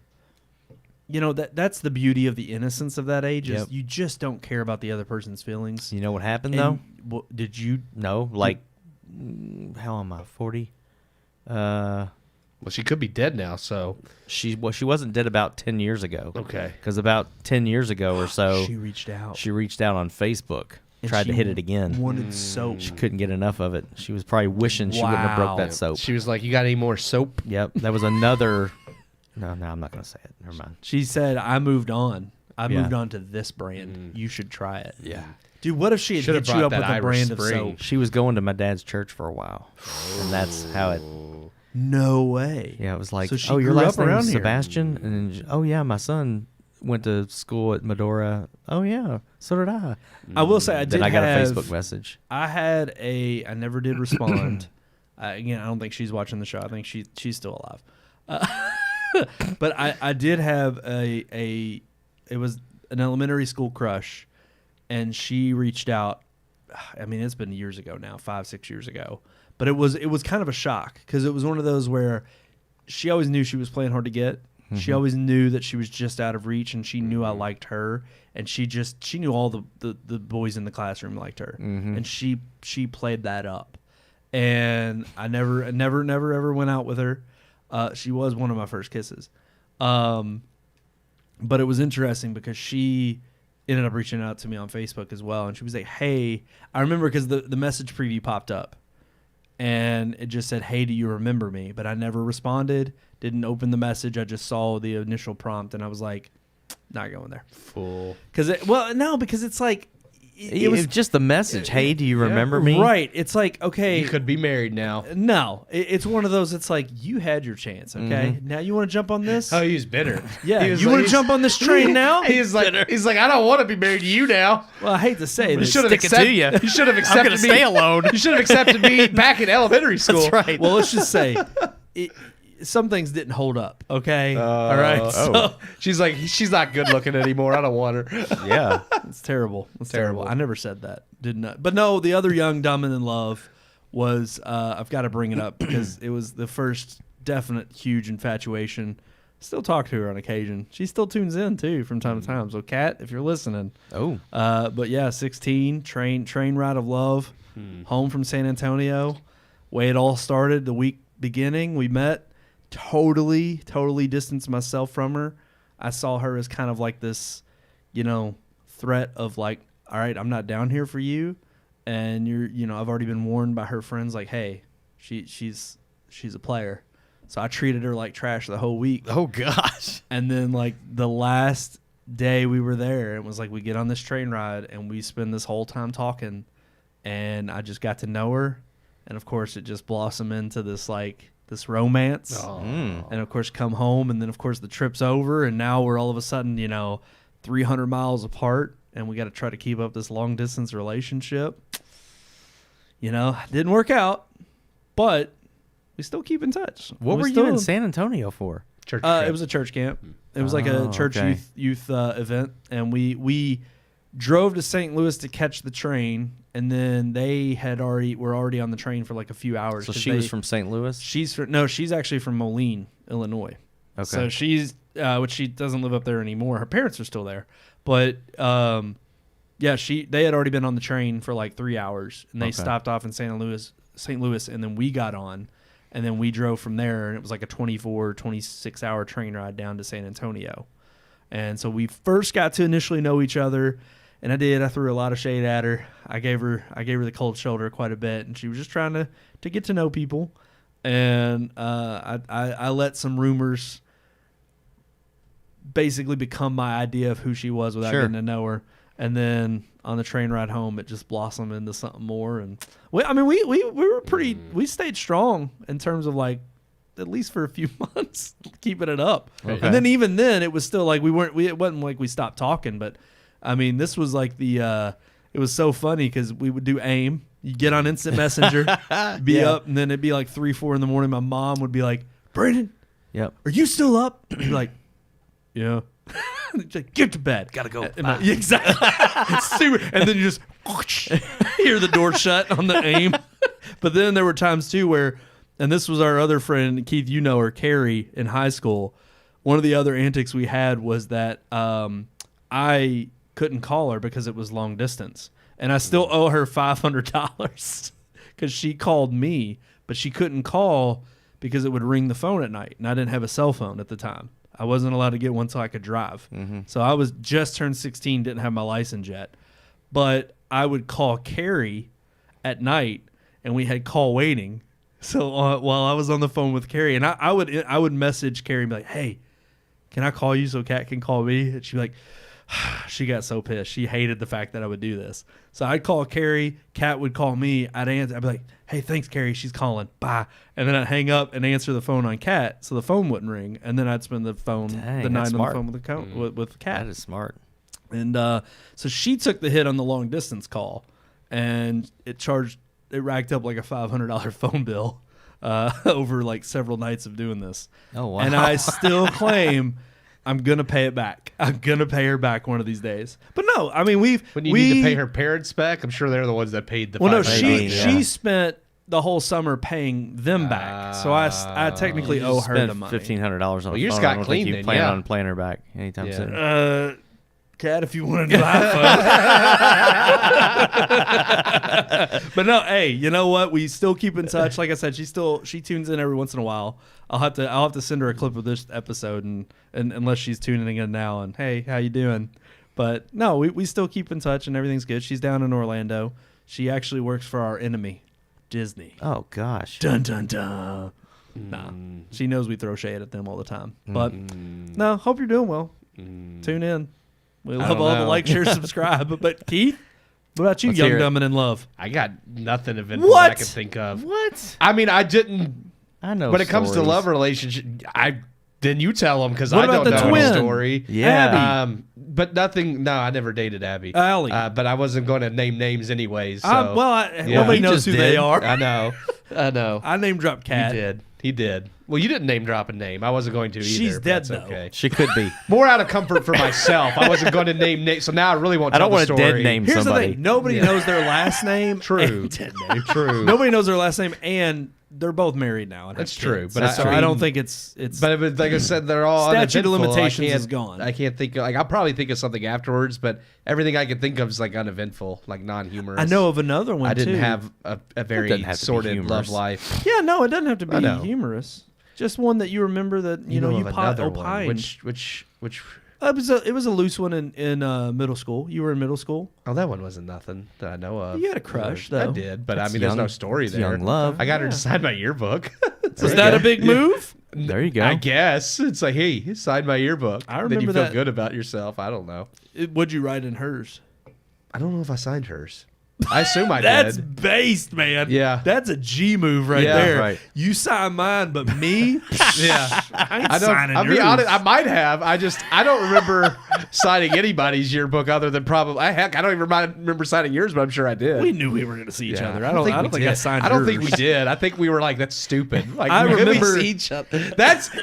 Speaker 2: that's the beauty of the innocence of that age is
Speaker 4: Yep.
Speaker 2: you just don't care about the other person's feelings.
Speaker 4: You know what happened
Speaker 2: And,
Speaker 4: though?
Speaker 2: well, did you?
Speaker 4: No, like how am I? 40.
Speaker 3: Well, she could be dead now, so
Speaker 4: She wasn't dead about 10 years ago.
Speaker 3: okay.
Speaker 4: Because about 10 years ago or so,
Speaker 2: She reached out.
Speaker 4: she reached out on Facebook,
Speaker 2: And
Speaker 4: tried to
Speaker 2: she
Speaker 4: hit it again.
Speaker 2: Wanted soap.
Speaker 4: She couldn't get enough of it. She was probably wishing she wouldn't have broke
Speaker 2: Wow.
Speaker 4: that soap.
Speaker 3: She was like, "You got any more soap?"
Speaker 4: Yep, that was another. No, I'm not going to say it. Never mind.
Speaker 2: She said, "I moved on. I
Speaker 4: Yeah.
Speaker 2: moved on to this brand. You should try it."
Speaker 4: Yeah.
Speaker 2: Dude, what if she had
Speaker 3: Should've
Speaker 2: hit you
Speaker 3: brought
Speaker 2: up with
Speaker 3: that
Speaker 2: a
Speaker 3: Irish
Speaker 2: brand of
Speaker 3: Spring.
Speaker 2: soap?
Speaker 4: She was going to my dad's church for a while, and that's how it.
Speaker 2: No way.
Speaker 4: Yeah, it was like,
Speaker 2: So she
Speaker 4: oh, your
Speaker 2: grew
Speaker 4: last
Speaker 2: up
Speaker 4: name
Speaker 2: around
Speaker 4: is
Speaker 2: here.
Speaker 4: Sebastian, and then, oh yeah, my son went to school at Medora. Oh yeah, so did I.
Speaker 2: I will say I did
Speaker 4: Then I got
Speaker 2: have,
Speaker 4: a Facebook message.
Speaker 2: I had I never did respond. Again, I don't think she's watching the show. I think she's still alive. But I did have it was an elementary school crush, and she reached out. I mean, it's been years ago now, 5-6 years ago. But it was kind of a shock because it was one of those where she always knew she was playing hard to get. Mm-hmm. She always knew that she was just out of reach, and she knew I liked her, and she knew all the boys in the classroom liked her, and she played that up. And I never ever went out with her. She was one of my first kisses. But it was interesting because she ended up reaching out to me on Facebook as well. And she was like, hey, I remember because the message preview popped up and it just said, hey, do you remember me? But I never responded, didn't open the message. I just saw the initial prompt and I was like, not going there.
Speaker 3: Fool.
Speaker 2: Because it's like,
Speaker 4: it was just the message. Hey, do you remember me?
Speaker 2: Right. It's like, okay.
Speaker 3: You could be married now.
Speaker 2: No. It's one of those, it's like, you had your chance, okay? Now you want to jump on this?
Speaker 3: Oh, he was bitter.
Speaker 2: Yeah. You want to jump on this train now?
Speaker 3: He's like, I don't want to be married to you now.
Speaker 2: Well, I hate to say this.
Speaker 3: You should have accepted me.
Speaker 4: Stay alone.
Speaker 3: You should have accepted me back in elementary school.
Speaker 4: That's right.
Speaker 2: Well, let's just say some things didn't hold up, okay? All right. So
Speaker 3: she's like, she's not good looking anymore. I don't want her.
Speaker 4: Yeah.
Speaker 2: it's terrible. It's terrible. I never said that. Did not. But no, the other young, dumb, and in love was, I've got to bring it up because it was the first definite huge infatuation. Still talk to her on occasion. She still tunes in too from time to time. So Kat, if you're listening.
Speaker 4: Oh.
Speaker 2: But yeah, 16, train ride of love, home from San Antonio. Way it all started the week beginning. We met. Totally distanced myself from her. I saw her as kind of like this, threat of like, all right, I'm not down here for you. And I've already been warned by her friends like, hey, she's a player. So I treated her like trash the whole week.
Speaker 4: Oh gosh.
Speaker 2: And then like the last day we were there, it was like we get on this train ride and we spend this whole time talking, and I just got to know her, and of course it just blossomed into this romance. And of course come home, and then of course the trip's over, and now we're all of a sudden 300 miles apart, and we got to try to keep up this long distance relationship. Didn't work out, but we still keep in touch.
Speaker 4: What were you in San Antonio for?
Speaker 3: Church
Speaker 2: it was a church camp. It was like a church youth event, and we drove to St. Louis to catch the train, and then they were already on the train for like a few hours.
Speaker 4: So she was from St. Louis?
Speaker 2: She's actually from Moline, Illinois. Okay. So she's which she doesn't live up there anymore. Her parents are still there, but they had already been on the train for like 3 hours, and they stopped off in St. Louis, and then we got on, and then we drove from there, and it was like a 26 hour train ride down to San Antonio. And so we first got to initially know each other. And I threw a lot of shade at her. I gave her the cold shoulder quite a bit, and she was just trying to get to know people. And I let some rumors basically become my idea of who she was without getting to know her. And then on the train ride home, it just blossomed into something more. And we were we stayed strong in terms of like at least for a few months, keeping it up. Okay. And then even then, it was still like it wasn't like we stopped talking, but. I mean, this was like it was so funny because we would do AIM. You get on Instant Messenger, be up, and then it'd be like 3, 4 in the morning. My mom would be like, Brandon,
Speaker 4: are
Speaker 2: you still up? I'd be like, yeah. Like, get to bed.
Speaker 4: Gotta go.
Speaker 2: Exactly. And then you just hear the door shut on the AIM. But then there were times too where, and this was our other friend, Keith, her, Carrie, in high school. One of the other antics we had was that I couldn't call her because it was long distance, and I still owe her $500 because she called me, but she couldn't call because it would ring the phone at night, and I didn't have a cell phone at the time. I wasn't allowed to get one till I could drive. So I was just turned 16, didn't have my license yet, but I would call Carrie at night, and we had call waiting. So while I was on the phone with Carrie, and I would message Carrie and be like, hey, can I call you so Kat can call me? And she'd be like, she got so pissed. She hated the fact that I would do this. So I'd call Carrie. Kat would call me. I'd answer. I'd be like, hey, thanks, Carrie. She's calling. Bye. And then I'd hang up and answer the phone on Kat so the phone wouldn't ring. And then I'd spend the night on the phone with Kat.
Speaker 4: That is smart.
Speaker 2: And so she took the hit on the long distance call, and it racked up like a $500 phone bill. over like several nights of doing this.
Speaker 4: Oh, wow.
Speaker 2: And I still claim I'm gonna pay it back. I'm gonna pay her back one of these days. But no, I mean
Speaker 3: When you need to pay her parents back, I'm sure they're the ones that paid the.
Speaker 2: Well, no,
Speaker 3: $500.
Speaker 2: she spent the whole summer paying them back, so I technically owe her the money.
Speaker 4: $1,500 on a phone.
Speaker 3: you just
Speaker 4: I
Speaker 3: got
Speaker 4: don't
Speaker 3: clean
Speaker 4: think
Speaker 3: then,
Speaker 4: you plan
Speaker 3: yeah.
Speaker 4: on paying her back anytime
Speaker 3: Yeah.
Speaker 4: soon.
Speaker 2: Cat, if you want to do iPhone. But no, hey, you know what? We still keep in touch. Like I said, she tunes in every once in a while. I'll have to send her a clip of this episode, and unless she's tuning in now, and hey, how you doing? But no, we still keep in touch, and everything's good. She's down in Orlando. She actually works for our enemy, Disney.
Speaker 4: Oh, gosh.
Speaker 2: Dun dun dun. Nah, she knows we throw shade at them all the time. But no, hope you're doing well. Tune in. We love
Speaker 3: don't
Speaker 2: all the
Speaker 3: know.
Speaker 2: like, share, subscribe. But Keith, what about you,
Speaker 4: Let's
Speaker 2: young,
Speaker 4: hear it.
Speaker 2: dumb, and in love?
Speaker 3: I got nothing eventful
Speaker 2: What?
Speaker 3: that I can think of.
Speaker 4: What?
Speaker 3: I mean, I didn't.
Speaker 4: I know.
Speaker 3: When it comes to
Speaker 4: stories.
Speaker 3: love relationship, then you tell them because
Speaker 2: What
Speaker 3: I
Speaker 2: about
Speaker 3: don't
Speaker 2: the
Speaker 3: know
Speaker 2: twin?
Speaker 3: the story.
Speaker 4: Yeah.
Speaker 3: But nothing. No, I never dated Abby.
Speaker 2: Allie.
Speaker 3: But I wasn't going to name names anyways. So.
Speaker 2: Nobody
Speaker 3: He
Speaker 2: knows
Speaker 4: just
Speaker 2: who
Speaker 4: did.
Speaker 2: they are.
Speaker 3: I know. I know.
Speaker 2: I name drop Cat.
Speaker 3: He did. Well, you didn't name drop a name. I wasn't going to either.
Speaker 2: She's
Speaker 3: but
Speaker 2: dead,
Speaker 3: that's
Speaker 2: though.
Speaker 3: Okay.
Speaker 4: She could be.
Speaker 3: More out of comfort for myself. I wasn't going to name names. So now I really won't
Speaker 4: I
Speaker 3: tell
Speaker 4: don't
Speaker 3: the
Speaker 4: want to
Speaker 3: story.
Speaker 4: dead name
Speaker 2: Here's
Speaker 4: somebody.
Speaker 2: the thing. Nobody knows their last name.
Speaker 3: True.
Speaker 2: Dead name.
Speaker 3: True.
Speaker 2: Nobody knows their last name, and they're both married now. And have
Speaker 3: That's true,
Speaker 2: kids.
Speaker 3: but
Speaker 2: so
Speaker 3: I
Speaker 2: I don't
Speaker 3: mean-
Speaker 2: think it's.
Speaker 3: But if it's, like I said, they're all
Speaker 2: Statute of
Speaker 3: uneventful.
Speaker 2: limitations
Speaker 3: I can't-
Speaker 2: is gone.
Speaker 3: I can't think of, I'll probably think of something afterwards, but everything I can think of is like uneventful, like non-humorous.
Speaker 2: I know of another one
Speaker 3: I didn't
Speaker 2: too.
Speaker 3: have a very
Speaker 4: doesn't have to be
Speaker 3: sordid
Speaker 4: humorous.
Speaker 3: love life.
Speaker 2: Yeah, no, it doesn't have to be
Speaker 3: I know.
Speaker 2: humorous. Just one that you remember that you know
Speaker 3: of
Speaker 2: you
Speaker 3: another one.
Speaker 2: opined.
Speaker 3: Which
Speaker 2: It was a loose one in middle school. You were in middle school.
Speaker 3: oh, that one wasn't nothing that I know of.
Speaker 2: You had a crush,
Speaker 3: I
Speaker 2: though.
Speaker 3: did, but
Speaker 4: That's
Speaker 3: I mean, there's
Speaker 4: young-
Speaker 3: no story
Speaker 4: that's
Speaker 3: there.
Speaker 4: young love.
Speaker 3: I got her to sign my yearbook.
Speaker 2: Was that a big move?
Speaker 4: There you go.
Speaker 3: I guess it's like, hey, sign my yearbook.
Speaker 2: I
Speaker 3: then
Speaker 2: remember
Speaker 3: you feel
Speaker 2: that.
Speaker 3: good about yourself. I don't know.
Speaker 2: What'd you write in hers?
Speaker 3: I don't know if I signed hers. I assume I
Speaker 2: That's
Speaker 3: did.
Speaker 2: based, man.
Speaker 3: Yeah.
Speaker 2: That's a G move right
Speaker 3: Yeah,
Speaker 2: there.
Speaker 4: right.
Speaker 2: You sign mine, but me,
Speaker 3: Yeah.
Speaker 2: I ain't
Speaker 3: I don't.
Speaker 2: signing
Speaker 3: I'll
Speaker 2: yours.
Speaker 3: be honest. I might have. I don't remember signing anybody's yearbook other than probably. Heck, I don't even remember signing yours, but I'm sure I did.
Speaker 2: We knew we were going to see each
Speaker 3: Yeah.
Speaker 2: other. I don't think
Speaker 3: we
Speaker 2: I
Speaker 3: did.
Speaker 2: signed
Speaker 3: I don't think we
Speaker 2: yours.
Speaker 3: did. I think we were like, that's stupid. Like
Speaker 2: I
Speaker 3: we
Speaker 2: remember-
Speaker 3: see each other.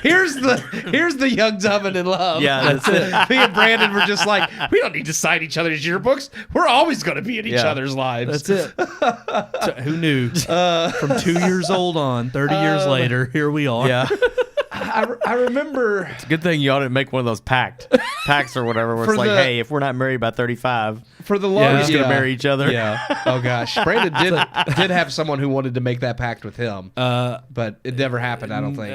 Speaker 3: Here's the young dumb and in love.
Speaker 4: Yeah, that's it.
Speaker 3: Me and Brandon were just like, we don't need to sign each other's yearbooks. We're always going to be in each
Speaker 4: Yeah.
Speaker 3: other's lives.
Speaker 2: That's it. So, who knew? From 2 years old on, 30 years later, here we are.
Speaker 4: Yeah.
Speaker 3: I remember.
Speaker 4: It's a good thing you ought to make one of those pacts or whatever where
Speaker 3: For
Speaker 4: it's like,
Speaker 3: the-
Speaker 4: hey, if we're not married by 35,
Speaker 3: For the
Speaker 4: we're
Speaker 3: longest,
Speaker 4: just going to marry each other.
Speaker 3: Yeah. Oh gosh, Brandon did have someone who wanted to make that pact with him, but it never happened. I don't think.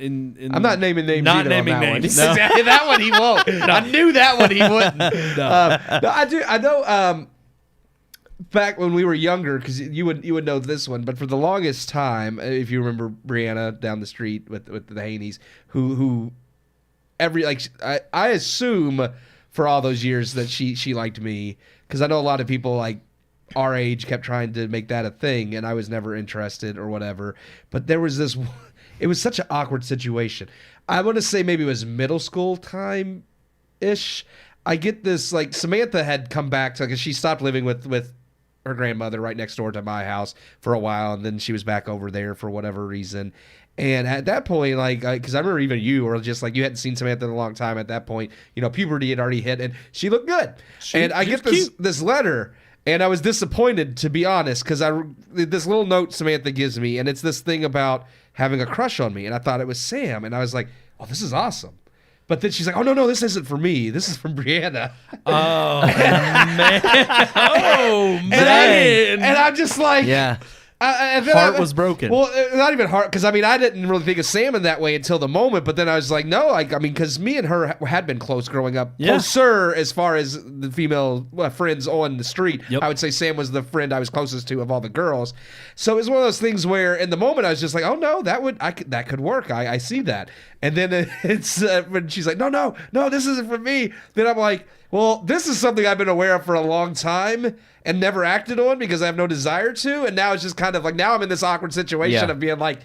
Speaker 2: In
Speaker 3: I'm not naming names.
Speaker 2: Not
Speaker 3: either on
Speaker 2: naming
Speaker 3: that one.
Speaker 2: names.
Speaker 3: No. That one he won't. I knew that one he wouldn't. No, I do. I know. Back when we were younger, because you would know this one, but for the longest time, if you remember Brianna down the street with the Haneys, who every I assume for all those years that she liked me, because I know a lot of people like our age kept trying to make that a thing, and I was never interested or whatever. But there was this, it was such an awkward situation. I want to say maybe it was middle school time ish. I get this, like, Samantha had come back to, because she stopped living with her grandmother right next door to my house for a while, and then she was back over there for whatever reason. And at that point, like, because I remember even you were just like, you hadn't seen Samantha in a long time at that point. You know, puberty had already hit, and she looked good. And I get this letter, and I was disappointed, to be honest, because this little note Samantha gives me, and it's this thing about having a crush on me, and I thought it was Sam, and I was like, oh, this is awesome. But then she's like, oh, no, this isn't for me. This is from Brianna.
Speaker 2: Oh, man. Oh, man.
Speaker 3: And I'm just like...
Speaker 4: Yeah.
Speaker 3: And then
Speaker 2: Heart was broken.
Speaker 3: Well, not even heart, because I mean, I didn't really think of Sam in that way until the moment. But then I was like, no, I mean, because me and her had been close growing up,
Speaker 2: Yeah.
Speaker 3: closer as far as the female friends on the street.
Speaker 2: Yep.
Speaker 3: I would say Sam was the friend I was closest to of all the girls. So it was one of those things where, in the moment, I was just like, oh no, that could work. I see that. And then it's when she's like, no, this isn't for me. Then I'm like, well, this is something I've been aware of for a long time and never acted on because I have no desire to. And now it's just kind of like, now I'm in this awkward situation
Speaker 4: Yeah.
Speaker 3: of being like,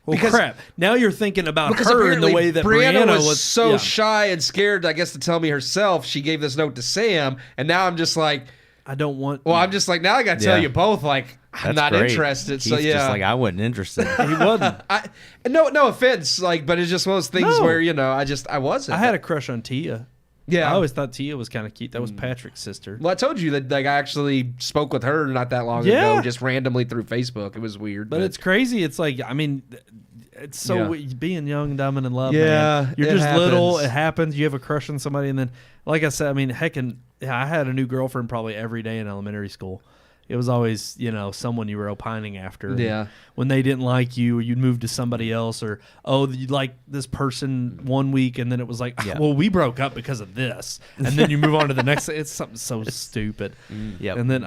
Speaker 2: Well, crap. Now you're thinking about
Speaker 3: because
Speaker 2: her in the
Speaker 3: apparently
Speaker 2: way that
Speaker 3: Brianna
Speaker 2: Brianna
Speaker 3: was so
Speaker 2: yeah.
Speaker 3: shy and scared, I guess, to tell me herself. She gave this note to Sam, and now I'm just like,
Speaker 2: I don't want.
Speaker 3: well, I'm just like, now I got to tell
Speaker 4: Yeah.
Speaker 3: you both, like, I'm not
Speaker 4: great.
Speaker 3: interested.
Speaker 4: He's
Speaker 3: So yeah,
Speaker 4: just like, I wasn't interested.
Speaker 2: He wasn't.
Speaker 3: no offense, like, but it's just one of those things
Speaker 2: No.
Speaker 3: where I wasn't.
Speaker 2: I had a crush on Tia.
Speaker 3: Yeah.
Speaker 2: I always thought Tia was kind of cute. That was Patrick's sister.
Speaker 3: Well, I told you that like I actually spoke with her not that long
Speaker 2: Yeah.
Speaker 3: ago, just randomly through Facebook. It was weird,
Speaker 2: But it's crazy. It's like, I mean, it's so being young, dumb, and in love.
Speaker 3: Yeah,
Speaker 2: man. You're
Speaker 3: it
Speaker 2: just little.
Speaker 3: happens.
Speaker 2: It happens. You have a crush on somebody, and then, like I said, I mean, I had a new girlfriend probably every day in elementary school. It was always, someone you were opining after. And
Speaker 3: Yeah.
Speaker 2: when they didn't like you, you'd move to somebody else, or you like this person one week, and then it was like, well, we broke up because of this, and then you move on to the next. It's something so stupid.
Speaker 4: Yep.
Speaker 2: And then,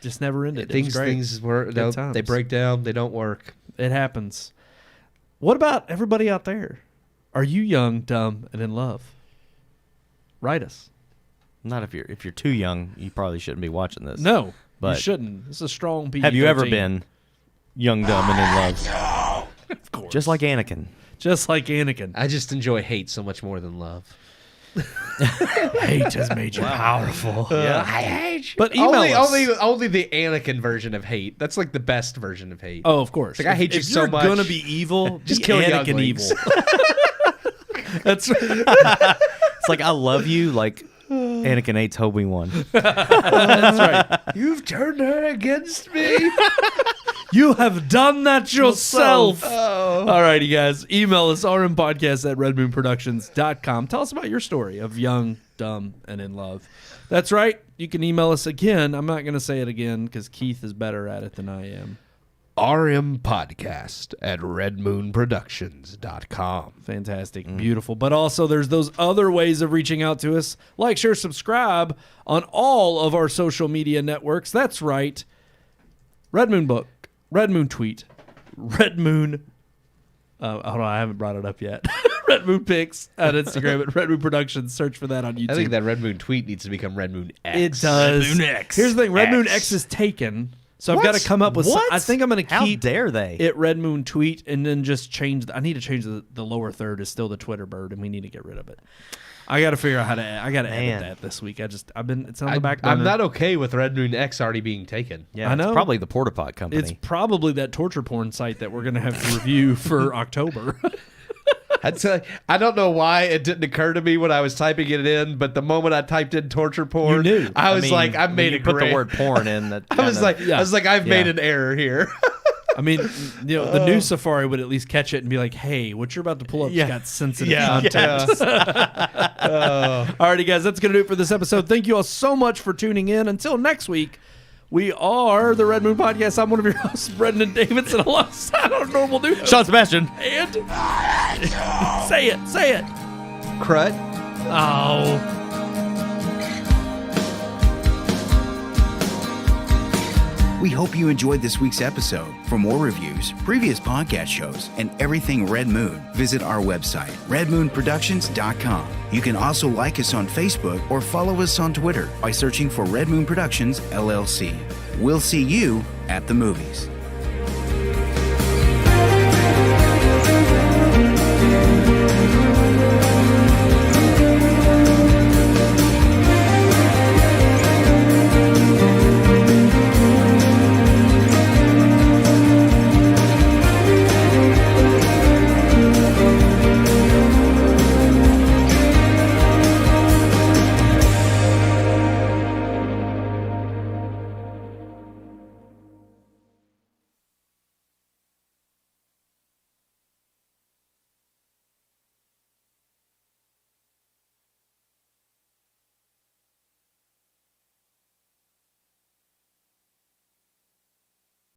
Speaker 2: just never ended. It was great.
Speaker 3: Things were
Speaker 2: Good
Speaker 3: they
Speaker 2: times.
Speaker 3: break down, they don't work.
Speaker 2: It happens. What about everybody out there? Are you young, dumb, and in love? Write us.
Speaker 4: Not if you're too young, you probably shouldn't be watching this.
Speaker 2: No,
Speaker 4: But
Speaker 2: you shouldn't. It's a strong PG-13.
Speaker 4: Have you ever been young, dumb, and in love?
Speaker 2: Of course.
Speaker 4: Just like Anakin.
Speaker 2: Just like Anakin.
Speaker 3: I just enjoy hate so much more than love.
Speaker 2: Hate has made you powerful.
Speaker 4: Yeah.
Speaker 3: I hate you.
Speaker 2: But email us.
Speaker 3: Only the Anakin version of hate. That's like the best version of hate.
Speaker 2: Oh, of course.
Speaker 3: Like, I hate you
Speaker 2: if
Speaker 3: so
Speaker 2: you're
Speaker 3: much.
Speaker 2: gonna be evil,
Speaker 3: Just
Speaker 2: be
Speaker 3: kill
Speaker 2: Anakin
Speaker 3: younglings.
Speaker 2: evil. That's
Speaker 4: It's like, I love you, like Anakin hates Obi-Wan.
Speaker 2: that's right.
Speaker 3: You've turned her against me.
Speaker 2: You have done that yourself.
Speaker 3: Oh.
Speaker 2: All righty, guys. Email us, rmpodcast@redmoonproductions.com. Tell us about your story of young, dumb, and in love. That's right. You can email us again. I'm not going to say it again because Keith is better at it than I am.
Speaker 3: RMPodcast@redmoonproductions.com.
Speaker 2: Fantastic. Beautiful. But also, there's those other ways of reaching out to us. Like, share, subscribe on all of our social media networks. That's right. Red Moon Book, Red Moon Tweet, Red Moon. Hold on, I haven't brought it up yet. Red Moon Pics on Instagram at Red Moon Productions. Search for that on YouTube.
Speaker 3: I think that Red Moon tweet needs to become Red Moon X.
Speaker 2: It does.
Speaker 4: Red Moon X.
Speaker 2: Here's the thing: Red Moon
Speaker 3: X.
Speaker 2: X is taken, so I've
Speaker 3: What?
Speaker 2: got to come up with.
Speaker 4: What?
Speaker 2: I think I'm going to
Speaker 4: How
Speaker 2: keep
Speaker 4: dare they?
Speaker 2: it Red Moon Tweet and then just change. I need to change the lower third is still the Twitter bird, and we need to get rid of it. I got to figure out how to. I got to edit that this week. It's on the back burner.
Speaker 3: I'm not okay with Red Moon X already being taken.
Speaker 4: Yeah,
Speaker 2: I know.
Speaker 4: It's probably the Porta-Pot company.
Speaker 2: It's probably that torture porn site that we're going to have to review for October.
Speaker 3: I don't know why it didn't occur to me when I was typing it in, but the moment I typed in torture porn,
Speaker 2: You knew.
Speaker 3: I was
Speaker 4: mean,
Speaker 3: like, I've
Speaker 4: when
Speaker 3: made
Speaker 4: you
Speaker 3: a
Speaker 4: put
Speaker 3: great.
Speaker 4: the word porn in. That
Speaker 3: I was like, I've made
Speaker 4: Yeah.
Speaker 3: an error here.
Speaker 2: I mean, the new Safari would at least catch it and be like, "Hey, what you're about to pull up has got sensitive content." Alrighty, guys, that's gonna do it for this episode. Thank you all so much for tuning in. Until next week, we are the Red Moon Podcast. I'm one of your hosts, Brendan Davidson, alongside our normal dude,
Speaker 4: Sean Sebastian.
Speaker 2: and say it.
Speaker 3: Crud.
Speaker 2: Oh.
Speaker 1: We hope you enjoyed this week's episode. For more reviews, previous podcast shows, and everything Red Moon, visit our website, redmoonproductions.com. You can also like us on Facebook or follow us on Twitter by searching for Red Moon Productions, LLC. We'll see you at the movies.